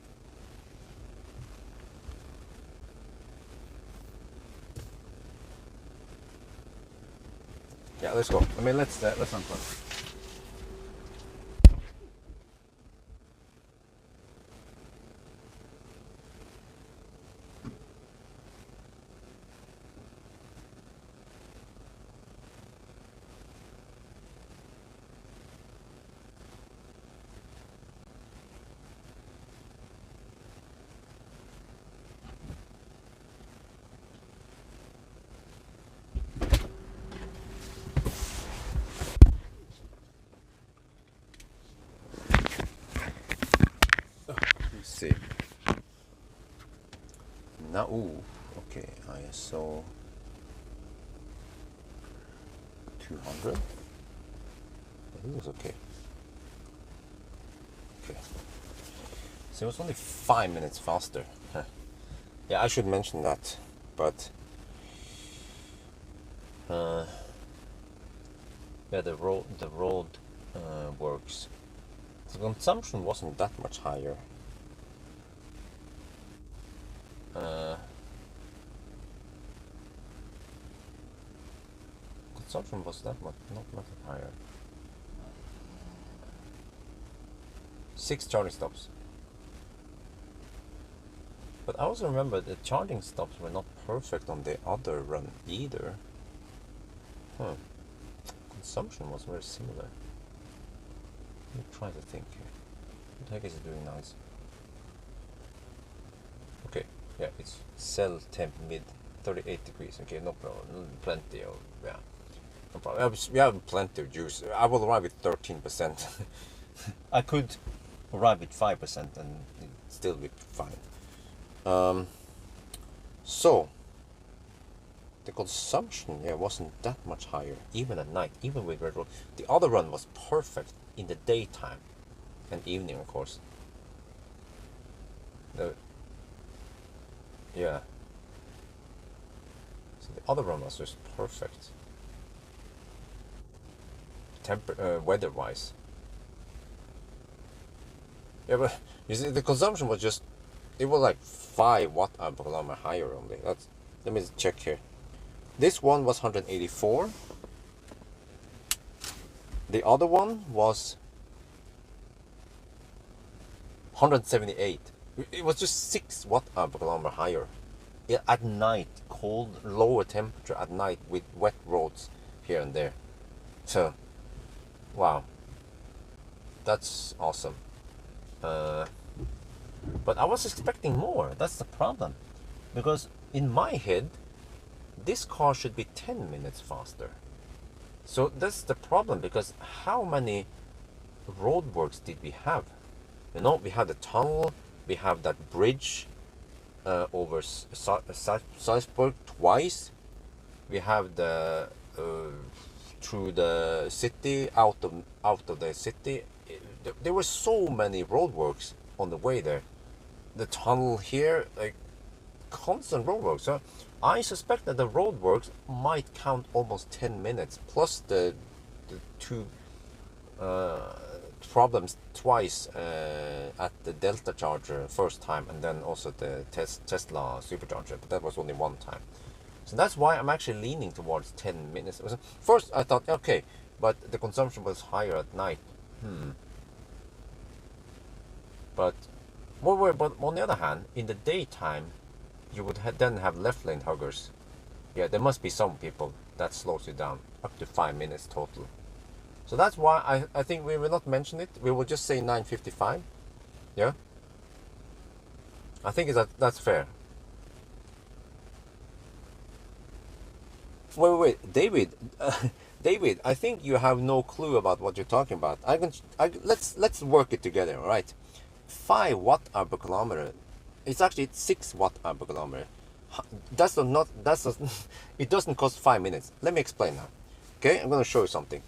Yeah, let's go. I mean, let's unplug. See now. Ooh, okay, ISO 200. It was okay. Okay, so it was only 5 minutes faster. Yeah, I should mention that, but yeah, the road works. The consumption wasn't that much higher. Consumption was that much, not much higher. 6 charging stops. But I also remember the charging stops were not perfect on the other run either. Consumption was very similar. Let me try to think here. What the heck is it doing now? Okay, yeah, it's cell temp mid 38 degrees. Okay, no problem. Plenty of, yeah. No problem. We have plenty of juice. I will arrive with 13%. I could arrive with 5% and it'd still be fine. So the consumption, yeah, wasn't that much higher, even at night, even with red road. The other run was perfect in the daytime and evening, of course. Yeah. So the other run was just perfect. Weather-wise. Yeah, but you see, the consumption was just, it was like 5 watt-hour higher only. Let me check here. This one was 184. The other one was 178. It was just 6 watt-hour higher. At night, cold, lower temperature at night with wet roads here and there. So, wow, that's awesome. But I was expecting more. That's the problem, because in my head, this car should be 10 minutes faster. So that's the problem, because how many roadworks did we have? We had the tunnel, we have that bridge over Salzburg twice. We have the through the city, out of the city. There were so many roadworks on the way there. The tunnel here, like constant roadworks. So I suspect that the roadworks might count almost 10 minutes plus the two problems twice at the Delta charger first time, and then also the Tesla supercharger, but that was only one time. So that's why I'm actually leaning towards 10 minutes. First I thought, okay, but the consumption was higher at night. But on the other hand, in the daytime, you would then have left lane huggers. Yeah, there must be some people that slows you down up to 5 minutes total. So that's why I think we will not mention it. We will just say 9:55. Yeah, I think that's fair. Wait, David. David, I think you have no clue about what you're talking about. Let's work it together, all right? 5 watt-hour per kilometer. It's actually 6 watt-hour per kilometer. It doesn't cost 5 minutes. Let me explain now. Okay, I'm gonna show you something.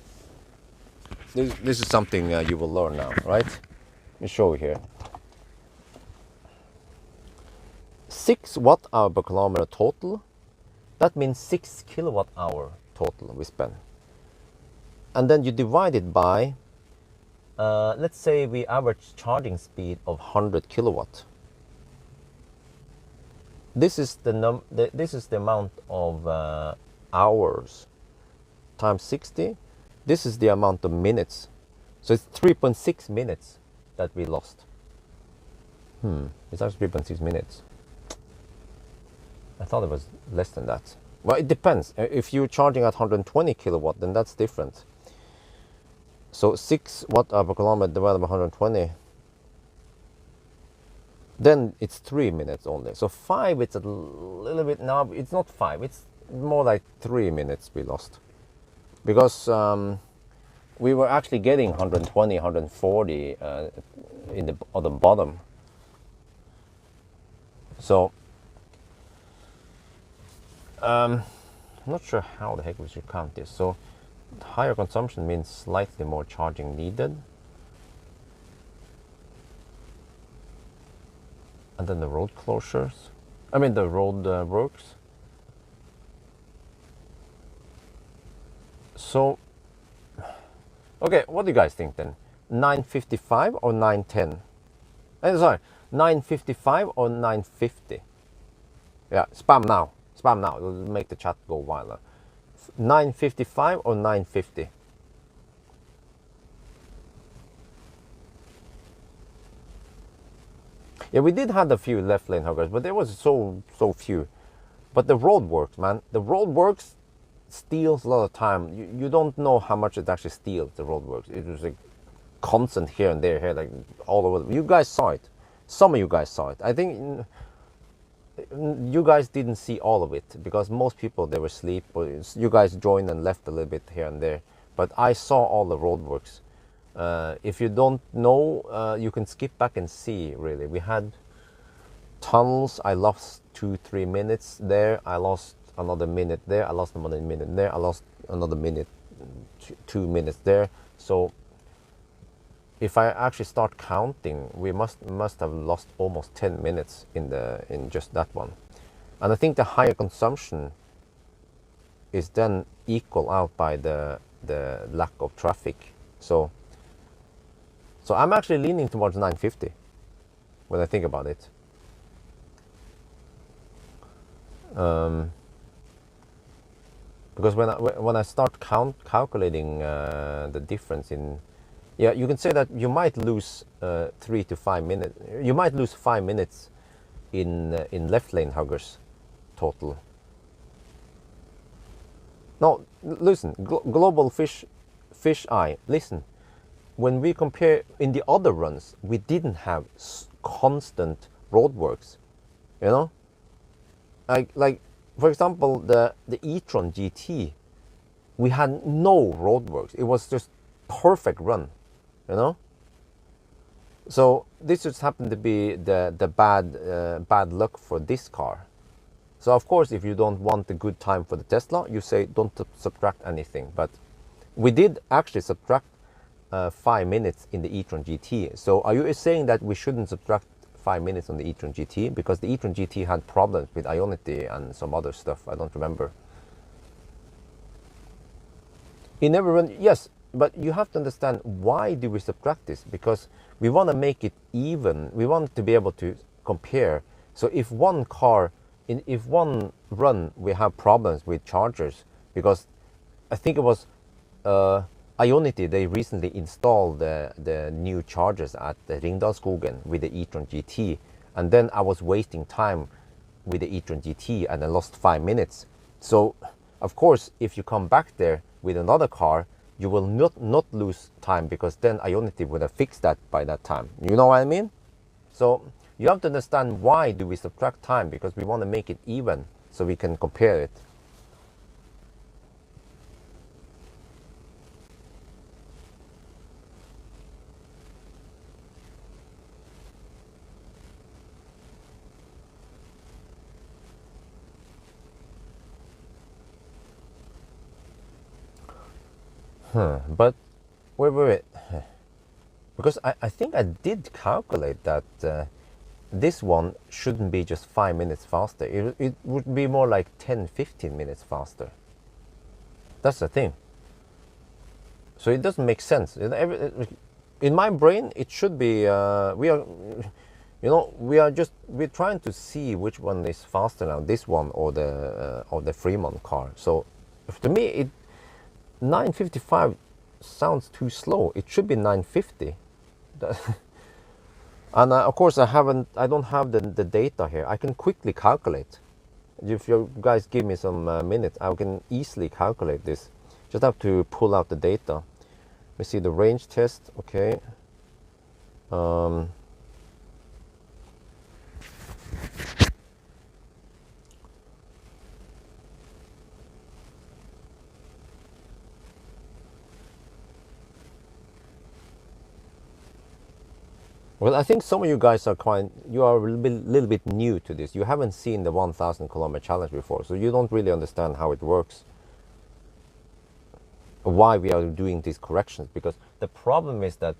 This is something you will learn now, right? Let me show you here. 6 watt-hour per kilometer total. That means 6 kilowatt-hour total we spend. And then you divide it by, let's say we average charging speed of 100 kilowatt. This is the amount of hours times 60. This is the amount of minutes. So it's 3.6 minutes that we lost. It's actually 3.6 minutes. I thought it was less than that. Well, it depends. If you're charging at 120 kilowatt, then that's different. So 6 watt-hour per kilometer divided by 120. Then it's 3 minutes only. So 5, it's a little bit now. It's not 5. It's more like 3 minutes we lost. Because we were actually getting 120, 140 on the bottom. So I'm not sure how the heck we should count this. So higher consumption means slightly more charging needed. And then the road closures. I mean the road works. So, okay, what do you guys think then? 9:55 or 9:10? Sorry, 9:55 or 9:50? Yeah, spam now. Spam now. It'll make the chat go wilder. 9:55 or 9:50? Yeah, we did have a few left lane huggers, but there was so few. But the road works, man. The road works steals a lot of time. You don't know how much it actually steals, the roadworks. It was like constant here and there, like all over. You guys saw it. Some of you guys saw it. I think you guys didn't see all of it because most people, they were asleep. Or you guys joined and left a little bit here and there. But I saw all the roadworks. If you don't know, you can skip back and see, really. We had tunnels. I lost 2-3 minutes there. I lost another minute there. I lost another minute there. I lost another minute, 2 minutes there. So if I actually start counting, we must have lost almost 10 minutes in just that one. And I think the higher consumption is then equal out by the lack of traffic. So I'm actually leaning towards 950 when I think about it. Because when I start calculating the difference in, yeah, you can say that you might lose 3 to 5 minutes. You might lose 5 minutes in left lane huggers total. No, listen, global fish eye. Listen, when we compare in the other runs, we didn't have constant roadworks. You know, like. For example, the e-tron GT, we had no roadworks. It was just perfect run, you know. So this just happened to be the bad luck for this car. So of course, if you don't want the good time for the Tesla, you say don't subtract anything. But we did actually subtract 5 minutes in the e-tron GT. So are you saying that we shouldn't subtract 5 minutes on the e-tron GT because the e-tron GT had problems with Ionity and some other stuff. I don't remember. It never run. Yes, but you have to understand why do we subtract this? Because we want to make it even. We want to be able to compare. So if one car, if one run, we have problems with chargers, because I think it was Ionity, they recently installed the new chargers at the Ringdalsskogen with the e-tron GT, and then I was wasting time with the e-tron GT and I lost 5 minutes. So of course, if you come back there with another car, you will not lose time, because then Ionity would have fixed that by that time. You know what I mean? So you have to understand why do we subtract time, because we want to make it even so we can compare it. But wait. Because I think I did calculate that this one shouldn't be just 5 minutes faster. It would be more like 10-15 minutes faster. That's the thing. So it doesn't make sense. In my brain, it should be, we're trying to see which one is faster now, this one or the Fremont car. So to me, 9:55 sounds too slow. It should be 9:50. And of course I don't have the data here. I can quickly calculate. If you guys give me some minutes, I can easily calculate this. Just have to pull out the data. We see the range test. Okay. Well, I think some of you guys are a little bit new to this. You haven't seen the 1,000 kilometer challenge before, so you don't really understand how it works, why we are doing these corrections. Because the problem is that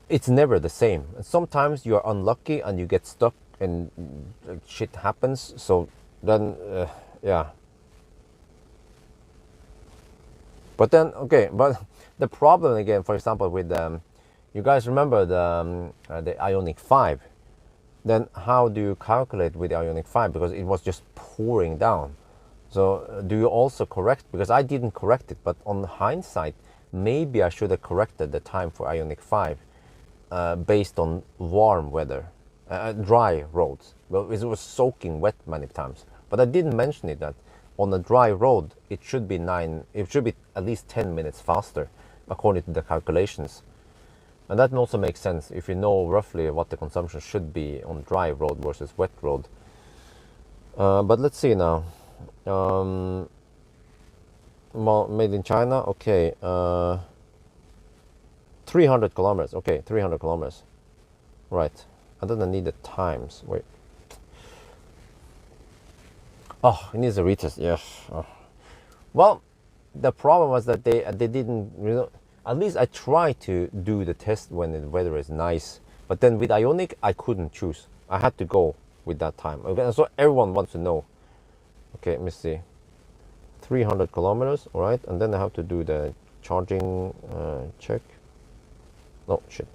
it's never the same. Sometimes you are unlucky and you get stuck and shit happens. So then, yeah. But then, okay, but the problem again, for example, with you guys remember the Ioniq 5? Then how do you calculate with the Ioniq 5? Because it was just pouring down. So do you also correct? Because I didn't correct it, but on hindsight, maybe I should have corrected the time for Ioniq 5 based on warm weather, dry roads. Well, it was soaking wet many times. But I didn't mention it that on a dry road, it should be at least 10 minutes faster, according to the calculations. And that also makes sense if you know roughly what the consumption should be on dry road versus wet road. But let's see now. Made in China, okay. 300 kilometers, okay, 300 kilometers. Right, and then I need the times, wait. Oh, it needs a retest, yes. Oh. Well, the problem was that they didn't, at least I try to do the test when the weather is nice. But then with Ioniq, I couldn't choose. I had to go with that time. Okay, so everyone wants to know. Okay, let me see. 300 kilometers, all right. And then I have to do the charging check. No, shit.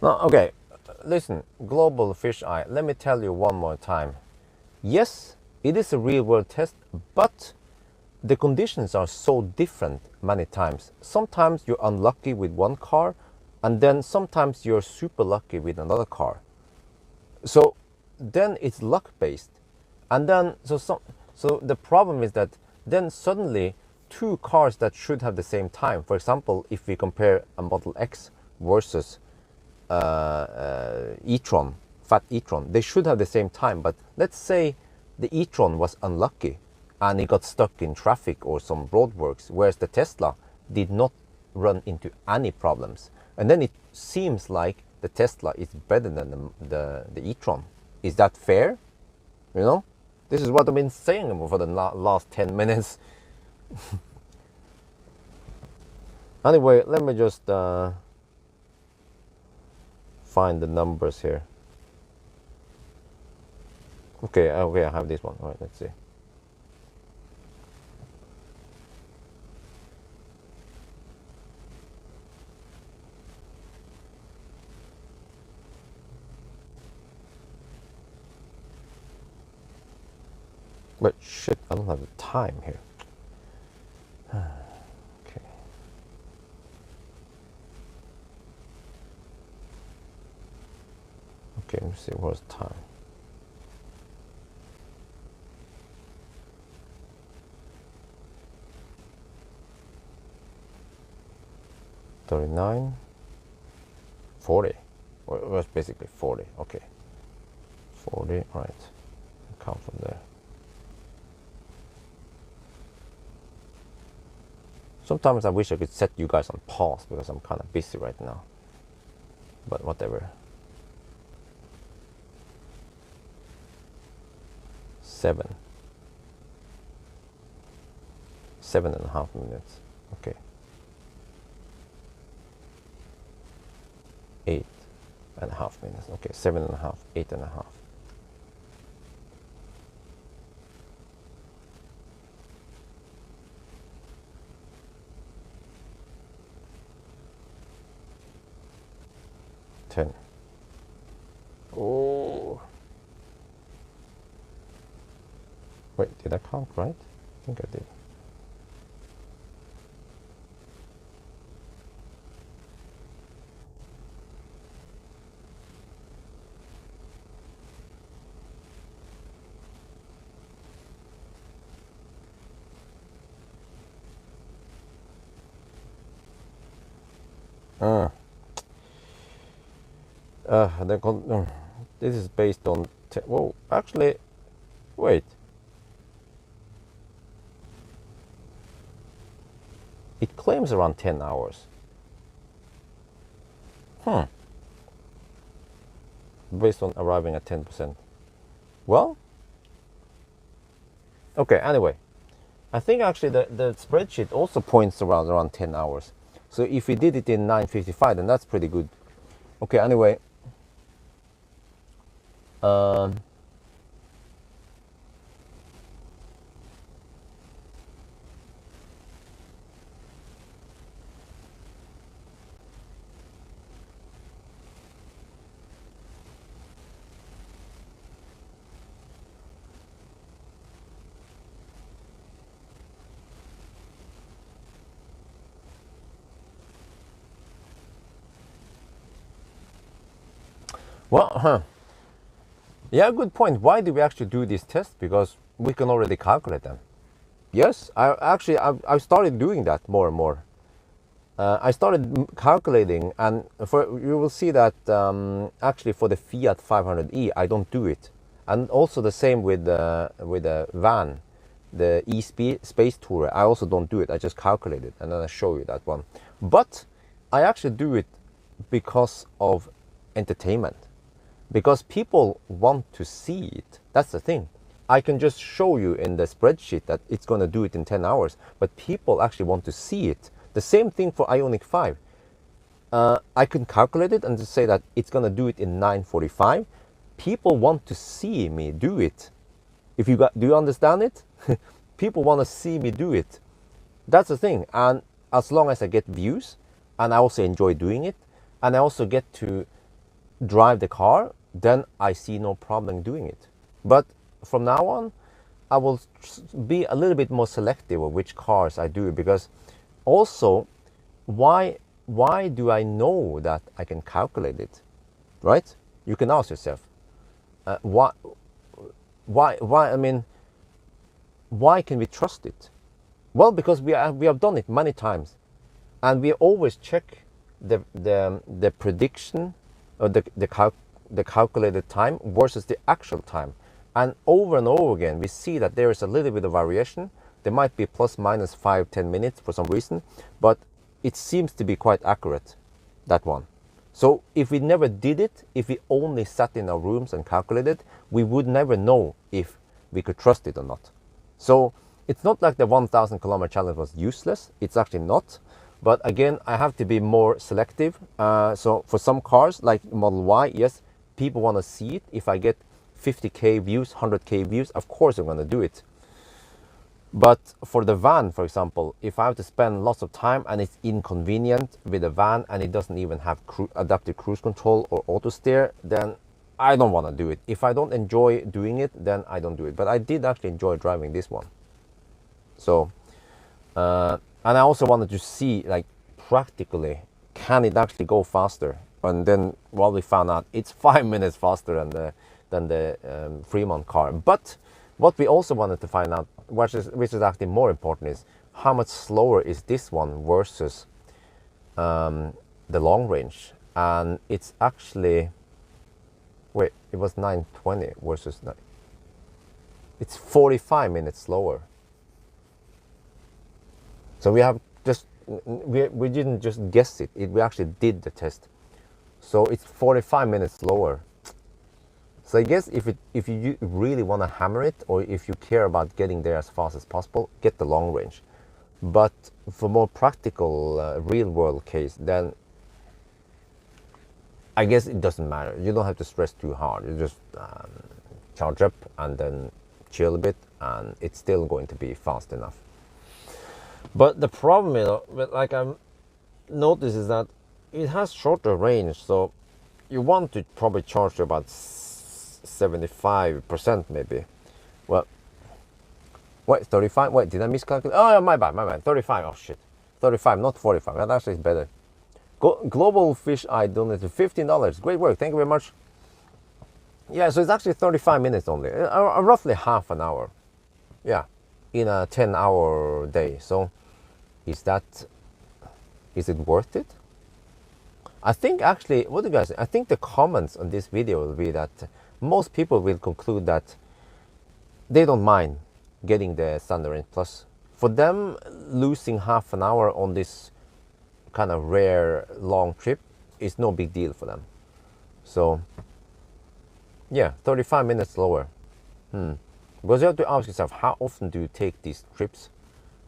No, okay, listen, global fisheye, let me tell you one more time. Yes, it is a real world test, but the conditions are so different many times. Sometimes you're unlucky with one car, and then sometimes you're super lucky with another car. So then it's luck based. And then, so the problem is that then suddenly two cars that should have the same time. For example, if we compare a Model X versus e-tron, fat e-tron, they should have the same time. But let's say the e-tron was unlucky and it got stuck in traffic or some roadworks, whereas the Tesla did not run into any problems. And then it seems like the Tesla is better than the e-tron. Is that fair? You know, this is what I've been saying for the last 10 minutes. Anyway, let me just find the numbers here. Okay, I have this one. All right, let's see. But shit, I don't have the time here. Okay. Okay, let me see, what's time? $39, $40. Well, it was basically 40. Okay, 40. Right. Count from there. Sometimes I wish I could set you guys on pause because I'm kind of busy right now. But whatever. 7.5 minutes. Okay. 8.5 minutes. Okay, 7.5, 8.5. Oh. Wait, did I count right? I think I did. This is based on. Whoa, actually, wait. It claims around 10 hours. Based on arriving at 10%. Well, okay, anyway. I think actually the spreadsheet also points around 10 hours. So if we did it in 9:55, then that's pretty good. Okay, anyway. Well, yeah, good point. Why do we actually do these tests? Because we can already calculate them. Yes, I started doing that more and more. I started calculating, and you will see that actually for the Fiat 500e, I don't do it, and also the same with the van, the Space Tourer. I also don't do it. I just calculate it, and then I show you that one. But I actually do it because of entertainment. Because people want to see it. That's the thing. I can just show you in the spreadsheet that it's going to do it in 10 hours, but people actually want to see it. The same thing for Ioniq 5. I can calculate it and just say that it's going to do it in 9:45. People want to see me do it. Do you understand it? People want to see me do it. That's the thing. And as long as I get views, and I also enjoy doing it, and I also get to drive the car, then I see no problem doing it. But from now on, I will be a little bit more selective of which cars I do, because also, why do I know that I can calculate it, right? You can ask yourself, why? I mean, why can we trust it? Well, because we have done it many times, and we always check the prediction or the calculated time versus the actual time, and over again we see that there is a little bit of variation. There might be plus minus 5-10 minutes for some reason, but it seems to be quite accurate, that one. So if we never did it, if we only sat in our rooms and calculated, we would never know if we could trust it or not. So it's not like the 1,000 kilometer challenge was useless. It's actually not. But again, I have to be more selective. So for some cars like Model Y, yes, people want to see it. If I get 50k views, 100k views, of course I'm going to do it. But for the van, for example, if I have to spend lots of time and it's inconvenient with a van and it doesn't even have adaptive cruise control or auto steer, then I don't want to do it. If I don't enjoy doing it, then I don't do it. But I did actually enjoy driving this one. So, and I also wanted to see, like, practically, can it actually go faster? And then, well, we found out it's 5 minutes faster than the Fremont car. But what we also wanted to find out, which is actually more important, is how much slower is this one versus the long range. And it's actually, wait, it was 920 versus 9. It's 45 minutes slower. So we have just, we didn't just guess it, we actually did the test. So it's 45 minutes slower. So I guess if you really want to hammer it, or if you care about getting there as fast as possible, get the long range. But for more practical, real world case, then I guess it doesn't matter. You don't have to stress too hard. You just charge up and then chill a bit, and it's still going to be fast enough. But the problem, like I've noticed, is that it has shorter range. So you want to probably charge to about 75% maybe. Well, wait, 35? Wait, did I miscalculate? Oh, yeah, my bad. 35, oh shit. 35, not 45. That actually is better. Global Fish Eye donated $15. Great work, thank you very much. Yeah, so it's actually 35 minutes only. Roughly half an hour. Yeah, in a 10-hour day. So is it worth it? I think actually, what do you guys think? I think the comments on this video will be that most people will conclude that they don't mind getting the Standard Range Plus. For them, losing half an hour on this kind of rare long trip is no big deal for them. So yeah, 35 minutes slower. Because you have to ask yourself, how often do you take these trips?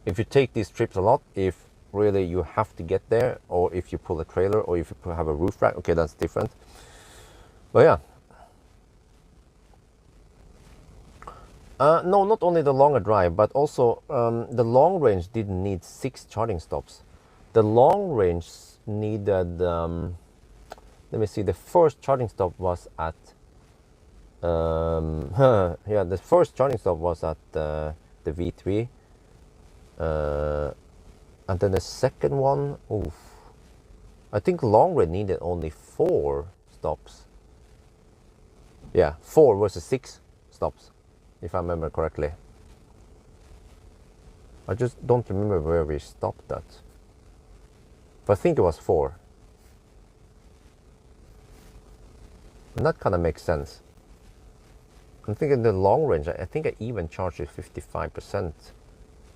If you take these trips a lot, if really you have to get there, or if you pull a trailer, or if you have a roof rack, okay, that's different. But yeah. No, not only the longer drive, but also the long range didn't need 6 charging stops. The long range needed, let me see, the first charging stop was at, yeah, the first charging stop was at the V3. And then the second one, oof, I think long range needed only 4 stops. Yeah, 4 versus 6 stops, if I remember correctly. I just don't remember where we stopped at. But I think it was 4. And that kind of makes sense. I'm thinking the long range, I think I even charged it 55%.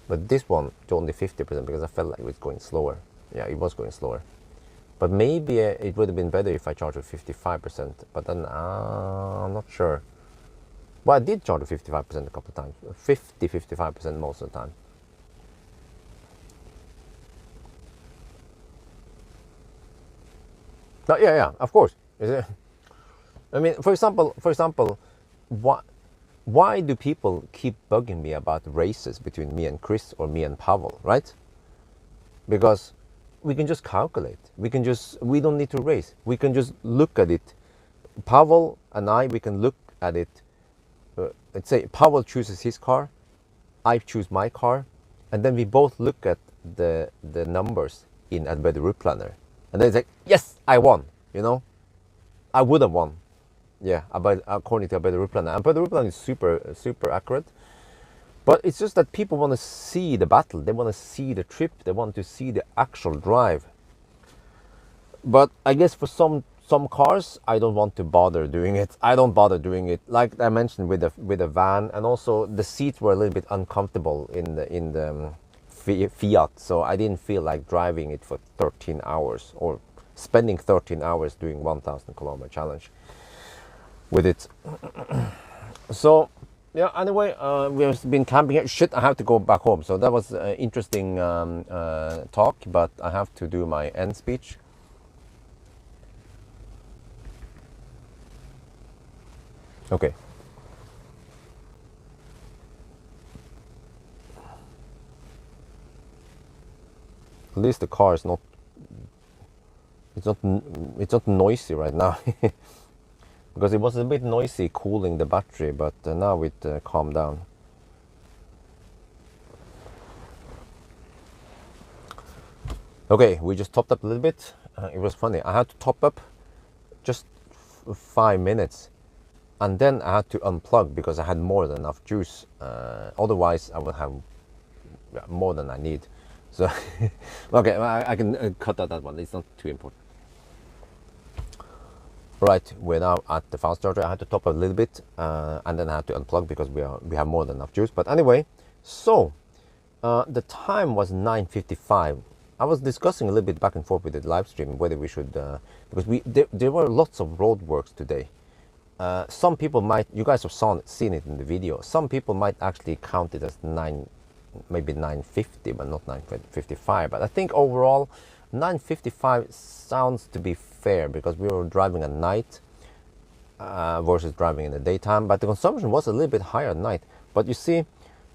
But this one to only 50% because I felt like it was going slower. Yeah, it was going slower. But maybe it would have been better if I charged it 55%. But then I'm not sure. Well, I did charge it 55% a couple of times. 55% most of the time. Yeah, of course. I mean, for example, why do people keep bugging me about races between me and Chris or me and Pawel, right? Because we can just calculate. We don't need to race. We can just look at it. Pawel and I, we can look at it. Let's say Pawel chooses his car, I choose my car, and then we both look at the numbers in Advanced Route Planner. And then it's like, yes, I won, you know? I would have won. Yeah, according to Advanced Route Planner. And Advanced Route Planner is super accurate. But it's just that people want to see the battle. They want to see the trip. They want to see the actual drive. But I guess for some cars, I don't want to bother doing it. I don't bother doing it. Like I mentioned with the van, and also the seats were a little bit uncomfortable in the Fiat, so I didn't feel like driving it for 13 hours or spending 13 hours doing 1,000 kilometer challenge with it. So yeah, anyway, we've been camping here. Shit, I have to go back home. So that was an interesting talk, but I have to do my end speech. Okay. At least the car is not. It's not noisy right now. Because it was a bit noisy cooling the battery, but now it calmed down. Okay, we just topped up a little bit. It was funny. I had to top up just 5 minutes, and then I had to unplug because I had more than enough juice. Otherwise, I would have more than I need. So, okay, I can cut out that one. It's not too important. Right, we're now at the fast charger. I had to top up a little bit, and then I had to unplug because we have more than enough juice. But anyway, so the time was 9:55. I was discussing a little bit back and forth with the live stream whether we should, because there were lots of roadworks today. Some people might, you guys have seen it in the video. Some people might actually count it as maybe 9:50, but not 9:55. But I think overall, 9:55 sounds to be fair because we were driving at night versus driving in the daytime. But the consumption was a little bit higher at night. But you see,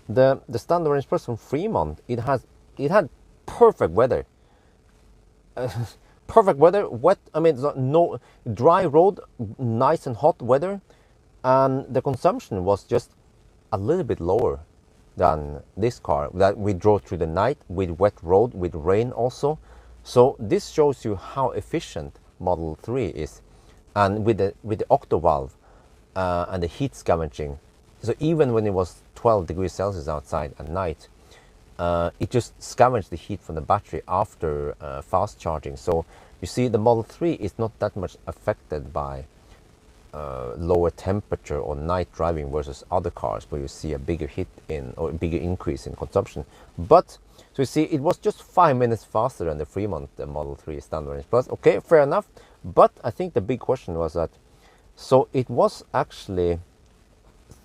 the Standard Range Plus from Fremont, it had perfect weather. Perfect weather, wet. I mean, no dry road, nice and hot weather, and the consumption was just a little bit lower than this car that we drove through the night with wet road, with rain also. So this shows you how efficient Model 3 is, and with the octo valve and the heat scavenging. So even when it was 12 degrees Celsius outside at night, it just scavenged the heat from the battery after fast charging. So you see, the Model 3 is not that much affected by lower temperature or night driving versus other cars where you see a bigger hit in or a bigger increase in consumption. But so you see, it was just 5 minutes faster than the Fremont Model 3 Standard Range Plus. Okay, fair enough. But I think the big question was that, so it was actually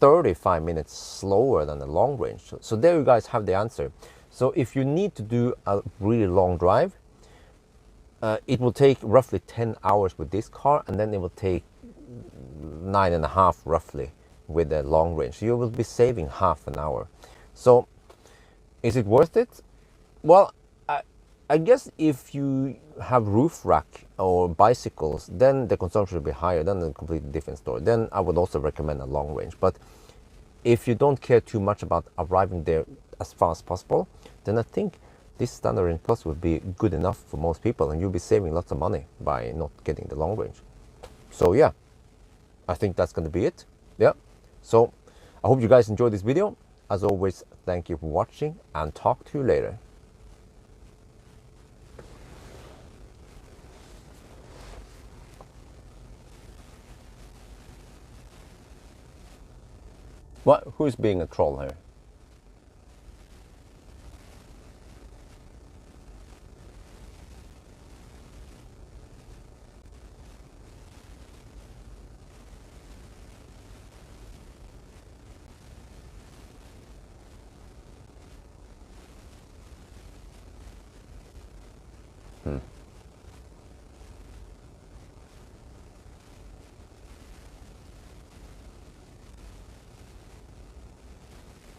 35 minutes slower than the long range. So there you guys have the answer. So if you need to do a really long drive, it will take roughly 10 hours with this car, and then it will take 9.5 roughly with the long range. So you will be saving half an hour. So is it worth it? Well, I guess if you have roof rack or bicycles, then the consumption will be higher. Then a completely different story. Then I would also recommend a long range. But if you don't care too much about arriving there as fast as possible, then I think this Standard Range Plus would be good enough for most people, and you'll be saving lots of money by not getting the long range. So yeah, I think that's going to be it. Yeah. So I hope you guys enjoyed this video. As always, thank you for watching, and talk to you later. What? Who's being a troll here?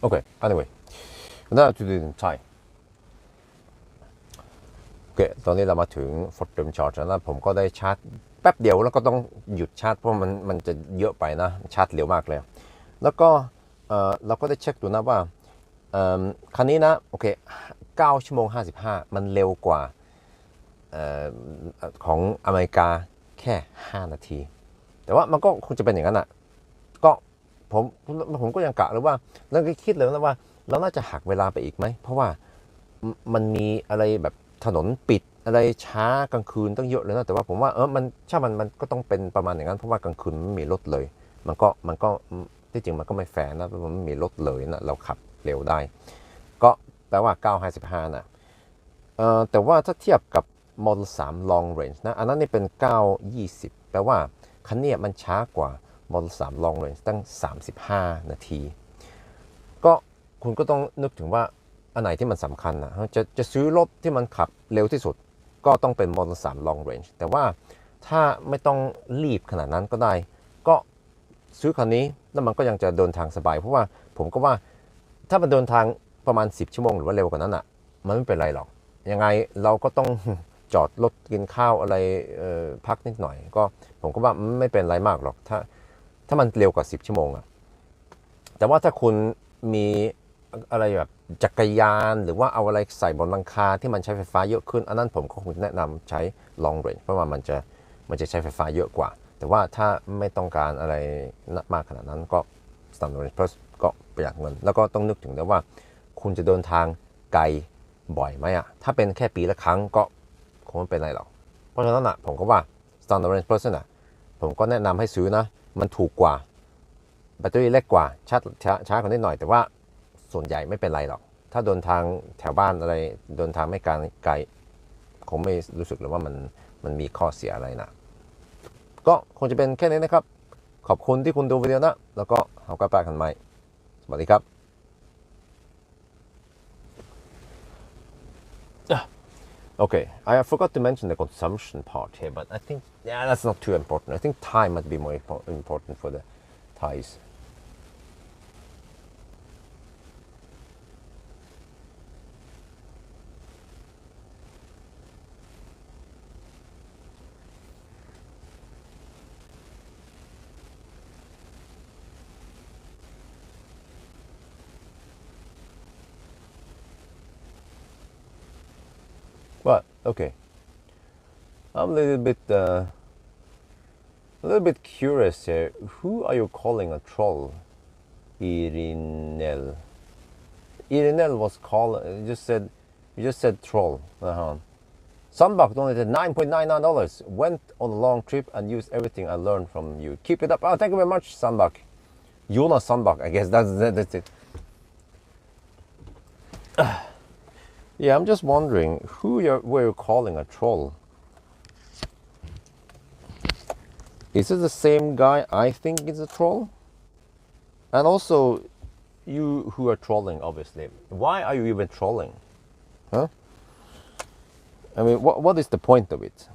Okay, anyway, now to do it in Thai. โอเคตอนนี้เรามาถึง Fort Rim Charger แล้วผมก็ได้ชาร์จแป๊บเดียวแล้วก็ต้องหยุดชาร์จเพราะมันจะเยอะไปนะชาร์จเร็วมากเลยแล้วก็เราก็ได้เช็คดูนะว่าคันนี้นะโอเค9 ชั่วโมง 55มันเร็วกว่าของอเมริกาแค่5 นาทีแต่ว่ามันก็คงจะเป็นอย่างนั้นอ่ะก็ผมก็ยังกะเลยว่าแล้วก็คิดเลยนะว่า เราน่าจะหักเวลาไปอีกไหมเพราะว่ามันมีอะไรแบบถนนปิดอะไรช้ากลางคืนต้องเยอะเลยนะแต่ว่าผมว่ามันถ้ามันก็ต้องเป็นประมาณอย่างนั้นเพราะว่ากลางคืนไม่มีรถเลยมันก็ที่จริงมันก็ไม่แฟร์นะเพราะมันไม่มีรถเลยนะเราขับเร็วได้ก็แปลว่า955นะแต่ว่าถ้าเทียบกับ Model 3 Long Range นะอันนั้นนี่เป็น920แปลว่าคันนี้มันช้ากว่า Model 3 Long Range ตั้ง35นาทีก็คุณก็ต้องนึกถึงว่าอันไหนที่มันสำคัญนะจะซื้อรถที่มันขับเร็วที่สุดก็ต้องเป็น Model 3 Long Range แต่ว่าถ้าไม่ต้องรีบขนาดนั้นก็ได้ก็ซื้อคันนี้แล้วมันก็ยังจะเดินทางสบายเพราะว่าผมก็ว่าถ้ามันเดินทางประมาณ10ชั่วโมงหรือว่าเร็วกว่านั้นอ่ะมันไม่เป็นไรหรอกยังไงเราก็ต้องจอดรถกินข้าวอะไรพักนิดหน่อยก็ผมก็ว่าไม่เป็นไรมากหรอกถ้ามันเร็วกว่า10ชั่วโมงอะแต่ว่าถ้าคุณมีอะไรแบบจักรยานหรือว่าเอาอะไรใส่บนหลังคาที่มันใช้ไฟฟ้าเยอะขึ้นอันนั้นผมก็คงแนะนำใช้ long range เพราะว่ามันจะใช้ไฟฟ้าเยอะกว่าแต่ว่าถ้าไม่ต้องการอะไรมากขนาดนั้นก็ standard range plus ก็ประหยัดเงินแล้วก็ต้องนึกถึงด้วยว่าคุณจะเดินทางไกลบ่อยไหมอะถ้าเป็นแค่ปีละครั้งก็คงไม่เป็นไรหรอกเพราะฉะนั้นอะผมก็ว่า standard range plus น่ะผมก็แนะนำให้ซื้อนะมันถูกกว่าแบตเตอรี่เล็กกว่าช้ากว่านิดหน่อยแต่ว่าส่วนใหญ่ไม่เป็นไรหรอกถ้าเดินทางแถวบ้านอะไรเดินทางไม่ไกลคงไม่รู้สึกเลยว่ามันมีข้อเสียอะไรนะก็คงจะเป็นแค่นี้นะครับขอบคุณที่คุณดูวิดีโอนะแล้วก็เอากลับไปกันใหม่สวัสดีครับOkay, I forgot to mention the consumption part here, but I think, yeah, that's not too important. I think time might be more important for the tires. But okay, I'm a little bit curious here. Who are you calling a troll? Irinel. Irinel was called. You just said troll. Sunbuck donated $9.99. Went on a long trip and used everything I learned from you. Keep it up. Oh, thank you very much, Sunbuck. Jonas Sunbuck. I guess that's it. Yeah, I'm just wondering who were you calling a troll? Is it the same guy I think is a troll? And also, you who are trolling, obviously. Why are you even trolling? Huh? I mean, what is the point of it?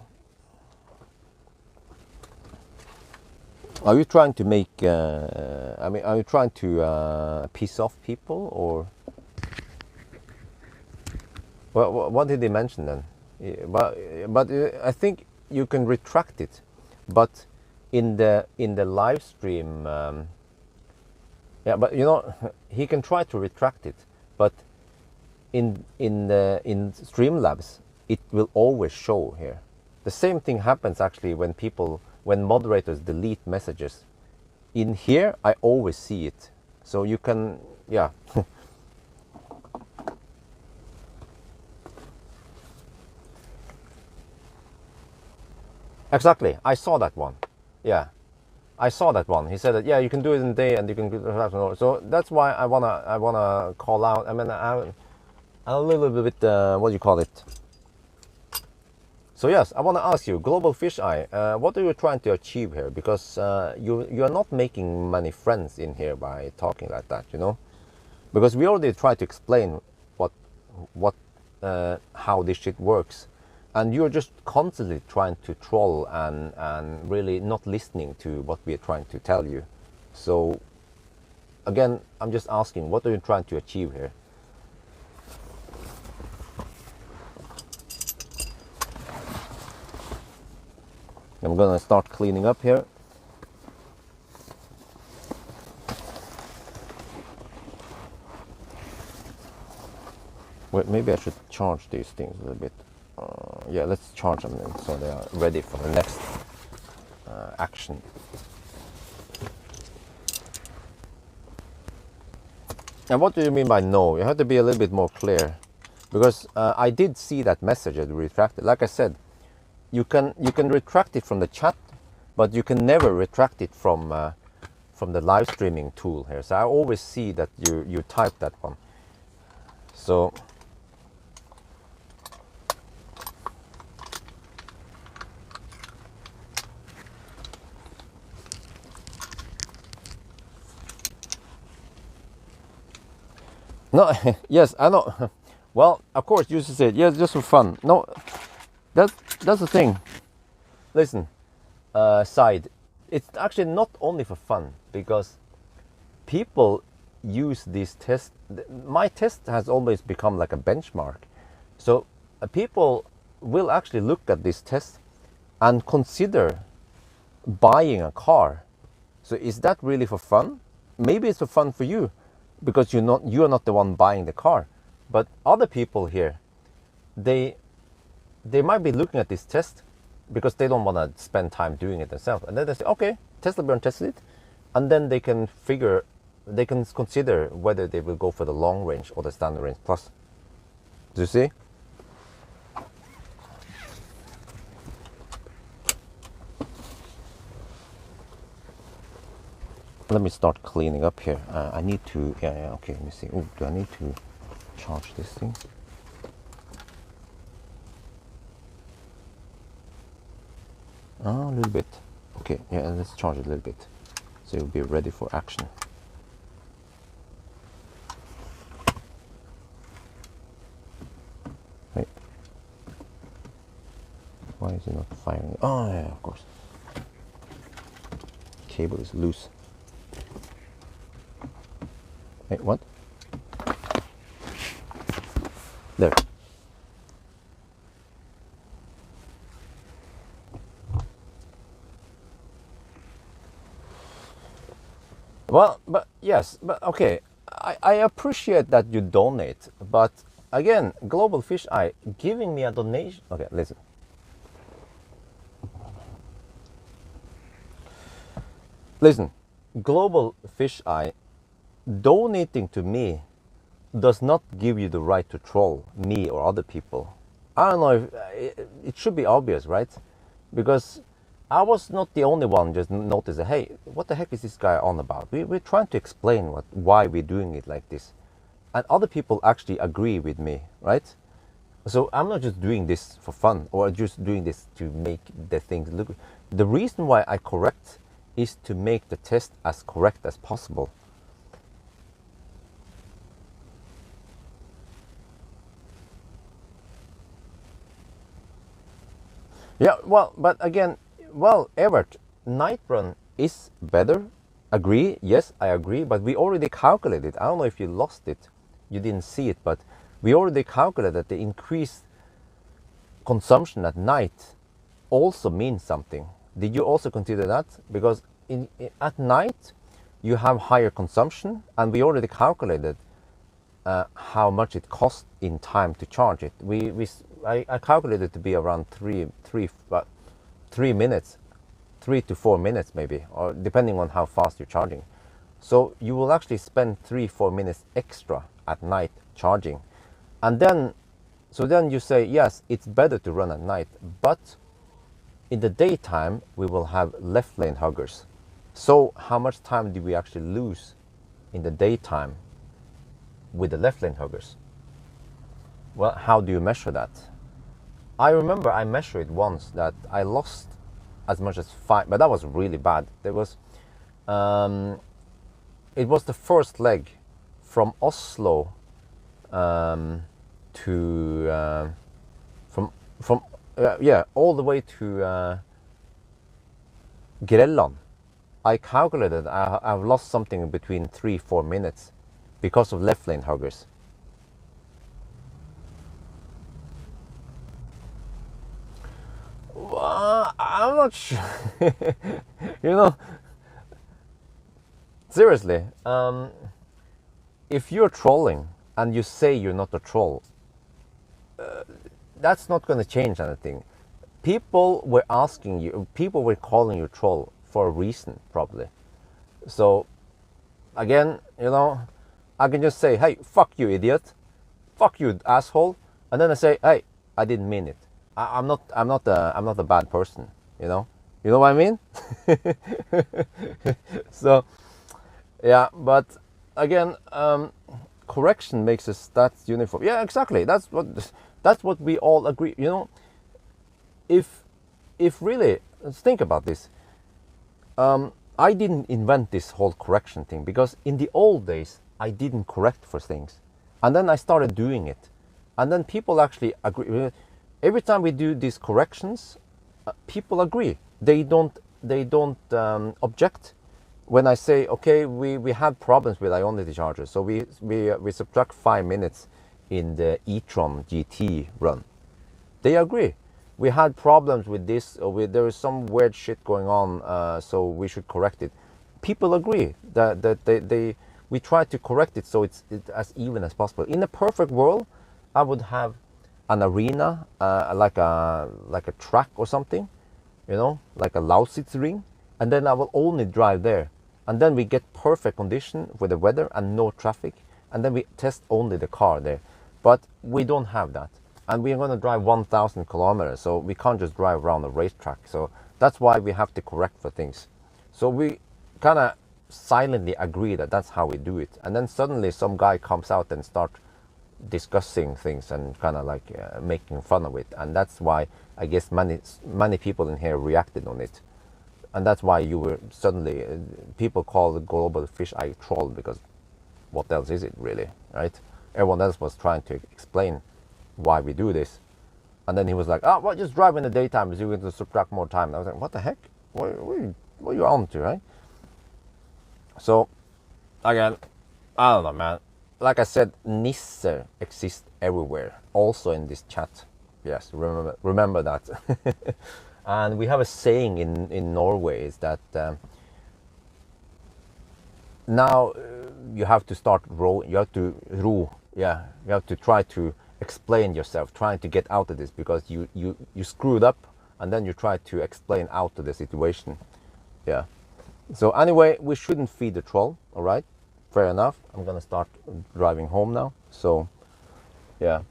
Are you trying to make, are you trying to piss off people or? Well, what did he mention then? But I think you can retract it, but in the live stream, yeah. But you know, he can try to retract it, but in Streamlabs, it will always show here. The same thing happens actually when moderators delete messages. In here, I always see it, so you can, yeah. Exactly, I saw that one. Yeah, I saw that one. He said that yeah, you can do it in a day and you can do it. So that's why I wanna call out. I mean, I'm a little bit what do you call it? So yes, I wanna ask you, Global Fisheye, what are you trying to achieve here? Because you are not making many friends in here by talking like that, you know. Because we already tried to explain how this shit works. And you're just constantly trying to troll and really not listening to what we're trying to tell you. So, again, I'm just asking, what are you trying to achieve here? I'm gonna start cleaning up here. Wait, maybe I should charge these things a little bit. Yeah, let's charge them then so they are ready for the next action. And what do you mean by no? You have to be a little bit more clear, because I did see that message that retracted. Like I said, you can retract it from the chat, but you can never retract it from the live streaming tool here. So I always see that you type that one. So no, yes, I know. Well, of course, you should say it. Yes, just for fun. No, that's the thing. Listen, side. It's actually not only for fun, because people use these tests. My test has always become like a benchmark. So people will actually look at this test and consider buying a car. So is that really for fun? Maybe it's for fun for you, because you're not the one buying the car. But other people here, they might be looking at this test because they don't want to spend time doing it themselves, and then they say, okay, Tesla Bjørn tested it, and then they can consider whether they will go for the long range or the standard range plus. Do you see? Let me start cleaning up here. I need to, yeah, okay, let me see. Oh, do I need to charge this thing? Oh, a little bit. Okay, yeah, let's charge it a little bit, so you'll be ready for action. Wait. Why is it not firing? Oh, yeah, of course. Cable is loose. Wait, what? There. Well, but yes, but okay, I appreciate that you donate, but again, Global Fish Eye giving me a donation. Okay, listen. Listen, Global Fish Eye donating to me does not give you the right to troll me or other people. I don't know if it should be obvious, right? Because I was not the only one just noticed that, hey, what the heck is this guy on about? We're trying to explain why we're doing it like this. And other people actually agree with me, right? So I'm not just doing this for fun or just doing this to make the things look. The reason why I correct is to make the test as correct as possible. Yeah, well, but again, well, Evert, night run is better. Agree? Yes, I agree. But we already calculated. I don't know if you lost it, you didn't see it, but we already calculated that the increased consumption at night also means something. Did you also consider that? Because at night you have higher consumption, and we already calculated how much it costs in time to charge it. I calculated it to be around 3 minutes, 3 to 4 minutes maybe, or depending on how fast you're charging. So you will actually spend 3-4 minutes extra at night charging, and then you say, yes, it's better to run at night, but in the daytime we will have left lane huggers. So how much time do we actually lose in the daytime with the left lane huggers? Well, how do you measure that? I remember I measured it once that I lost as much as 5, but that was really bad. It was the first leg from Oslo to all the way to Grelland. I calculated I've lost something between 3-4 minutes because of left lane huggers. I'm not sure. You know, seriously, if you're trolling and you say you're not a troll, that's not going to change anything. People were asking you, people were calling you troll for a reason, probably. So again, you know, I can just say, hey, fuck you, idiot. Fuck you, asshole. And then I say, hey, I didn't mean it. I'm not a bad person, you know? You know what I mean? So, yeah, but again, correction makes us stats uniform. Yeah, exactly. That's what we all agree. You know, if really, let's think about this. I didn't invent this whole correction thing because in the old days I didn't correct for things, and then I started doing it, and then people actually agree. Every time we do these corrections, people agree. They don't object. When I say, okay, we had problems with Ionity chargers, so we subtract 5 minutes in the e-tron GT run. They agree. We had problems with this, or there is some weird shit going on, so we should correct it. People agree that we try to correct it so it's as even as possible. In a perfect world, I would have an arena, like a track or something, you know, like a Lausitz-ring, and then I will only drive there. And then we get perfect condition with the weather and no traffic, and then we test only the car there. But we don't have that, and we are going to drive 1,000 kilometers, so we can't just drive around a racetrack. So that's why we have to correct for things. So we kind of silently agree that that's how we do it, and then suddenly some guy comes out and start discussing things and kind of like making fun of it, and that's why I guess many people in here reacted on it. And that's why you were suddenly, people call the global fisheye troll, because what else is it really, right? Everyone else was trying to explain why we do this. And then he was like, oh, well, just drive in the daytime, so you're going to subtract more time. And I was like, what the heck? What are you on to, right? So, again, I don't know, man. Like I said, Nisser exists everywhere, also in this chat. Yes, remember that. And we have a saying in Norway is that now you have to start row. You have to row. Yeah, you have to try to explain yourself, trying to get out of this, because you screwed up, and then you try to explain out of the situation. Yeah. So anyway, we shouldn't feed the troll. All right, fair enough. I'm gonna start driving home now. So, yeah.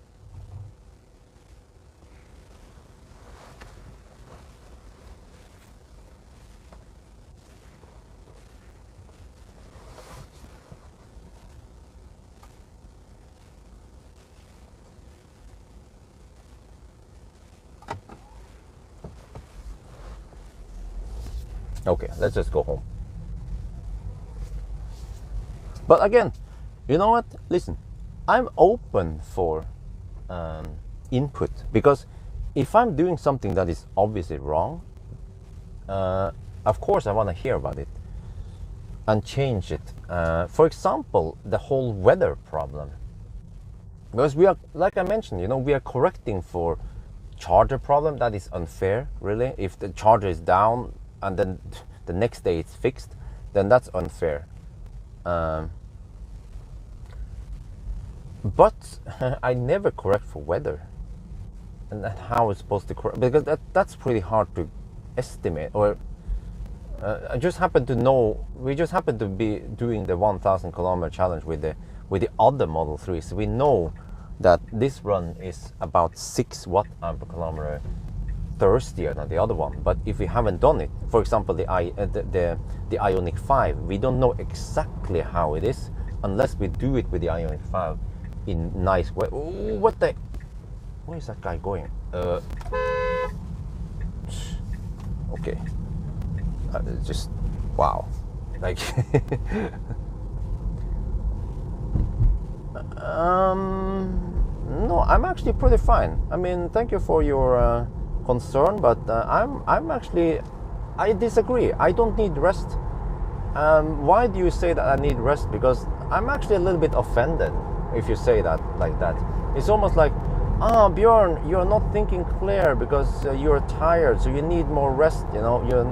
Okay, let's just go home. But again, you know what? Listen, I'm open for input, because if I'm doing something that is obviously wrong, of course I want to hear about it and change it. For example, the whole weather problem. Because we are, like I mentioned, you know, we are correcting for charger problem. That is unfair, really. If the charger is down and then the next day it's fixed, then that's unfair. But I never correct for weather, and how it's supposed to correct, because that's pretty hard to estimate. Or I just happen to know, we just happen to be doing the 1,000 kilometer challenge with the other Model 3, so we know that this run is about 6 watt-hour per kilometer thirstier than the other one. But if we haven't done it, for example, the Ioniq 5, we don't know exactly how it is unless we do it with the Ioniq 5 in nice way. Ooh, what the? Where is that guy going? Okay. Just wow. Like. No, I'm actually pretty fine. I mean, thank you for your concern, but I'm actually, I disagree. I don't need rest. Why do you say that I need rest? Because I'm actually a little bit offended if you say that like that. It's almost like, Bjørn, you're not thinking clear because you're tired, so you need more rest. You know, you're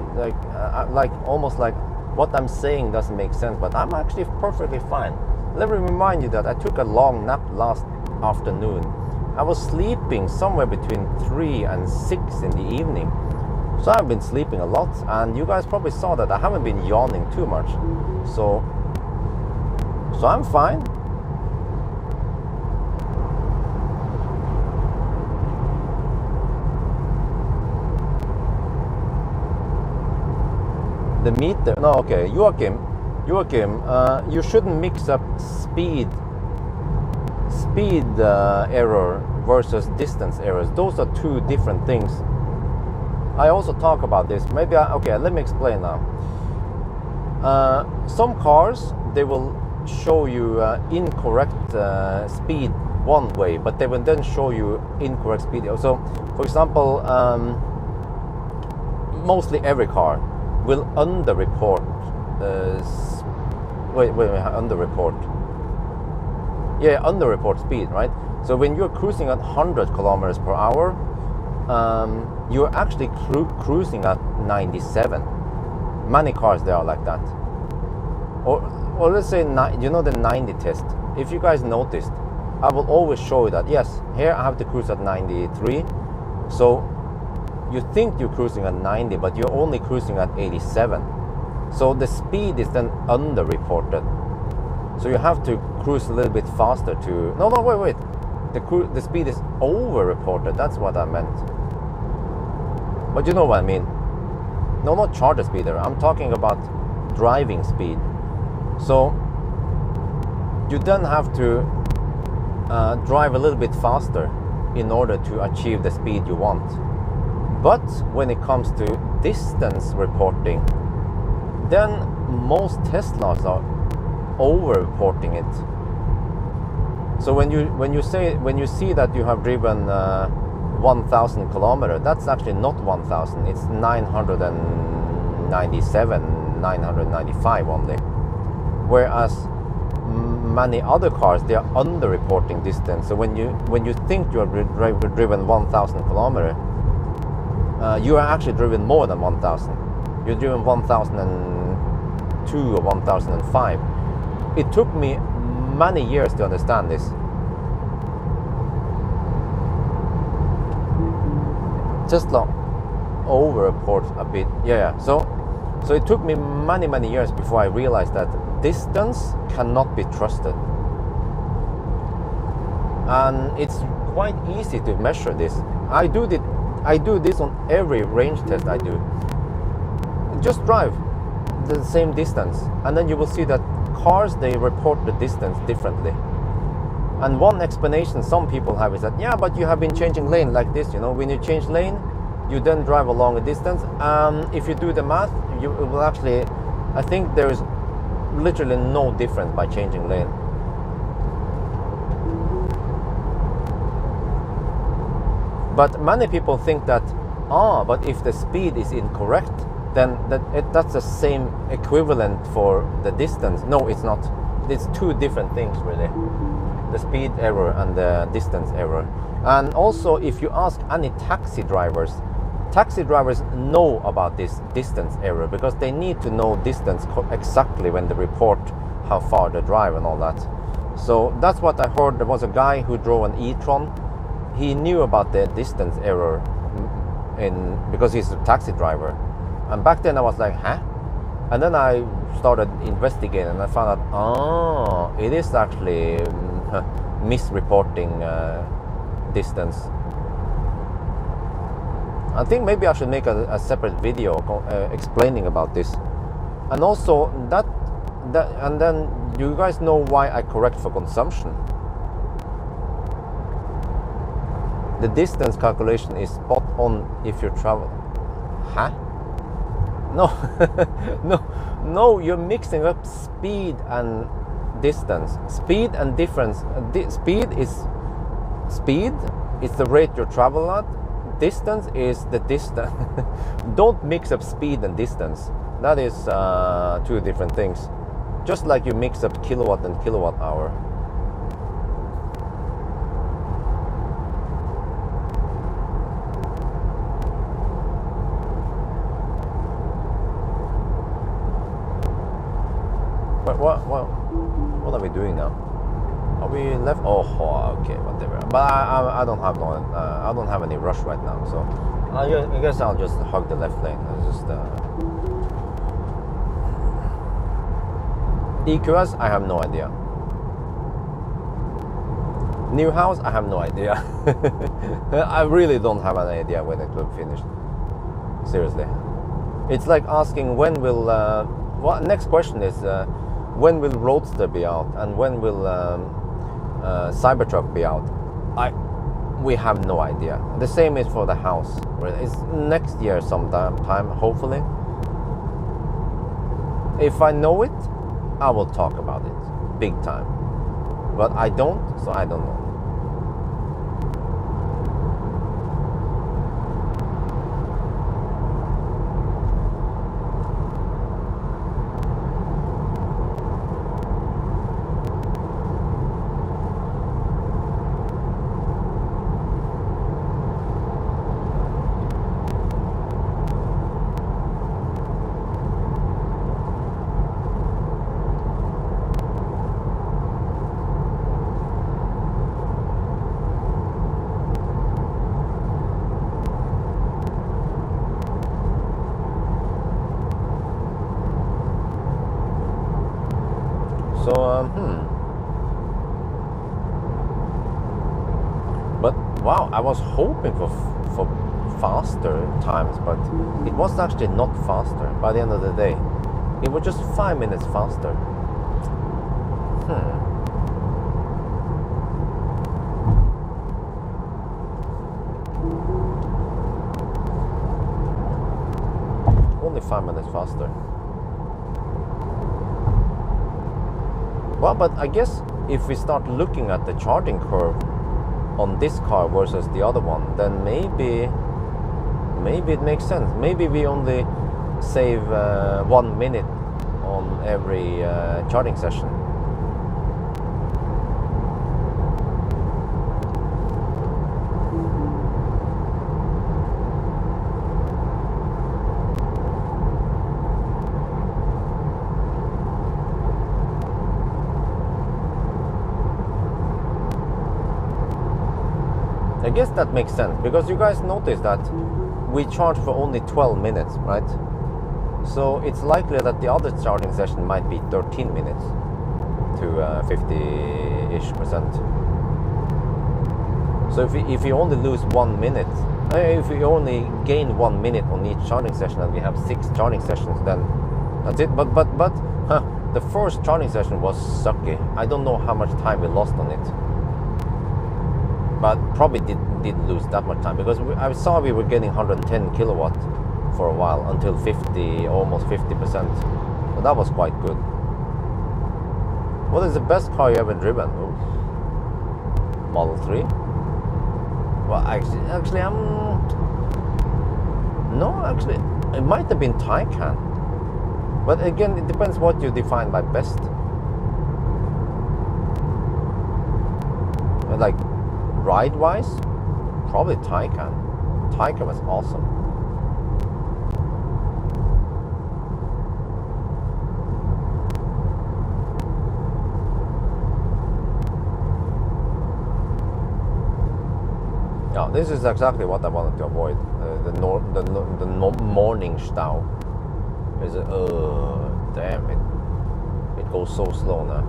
like almost like what I'm saying doesn't make sense. But I'm actually perfectly fine. Let me remind you that I took a long nap last afternoon. I was sleeping somewhere between 3 and 6 in the evening. So I've been sleeping a lot, and you guys probably saw that I haven't been yawning too much. So I'm fine. the meter. No, okay, Joachim, you shouldn't mix up speed error versus distance errors. Those are two different things. I also talk about this. Maybe okay, let me explain now. Some cars, they will show you incorrect speed one way, but they will then show you incorrect speed. So, for example, mostly every car will underreport. Underreport. Yeah, underreport speed, right? So when you're cruising at 100 kilometers per hour, you're actually cruising at 97. Many cars, they are like that. Or let's say, you know, the 90 test. If you guys noticed, I will always show you that, yes, here I have to cruise at 93. So you think you're cruising at 90, but you're only cruising at 87. So the speed is then underreported. So you have to cruise a little bit faster to... No, wait. The speed is overreported. That's what I meant. But you know what I mean. No, not charger speed. I'm talking about driving speed. So you then have to drive a little bit faster in order to achieve the speed you want. But when it comes to distance reporting, then most Teslas are over-reporting it. So when you see that you have driven 1,000 kilometers, that's actually not 1,000. It's 997, 995 only. Whereas many other cars, they are under-reporting distance. So when you think you have driven 1,000 kilometers, you are actually driven more than 1,000. You're driven 1,002 or 1,005. It took me many years to understand this. Tesla over-reports a bit. Yeah. So it took me many years before I realized that distance cannot be trusted. And it's quite easy to measure this. I do this on every range test I do. Just drive the same distance, and then you will see that cars, they report the distance differently. And one explanation some people have is that, yeah, but you have been changing lane like this, you know, when you change lane, you then drive a longer distance. If you do the math, you will actually, I think there is literally no difference by changing lane. But many people think that, but if the speed is incorrect, then that's the same equivalent for the distance. No, it's not. It's two different things, really. The speed error and the distance error. And also, if you ask any taxi drivers know about this distance error, because they need to know distance exactly when they report how far they drive and all that. So that's what I heard. There was a guy who drove an e-tron. He knew about the distance error because he's a taxi driver. And back then I was like, huh? And then I started investigating and I found out, it is actually misreporting distance. I think maybe I should make a separate video explaining about this. And also and then you guys know why I correct for consumption. The distance calculation is spot on if you travel. Huh? No, you're mixing up speed and distance. Speed and difference. Speed is the rate you travel at. Distance is the distance. Don't mix up speed and distance. That is two different things. Just like you mix up kilowatt and kilowatt hour. What are we doing now? Are we left? Oh, okay, whatever. But I don't have I don't have any rush right now, so I guess I'll just hug the left lane. EQS, I have no idea. New house, I have no idea. I really don't have an idea when it will finish. Seriously. It's like asking when will. Next question is when will Roadster be out and when will Cybertruck be out? We have no idea. The same is for the house. It's next year sometime, hopefully. If I know it, I will talk about it big time. But I don't, so I don't know. So, But wow, I was hoping for faster times, but it was actually not faster by the end of the day. It was just 5 minutes faster. Only 5 minutes faster. Well, but I guess if we start looking at the charging curve on this car versus the other one, then maybe it makes sense. Maybe we only save 1 minute on every charging session. I guess that makes sense, because you guys notice that we charge for only 12 minutes, right? So it's likely that the other charging session might be 13 minutes to 50-ish%. So if we only lose 1 minute, if we only gain 1 minute on each charging session and we have 6 charging sessions, then that's it. But the first charging session was sucky. I don't know how much time we lost on it. But probably didn't lose that much time, because I saw we were getting 110 kilowatt for a while until almost 50%. So that was quite good. What is the best car you ever driven? Ooh. Model 3? Well, actually, no, actually, it might have been Taycan. But again, it depends what you define by best. Like, ride-wise, probably Taycan. Taycan was awesome. Yeah, this is exactly what I wanted to avoid. The morning stau. Is damn it! It goes so slow now.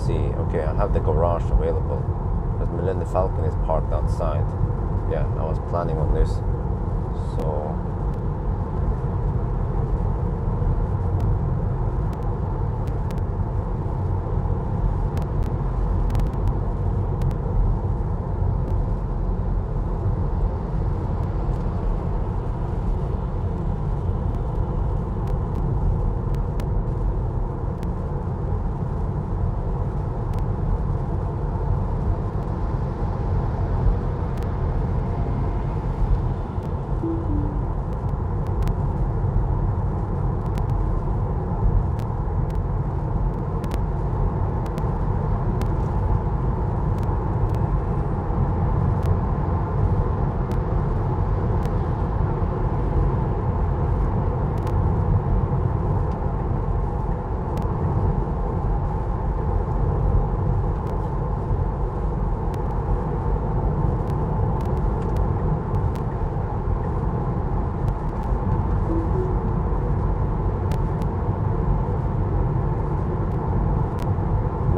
See, okay, I have the garage available, but Millennium Falcon is parked outside. Yeah, I was planning on this, so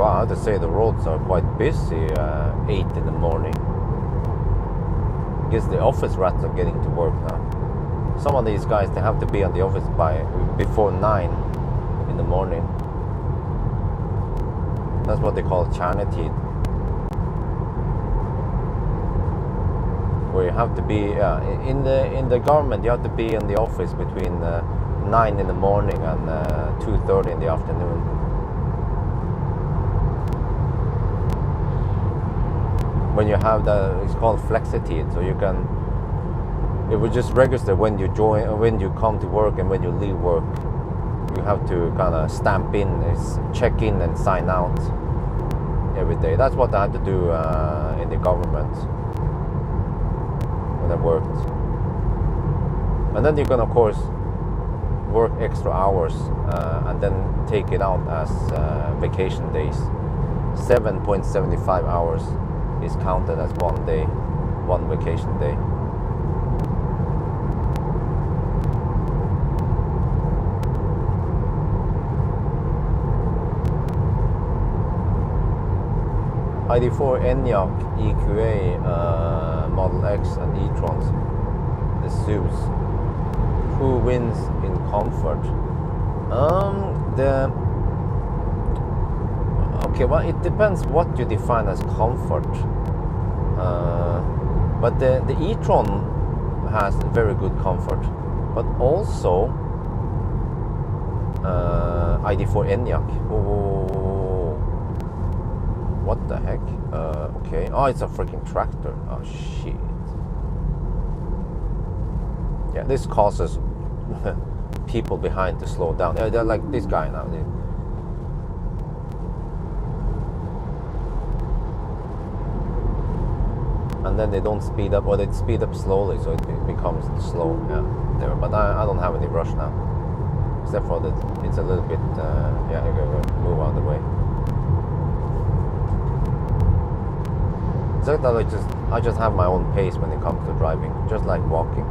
I have to say the roads are quite busy 8 in the morning. guess the office rats are getting to work now. Some of these guys, they have to be at the office before 9 in the morning. That's what they call charnetid. Where you have to be in the government, you have to be in the office between 9 in the morning and 2:30 in the afternoon. When you have it's called flexitid, so it will just register when you join, when you come to work and when you leave work. You have to kind of stamp in, check in and sign out every day. That's what I had to do in the government when I worked. And then you can, of course, work extra hours and then take it out as vacation days. 7.75 hours is counted as one day, one vacation day. ID4 Enyaq EQA Model X and e-trons, the SUVs. Who wins in comfort? Okay, well, it depends what you define as comfort. But the e-tron has very good comfort, but also ID4 Enyaq. Oh, what the heck? Okay. Oh, it's a freaking tractor. Oh shit. Yeah, this causes people behind to slow down. They're like this guy now. And then they don't speed up, or they speed up slowly, so it becomes slow. Yeah, there. But I don't have any rush now, except for that it's a little bit. Yeah, I'm gonna move out of the way. It's like that I just have my own pace when it comes to driving, just like walking.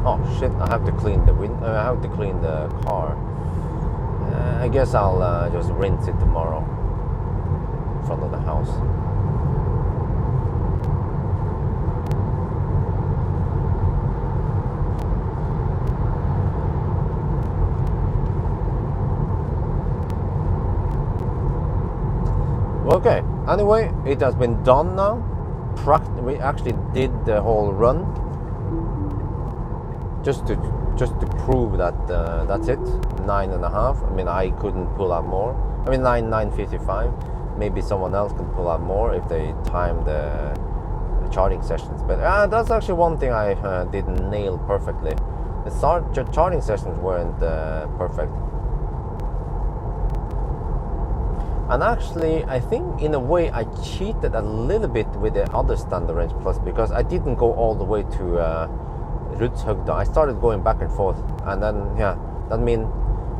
Oh shit! I have to clean the I have to clean the car. I guess I'll just rinse it tomorrow in front of the house. Okay, anyway, it has been done now. We actually did the whole run just to prove that that's it. 9.5. I mean, I couldn't pull out more. I mean, 9:55. Maybe someone else can pull out more if they time the charging sessions. But that's actually one thing I didn't nail perfectly. The charging sessions weren't perfect. And actually, I think in a way I cheated a little bit with the other Standard Range Plus, because I didn't go all the way to Rudshøgda. I started going back and forth, and then yeah, that means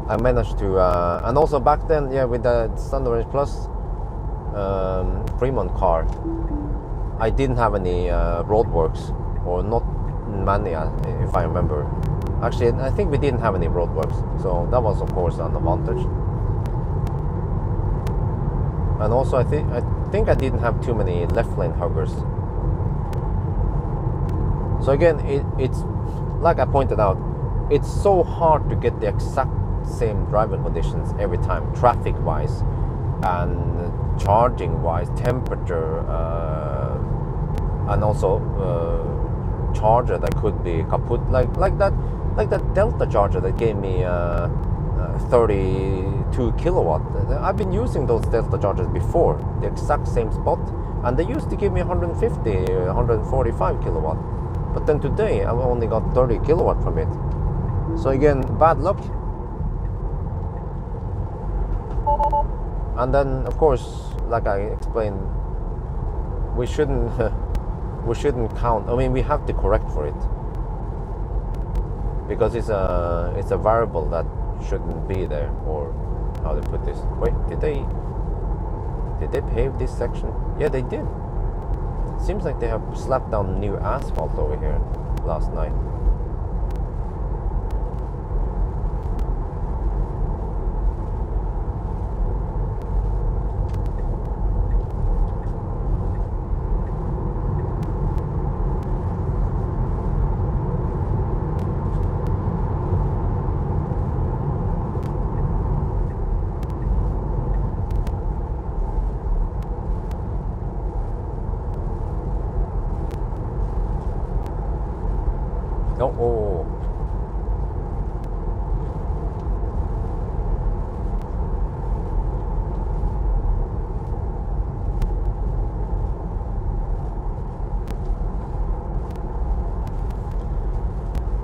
I managed to. And also back then, yeah, with the Standard Range Plus Fremont car, I didn't have any roadworks, or not many, if I remember. Actually, I think we didn't have any roadworks, so that was of course an advantage. And also, I think I didn't have too many left lane huggers. So again, it's like I pointed out, it's so hard to get the exact same driving conditions every time, traffic-wise and charging-wise, temperature, and also charger that could be kaput, like that Delta charger that gave me 32 kilowatt. I've been using those Delta chargers before, the exact same spot, and they used to give me 150, 145 kilowatt. But then today I've only got 30 kilowatt from it. So again, bad luck. And then of course, like I explained, we shouldn't count. I mean, we have to correct for it, because it's a variable that shouldn't be there, or how they put this. Wait, did they pave this section? Yeah, they did. Seems like they have slapped down new asphalt over here last night. Oh.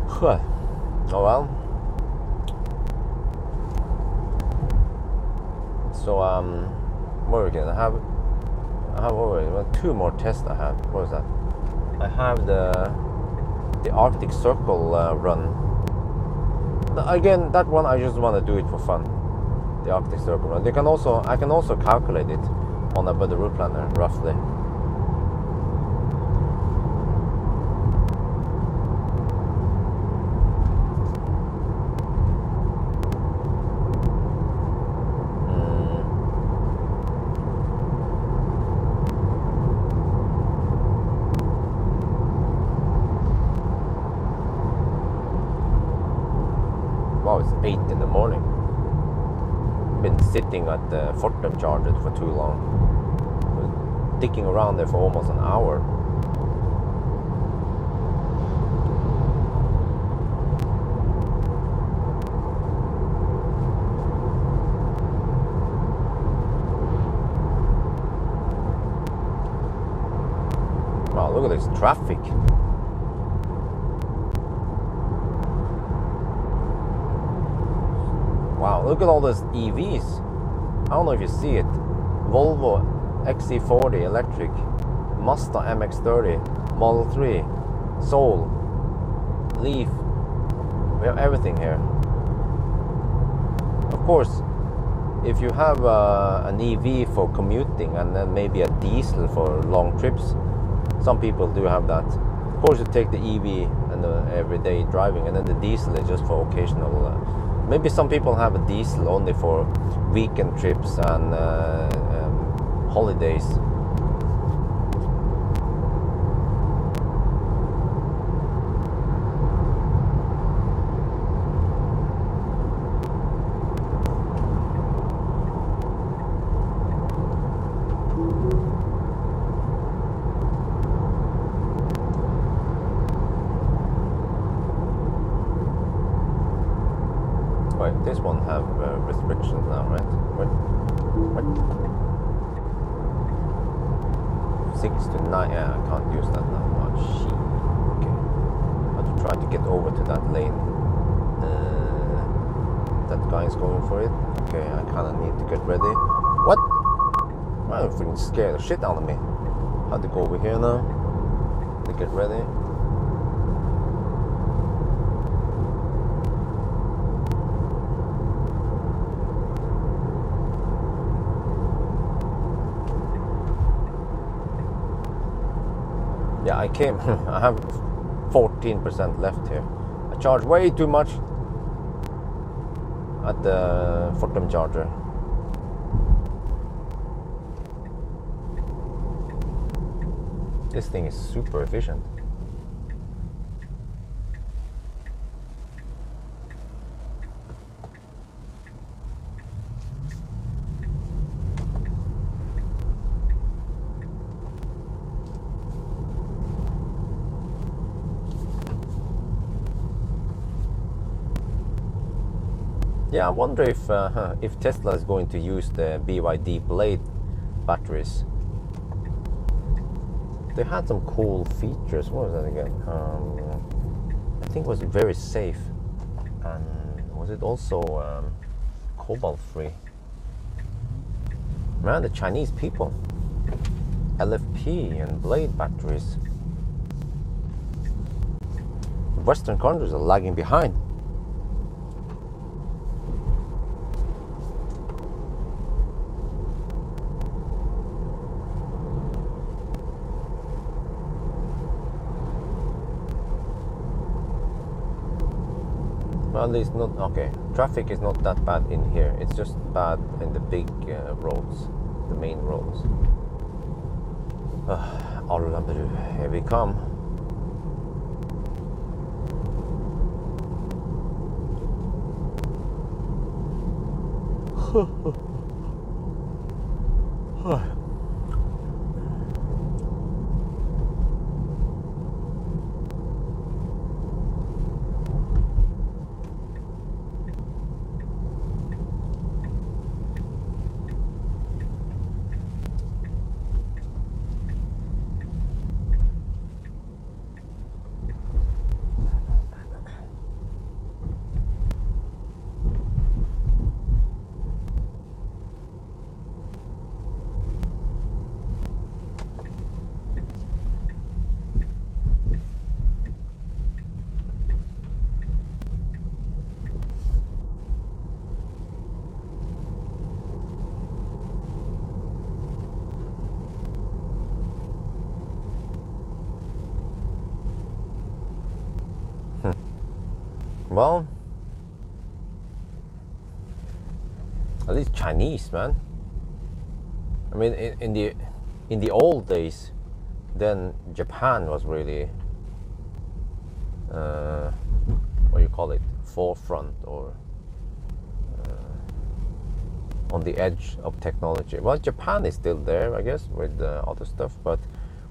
Huh. Oh well. So what are we gonna have? I have over 2 more tests. I have. What is that? I have the Arctic Circle run. Again, that one I just want to do it for fun. The Arctic Circle run. I can also calculate it on a Buddy route planner roughly. Wow, it's 8 in the morning. Been sitting at the Fortum charger for too long. Dicking around there for almost an hour. Wow, look at this traffic. Wow, look at all those EVs. I don't know if you see it. Volvo XC40 electric, Mazda MX-30, Model 3, Soul, Leaf. We have everything here. Of course, if you have an EV for commuting and then maybe a diesel for long trips, some people do have that. Of course, you take the EV and the everyday driving, and then the diesel is just for occasional. Maybe some people have a diesel only for weekend trips and holidays. Wait, this one have restrictions now, right? What? 6 to 9, yeah, I can't use that now. Oh, shit. Okay. I have to try to get over to that lane. That guy is going for it. Okay, I kind of need to get ready. What? I'm freaking scared the shit out of me. Have to go over here now to get ready. Yeah, I came. I have 14% left here. I charge way too much at the Fortum charger. This thing is super efficient. Yeah, I wonder if Tesla is going to use the BYD Blade batteries. They had some cool features. What was that again? I think it was very safe, and was it also cobalt free? Man, the Chinese people, LFP and Blade batteries. Western countries are lagging behind. At least not. Okay, traffic is not that bad in here. It's just bad in the big roads, the main roads. Alabru, here we come. Well, at least Chinese, man. I mean, in the old days, then Japan was really what do you call it, forefront or on the edge of technology. Well, Japan is still there, I guess, with other stuff, but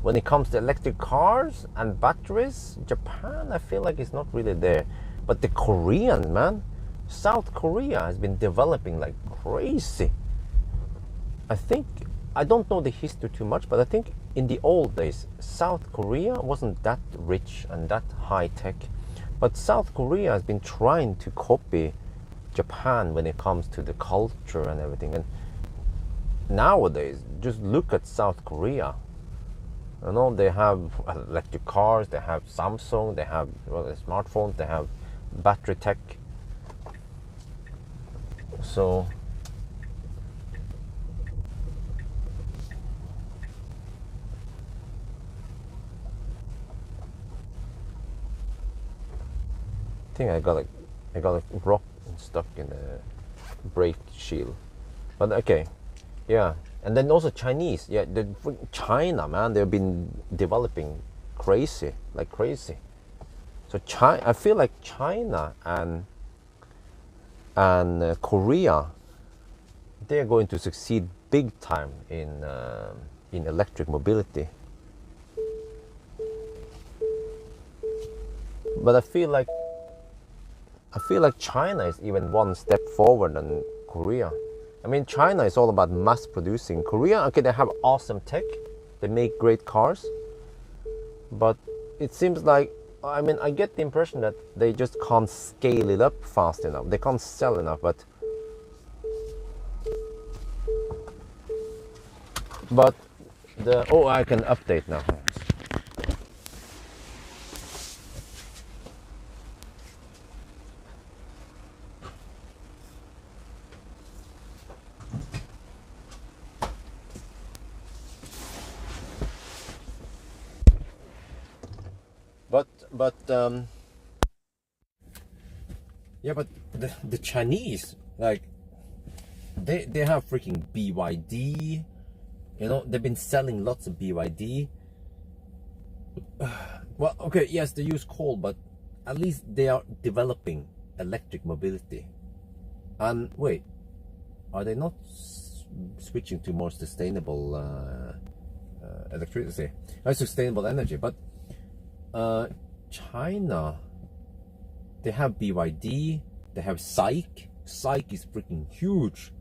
when it comes to electric cars and batteries, Japan, I feel like it's not really there. But the Koreans, man, South Korea has been developing like crazy. I don't know the history too much, but I think in the old days, South Korea wasn't that rich and that high tech. But South Korea has been trying to copy Japan when it comes to the culture and everything. And nowadays, just look at South Korea. You know, they have electric cars, they have Samsung, they have smartphones, they have battery tech. So I think I got a rock stuck in the brake shield. But okay, yeah. And then also Chinese, yeah, China, man, they've been developing crazy, like crazy. So I feel like China and Korea, they're going to succeed big time in electric mobility. But I feel like China is even one step forward than Korea. I mean, China is all about mass producing. Korea, okay, they have awesome tech, they make great cars, but it seems like, I mean, I get the impression that they just can't scale it up fast enough. They can't sell enough, but I can update now. But yeah, but the Chinese, like, they have freaking BYD, you know, they've been selling lots of BYD. Well, okay, yes, they use coal, but at least they are developing electric mobility. And wait, are they not switching to more sustainable electricity, sustainable energy? But China, they have BYD, they have SAIC. SAIC is freaking huge.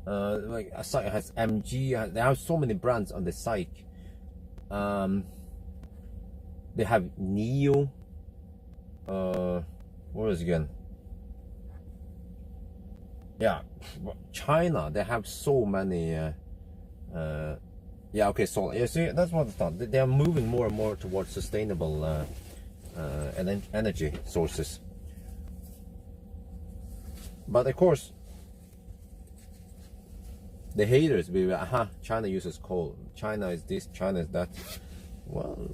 Like SAIC has MG. They have so many brands on the SAIC. They have NIO. What is it again? Yeah, China. They have so many. Yeah, okay, so you see, that's what I thought. They are moving more and more towards sustainable energy sources. But of course, the haters will be, aha, China uses coal. China is this, China is that. Well,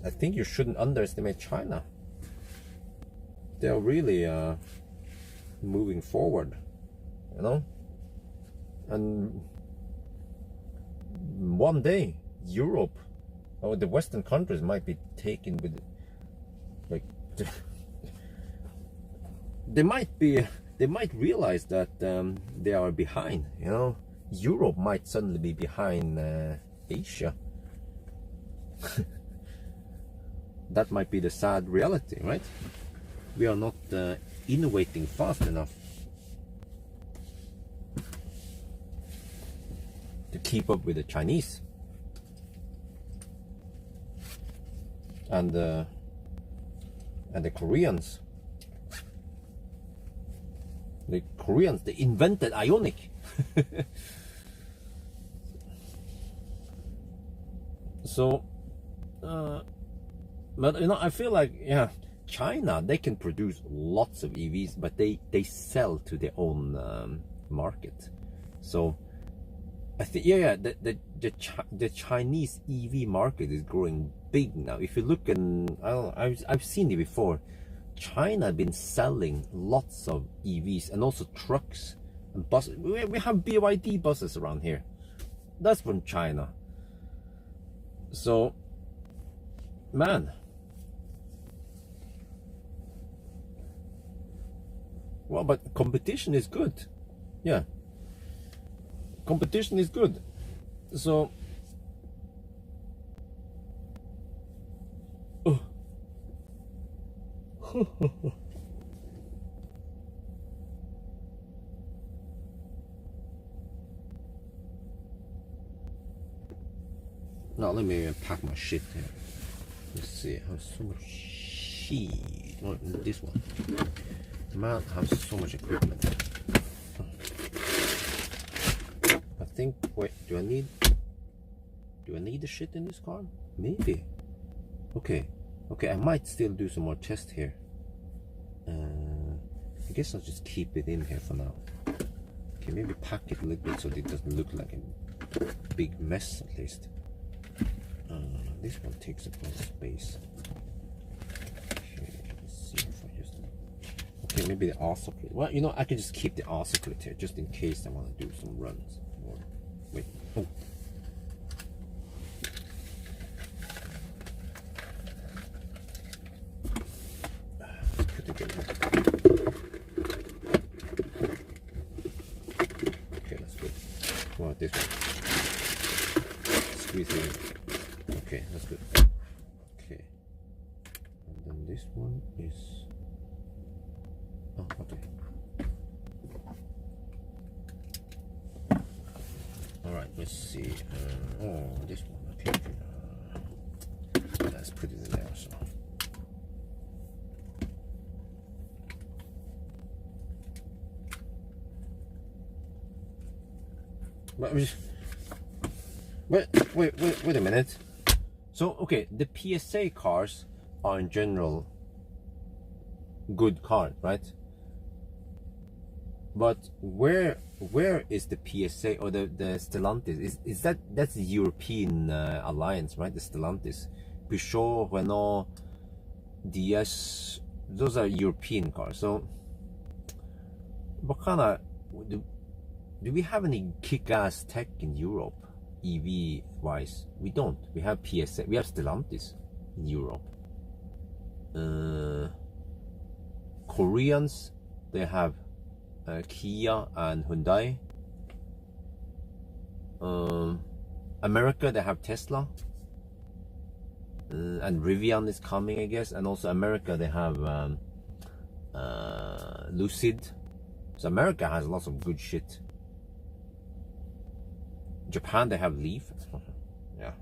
I think you shouldn't underestimate China. they're really moving forward, you know. And one day Europe or the Western countries might be taken with, like, they might realize that they are behind, you know. Europe might suddenly be behind Asia. That might be the sad reality, right? We are not innovating fast enough to keep up with the Chinese and the Koreans. The Koreans, they invented Ionic. So, but you know, I feel like, yeah, China, they can produce lots of EVs, but they sell to their own market. So I think, yeah, the Chinese EV market is growing big now. If you look, and I don't know, I've seen it before. China has been selling lots of EVs and also trucks and buses. We have BYD buses around here. That's from China. So, man. Well, but competition is good. Yeah. Competition is good. So, now let me pack my shit here. Let's see. I have so much shit. Oh, this one. Man, I have so much equipment. I think. Wait. Do I need the shit in this car? Maybe. Okay. Okay. I might still do some more tests here. I guess I'll just keep it in here for now. Okay, maybe pack it a little bit so it doesn't look like a big mess at least. This one takes up a lot of space. Okay, let's see if I just... Okay, maybe the R socket. Well, you know, I can just keep the R socket here just in case I want to do some runs. Or, wait, oh. Okay, that's good. Well, this one. Squeeze it in. Okay, that's good. Okay. And then this one is... Oh, okay. Alright, let's see. Oh, this one. Okay. Let's put it in there. So. Wait a minute. So, okay, the PSA cars are in general good cars, right? But where is the PSA or the Stellantis? Is that's the European alliance, right? The Stellantis, Peugeot, Renault, DS, those are European cars. So, what kind of do we have any kick-ass tech in Europe, EV wise? We don't. We have PSA. We have Stellantis in Europe. Koreans, they have Kia and Hyundai. America, they have Tesla. And Rivian is coming, I guess. And also America, they have Lucid. So America has lots of good shit. Japan, they have Leaf. Yeah.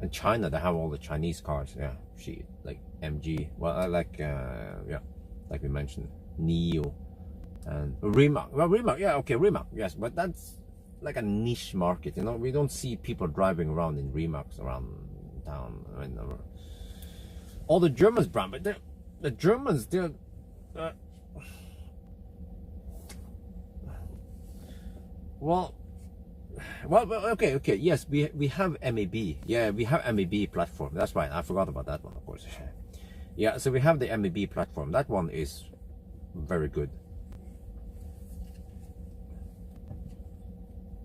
And China, they have all the Chinese cars. Yeah, shit, like MG. Well, I like yeah, like we mentioned, Neo and Rimac. Well, Rimac, yeah, okay, Rimac, yes, but that's like a niche market. You know, we don't see people driving around in Rimacs around town. I mean, all the Germans brand, but the Germans, they're well, okay, yes, we have MAB. Yeah, we have MAB platform. That's right. I forgot about that one, of course. Yeah, so we have the MEB platform. That one is very good.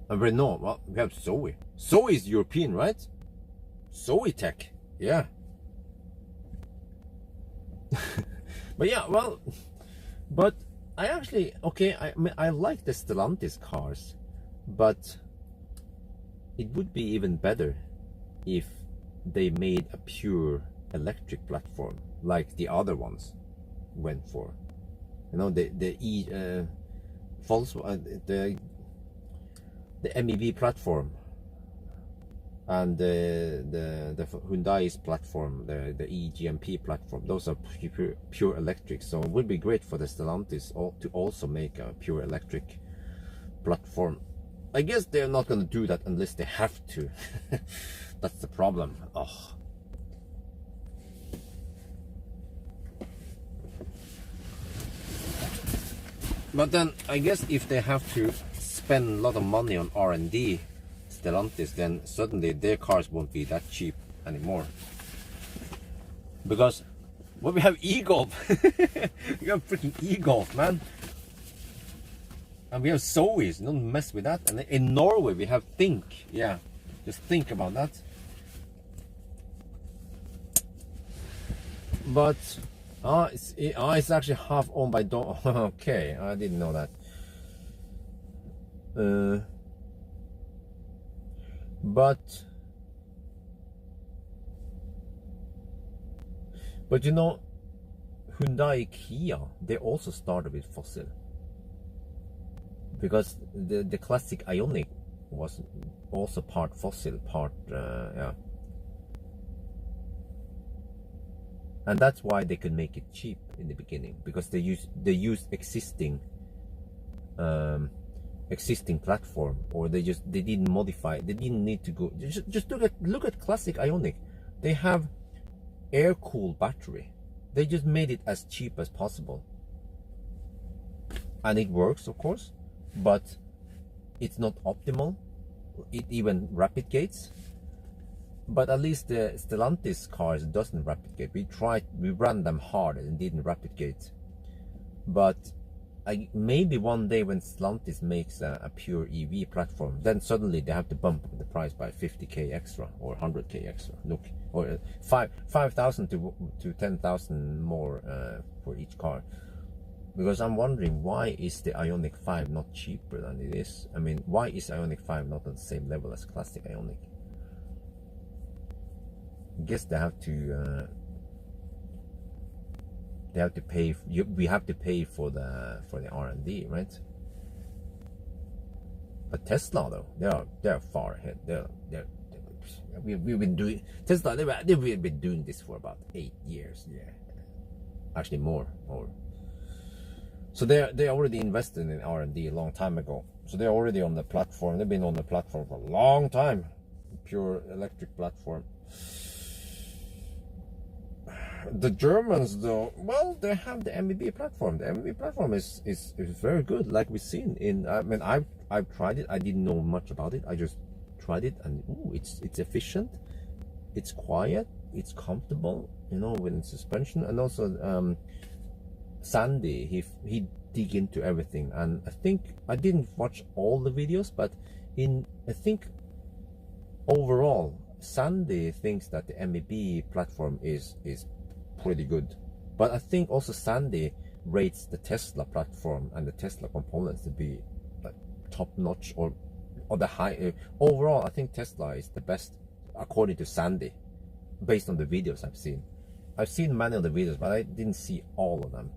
And Renault, well, we have Zoe. Zoe is European, right? Zoe Tech, yeah. But yeah, well, but I actually, okay, I mean, I like the Stellantis cars, but it would be even better if they made a pure electric platform like the other ones went for. You know, the MEB platform and the Hyundai's platform, the eGMP platform. Those are pure electric. So it would be great for the Stellantis to also make a pure electric platform. I guess they're not going to do that unless they have to. That's the problem. Oh. But then I guess if they have to spend a lot of money on R&D, Stellantis, then suddenly their cars won't be that cheap anymore. Because well, we have e-Golf. We have freaking e-Golf, man. And we have Zoes, don't mess with that. And in Norway we have Think. Yeah, just think about that. But it's actually half owned by Don. Okay, I didn't know that. But you know, Hyundai Kia, they also started with fossil, because the classic Ioniq was also part fossil, part yeah. And that's why they could make it cheap in the beginning, because they used existing platform, or they didn't modify. They didn't need to go. Just look at classic Ioniq. They have air-cooled battery. They just made it as cheap as possible, and it works, of course, but it's not optimal. It even rapid gates. But at least the Stellantis cars doesn't rapid gate. We ran them hard and didn't rapid gate. But maybe one day when Stellantis makes a pure EV platform, then suddenly they have to bump the price by 50k extra or 100k extra. Look, or 5,000 to 10,000 more for each car. Because I'm wondering, why is the Ioniq 5 not cheaper than it is? I mean, why is Ioniq 5 not on the same level as classic Ioniq? I guess they have to pay. We have to pay for the R&D, right? But Tesla, though, they're far ahead. We've been doing Tesla. They've been doing this for about 8 years. Yeah, actually more. So they already invested in R&D a long time ago. So they're already on the platform. They've been on the platform for a long time. Pure electric platform. The Germans, though, well, they have the MEB platform. The MEB platform is very good, like we've seen in. I mean, I've tried it. I didn't know much about it. I just tried it, and ooh, it's efficient, it's quiet, it's comfortable. You know, with suspension, and also Sandy, he dig into everything. And I think I didn't watch all the videos, but I think overall, Sandy thinks that the MEB platform is pretty good. But I think also Sandy rates the Tesla platform and the Tesla components to be like top notch, or the high. Overall, I think Tesla is the best according to Sandy, based on the videos I've seen. I've seen many of the videos, but I didn't see all of them.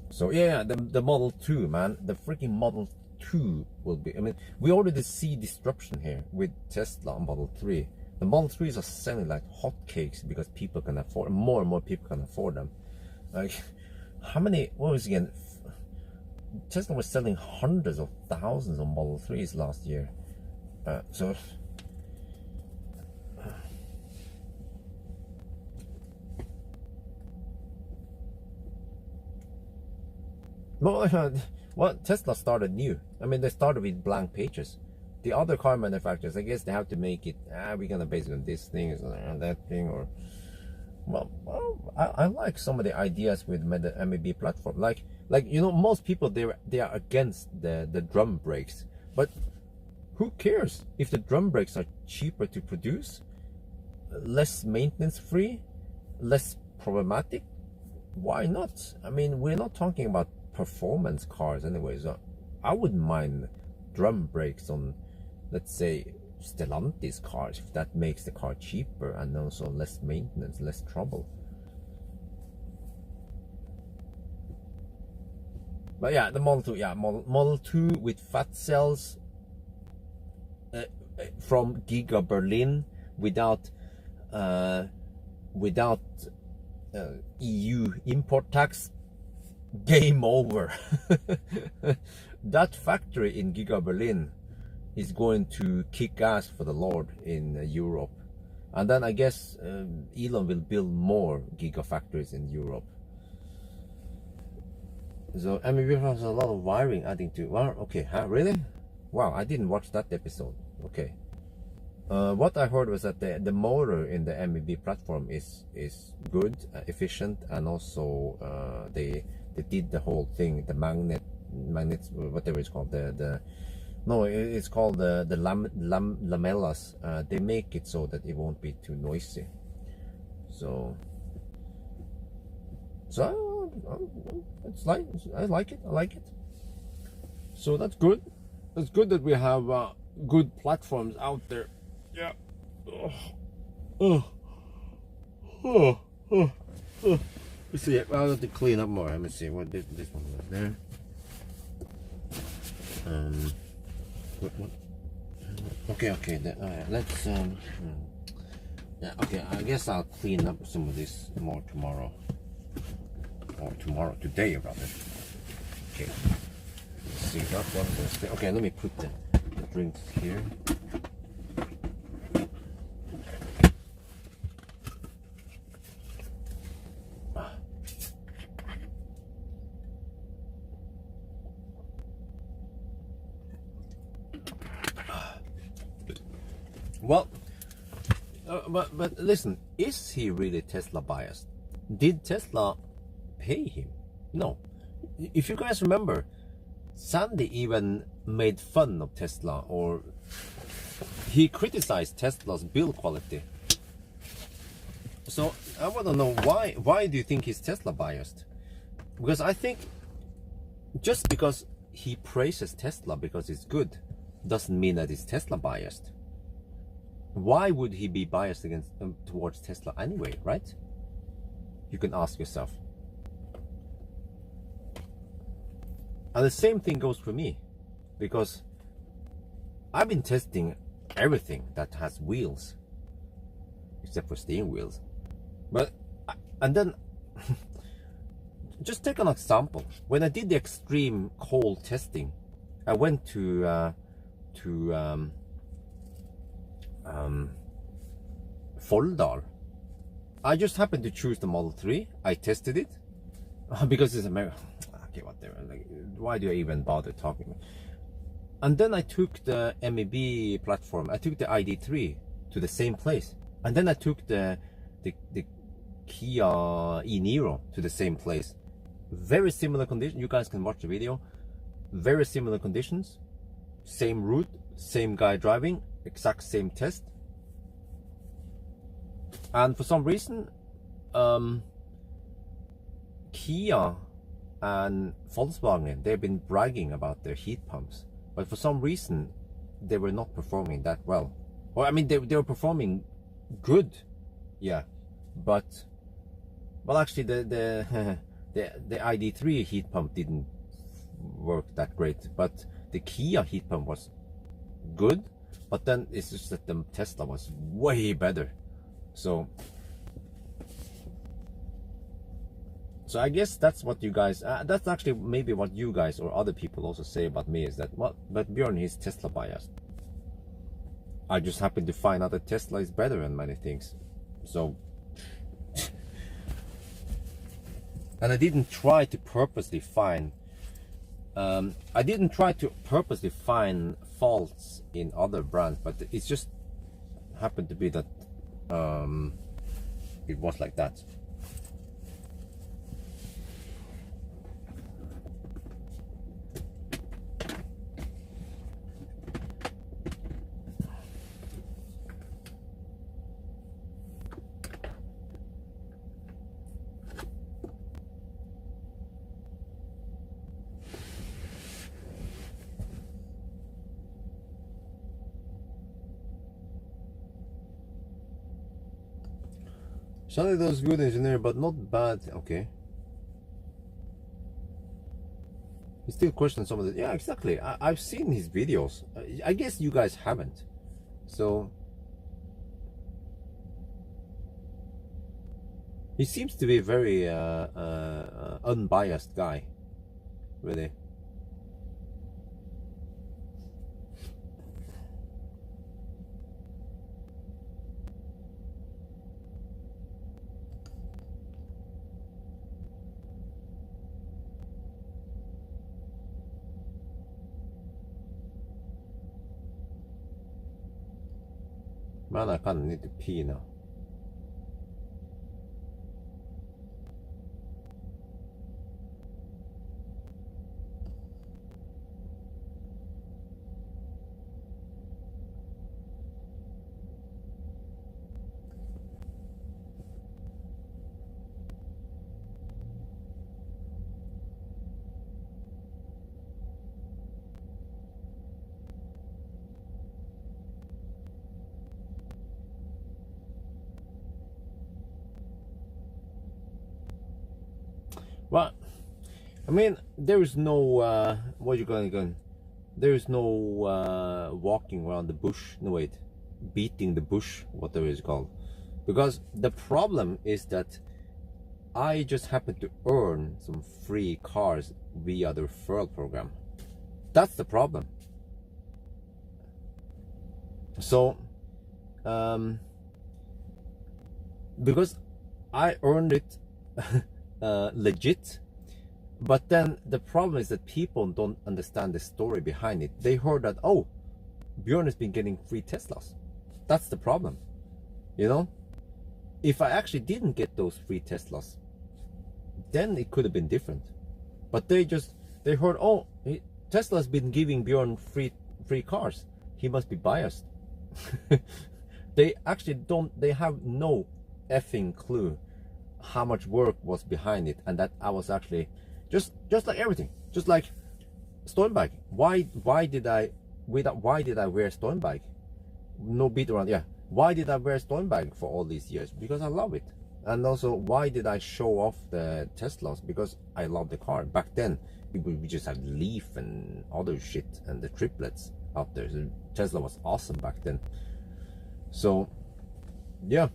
So yeah, the Model 2, man, the freaking Model 2 will be. I mean, we already see disruption here with Tesla on Model 3. The Model 3s are selling like hotcakes because people can afford, more and more people can afford them. Like, how many, what was it again? Tesla was selling hundreds of thousands of Model 3s last year. So, well, Tesla started new. I mean, they started with blank pages. The other car manufacturers, I guess they have to make it, we're gonna base it on this thing or that thing, or I like some of the ideas with the MEB platform. Like you know, most people they are against the drum brakes, but who cares if the drum brakes are cheaper to produce, less maintenance free, less problematic? Why not? I mean, we're not talking about performance cars anyway, so I wouldn't mind drum brakes on, let's say, Stellantis cars, if that makes the car cheaper and also less maintenance, less trouble. But yeah, the Model 2, yeah, Model 2 with fat cells from Giga Berlin without EU import tax. Game over. That factory in Giga Berlin is going to kick ass for the Lord in Europe, and then I guess Elon will build more gigafactories in Europe. So I mean, we have a lot of wiring adding to. Well, okay, huh? Really? Wow, I didn't watch that episode. Okay. What I heard was that the motor in the MEB platform is good, efficient, and also they did the whole thing, the magnets, whatever it's called, it's called the lamellas. They make it so that it won't be too noisy. So it's like I like it. So that's good. It's good that we have good platforms out there. Yeah. Let's see. I'll have to clean up more. Let me see what this one was there. What? Okay. Let's yeah. Okay. I guess I'll clean up some of this more tomorrow. Or today rather. Okay. Let's see that one goes there. Okay. Let me put the drinks here. Well, but listen, is he really Tesla biased? Did Tesla pay him? No. If you guys remember, Sandy even made fun of Tesla, or he criticized Tesla's build quality. So I want to know why do you think he's Tesla biased? Because I think just because he praises Tesla because it's good doesn't mean that he's Tesla biased. Why would he be biased against towards Tesla anyway, right? You can ask yourself. And the same thing goes for me, because I've been testing everything that has wheels, except for steering wheels. But and then just take an example. When I did the extreme cold testing, I went to Folldal. I just happened to choose the Model 3. I tested it because it's American. Okay, whatever. Like, why do I even bother talking? And then I took the MEB platform. I took the ID3 to the same place, and then I took the Kia e-Niro to the same place. Very similar conditions. You guys can watch the video. Very similar conditions. Same route. Same guy driving. Exact same test. And for some reason Kia and Volkswagen, they've been bragging about their heat pumps, but for some reason they were not performing that well. Well, I mean, they were performing good, yeah, but well, actually the ID3 heat pump didn't work that great, but the Kia heat pump was good. But then it's just that the Tesla was way better. So I guess that's what you guys, that's actually maybe what you guys or other people also say about me, is that, well, but Bjørn, he's Tesla biased. I just happen to find out that Tesla is better in many things. So and I didn't try to purposely find faults in other brands, but it's just happened to be that it was like that. Suddenly those good engineer, but not bad. Okay. He still questions some of it. Yeah, exactly. I've seen his videos. I guess you guys haven't. So he seems to be a very unbiased guy, really. Man, I kind of need to pee now. Well, I mean, there is no what you going to? There is no walking around the bush. No, wait, beating the bush, whatever it's called. Because the problem is that I just happen to earn some free cars via the referral program. That's the problem. So, because I earned it legit, but then the problem is that people don't understand the story behind it. They heard that, oh, Bjørn has been getting free Teslas. That's the problem, you know. If I actually didn't get those free Teslas, then it could have been different. But they heard, oh, Tesla's been giving Bjørn free cars, he must be biased. They actually they have no effing clue how much work was behind it, and that I was actually just like everything, just like Stormbike. Why did I wear Stormbike? No beat around. Yeah, why did I wear Stormbike for all these years? Because I love it. And also, why did I show off the Teslas? Because I love the car. Back then we just had Leaf and other shit and the triplets out there. So Tesla was awesome back then. So yeah,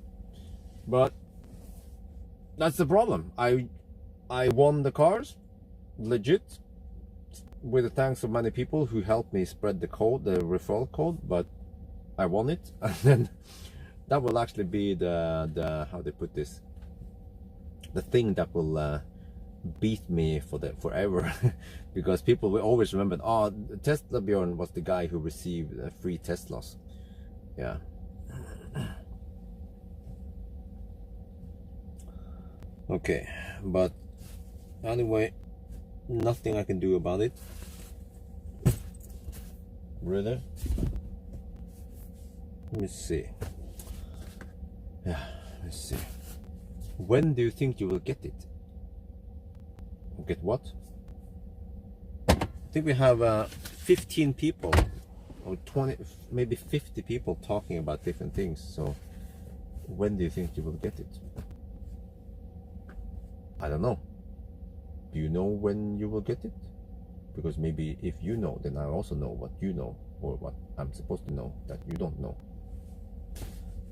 but that's the problem. I won the cars legit with the thanks of many people who helped me spread the code, the referral code, but I won it. And then that will actually be the how they put this, the thing that will beat me forever. Because people will always remember, oh, Tesla Bjørn was the guy who received free Teslas. Yeah. Okay, but anyway, nothing I can do about it. Really? Let me see. Yeah, let's see. When do you think you will get it? Get what? I think we have 15 people or 20, maybe 50 people talking about different things. So when do you think you will get it? I don't know. Do you know when you will get it? Because maybe if you know, then I also know what you know, or what I'm supposed to know that you don't know.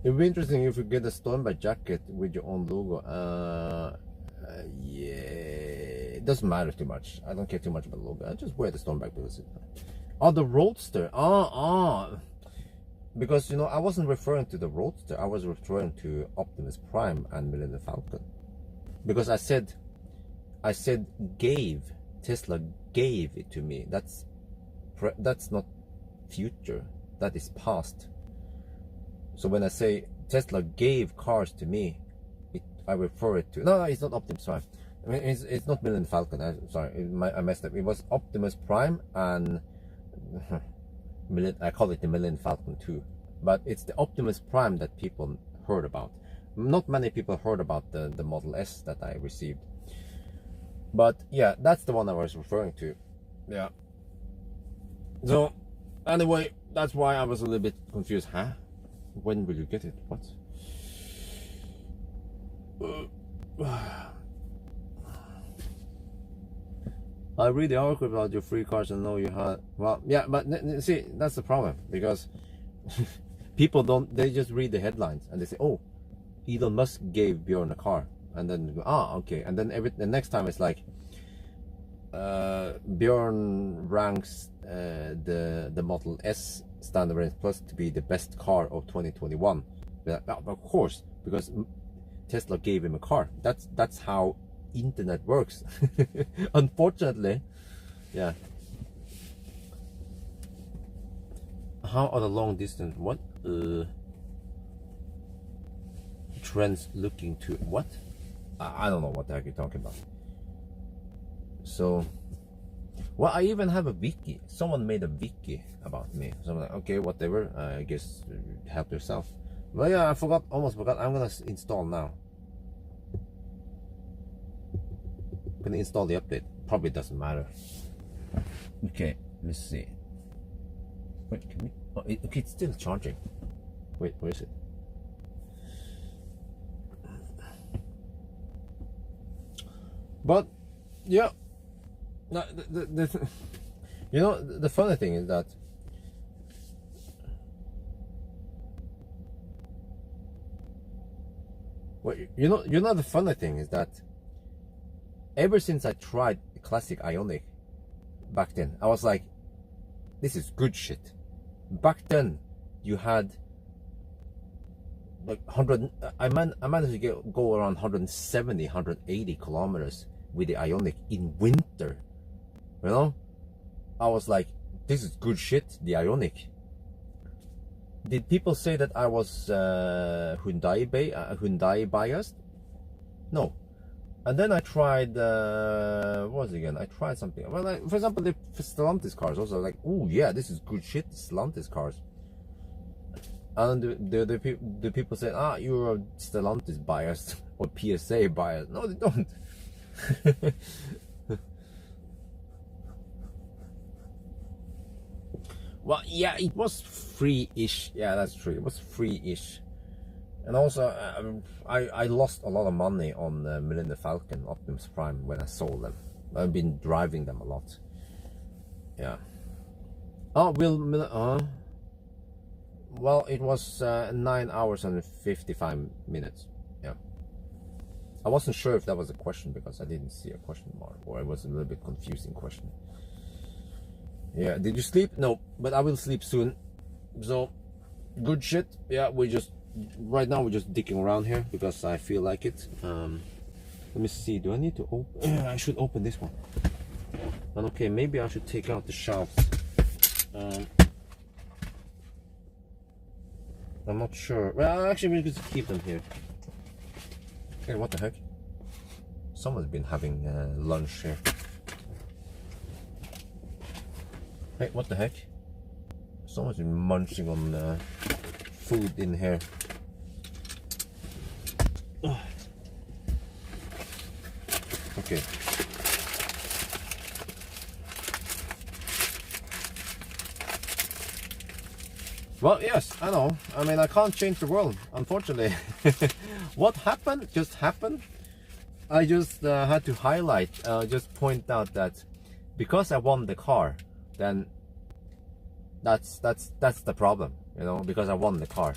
It would be interesting if you get a Stormbike jacket with your own logo. Yeah, it doesn't matter too much. I don't care too much about the logo. I just wear the Stormbike because the Roadster. Because, you know, I wasn't referring to the Roadster. I was referring to Optimus Prime and Millennium Falcon. Because I said Tesla gave it to me. That's not future. That is past. So when I say Tesla gave cars to me, I refer it to. No, it's not Optimus Prime. I mean, it's not Millennium Falcon. Sorry, I messed up. It was Optimus Prime and I call it the Millennium Falcon 2. But it's the Optimus Prime that people heard about. Not many people heard about the Model S that I received. But yeah, that's the one I was referring to. Yeah. So anyway, that's why I was a little bit confused. Huh? When will you get it? What? I read the article about your free cars and know you had. Well, yeah, but see, that's the problem, because people don't. They just read the headlines and they say, "Oh, Elon Musk gave Bjørn a car," and then go, okay, and then the next time it's like, Bjørn ranks the Model S Standard Range Plus to be the best car of 2021. Of course, because Tesla gave him a car. That's how internet works. Unfortunately, yeah. How are the long distance? What trends looking to what? I don't know what the heck you're talking about. So, well, I even have a wiki. Someone made a wiki about me. So I'm like, okay, whatever. I guess help yourself. Well, yeah, almost forgot. I'm gonna install now. I'm gonna install the update. Probably doesn't matter. Okay, let's see. Wait, can we? Oh, okay, it's still charging. Wait, where is it? But yeah, no, you know, the funny thing is that the funny thing is that ever since I tried the classic Ioniq back then, I was like, this is good shit. Back then, you had like 100. I managed to go around 170, 180 kilometers with the Ioniq in winter. You know, I was like, this is good shit. The Ioniq. Did people say that I was Hyundai biased? No. And then I tried, what was it again? I tried something. Well, for example, the Stellantis cars. Also, like, oh yeah, this is good shit. Stellantis cars. And the people say, you're a Stellantis biased or PSA biased. No, they don't. Well, yeah, it was free-ish. Yeah, that's true. It was free-ish. And also, I lost a lot of money on the Millennium Falcon Optimus Prime when I sold them. I've been driving them a lot. Yeah. Oh, well, it was 9 hours and 55 minutes. Yeah. I wasn't sure if that was a question because I didn't see a question mark, or it was a little bit confusing question. Yeah. Did you sleep? No, but I will sleep soon. So, good shit. Yeah, right now we're just dicking around here because I feel like it. Let me see. Do I need to open? I should open this one. And okay, maybe I should take out the shelves. I'm not sure. Well, actually, we could keep them here. Okay, what the heck? Someone's been having lunch here. Hey, what the heck? Someone's been munching on food in here. Okay. Well, yes, I know. I mean, I can't change the world, unfortunately. What happened just happened. I just had to highlight, just point out that because I won the car, then that's the problem, you know, because I won the car.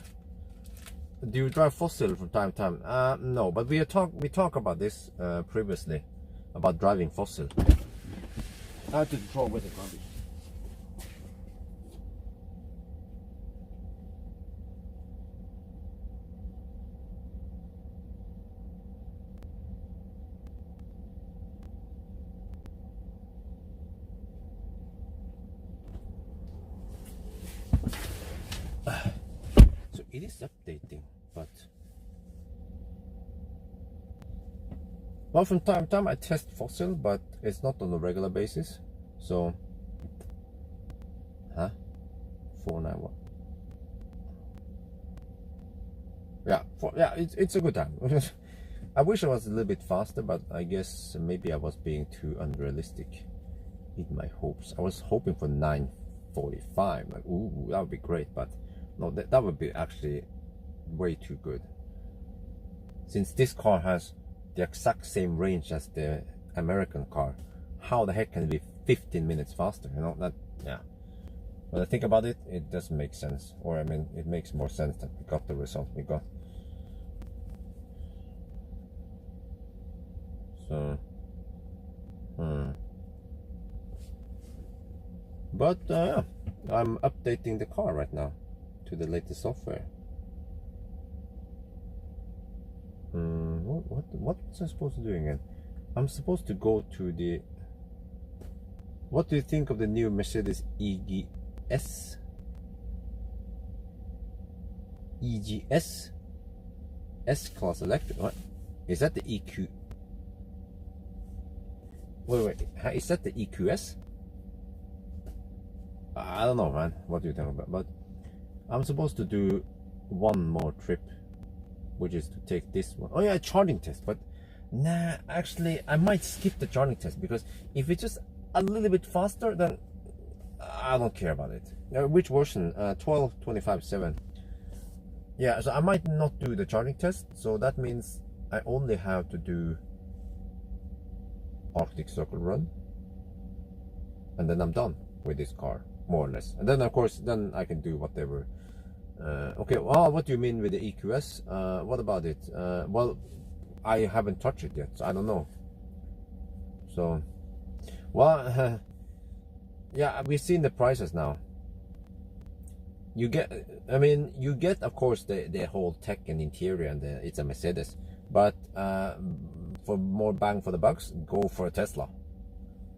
Do you drive fossil from time to time? No, but we talked about this previously, about driving fossil. I had to throw away the garbage. So it is updating, but Well, from time to time I test fossil, but it's not on a regular basis. So, 491. Yeah, it's a good time. I wish I was a little bit faster, but I guess maybe I was being too unrealistic in my hopes. I was hoping for 9:45. Like, ooh, that would be great, but no, that would be actually way too good. Since this car has the exact same range as the American car, how the heck can it be 15 minutes faster? You know that? Yeah. When I think about it, it doesn't make sense. Or I mean, it makes more sense that we got the result we got. So, but yeah, I'm updating the car right now to the latest software. What was I supposed to do again? I'm supposed to go to the. What do you think of the new Mercedes EGS? S-Class electric. What is that? The EQ? Wait. Is that the EQS? I don't know, man. What do you think about? But I'm supposed to do one more trip, which is to take this one. Oh yeah, charging test. But nah, actually, I might skip the charging test because if it's just a little bit faster, then I don't care about it. Which version? 12.25.7. Yeah, so I might not do the charging test. So that means I only have to do Arctic Circle run, and then I'm done with this car, more or less. And then of course, then I can do whatever. Okay, well, what do you mean with the EQS? What about it? Well, I haven't touched it yet, so I don't know. So, well, yeah, we've seen the prices now. You get, I mean, you get, of course, the whole tech and interior, and it's a Mercedes. But for more bang for the bucks, go for a Tesla.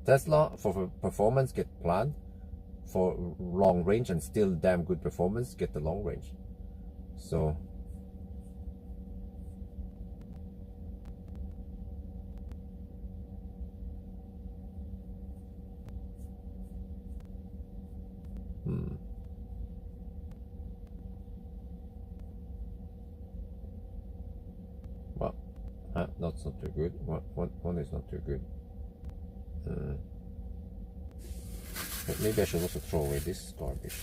Tesla for performance, get Plaid. For long range and still damn good performance, get the long range. So well, that's not too good. One is not too good. Maybe I should also throw away this garbage.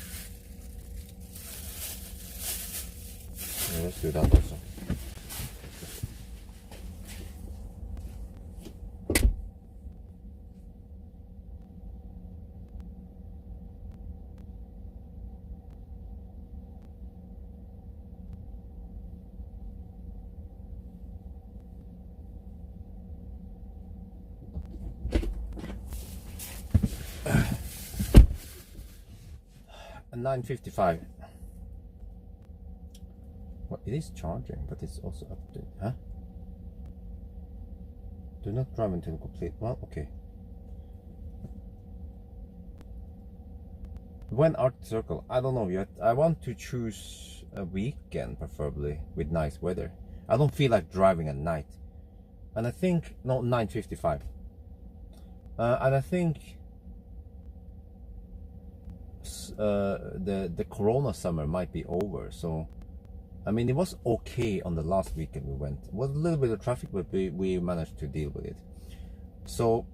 Yeah, let's do that also. A 9:55. Well, it is charging, but it's also updated. Huh? Do not drive until complete. Well, okay. When Arctic Circle? I don't know yet. I want to choose a weekend, preferably with nice weather. I don't feel like driving at night. And I think, no, 9:55. And I think the Corona summer might be over. So, I mean, it was okay on the last weekend we went. It was a little bit of traffic, but we managed to deal with it. So,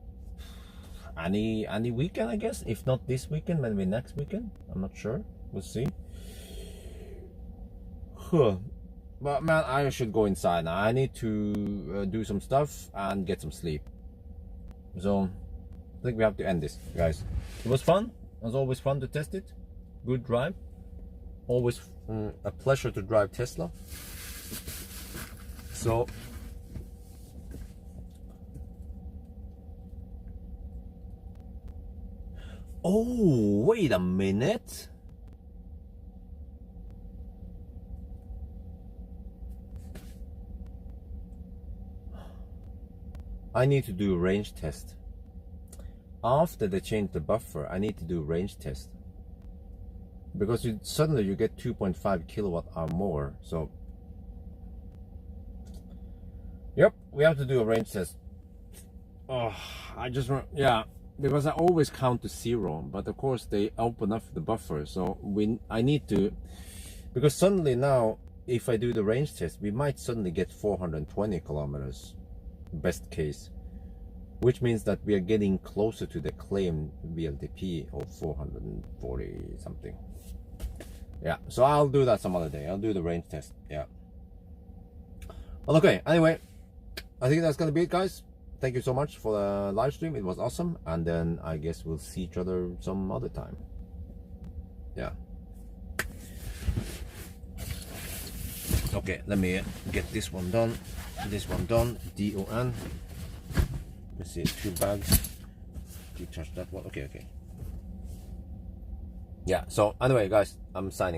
any weekend, I guess. If not this weekend, maybe next weekend. I'm not sure. We'll see. But man, I should go inside now. I need to do some stuff and get some sleep. So, I think we have to end this, guys. It was fun. It was always fun to test it. Good drive. Always a pleasure to drive Tesla. So, oh, wait a minute. I need to do a range test. After they change the buffer, I need to do a range test. Because suddenly you get 2.5 kilowatt hour more. So, yep, we have to do a range test. Oh, I just yeah, because I always count to 0, but of course they open up the buffer, so I need to, because suddenly now if I do the range test, we might suddenly get 420 kilometers, best case, which means that we are getting closer to the claimed VLTP of 440 something. Yeah, so I'll do that some other day. I'll do the range test. Yeah. Well, okay. Anyway, I think that's gonna be it, guys. Thank you so much for the live stream. It was awesome. And then I guess we'll see each other some other time. Yeah. Okay, let me get this one done. This one done. DON. Let's see, 2 bags. You touch that one. Okay, okay. Yeah, so anyway, guys, I'm signing.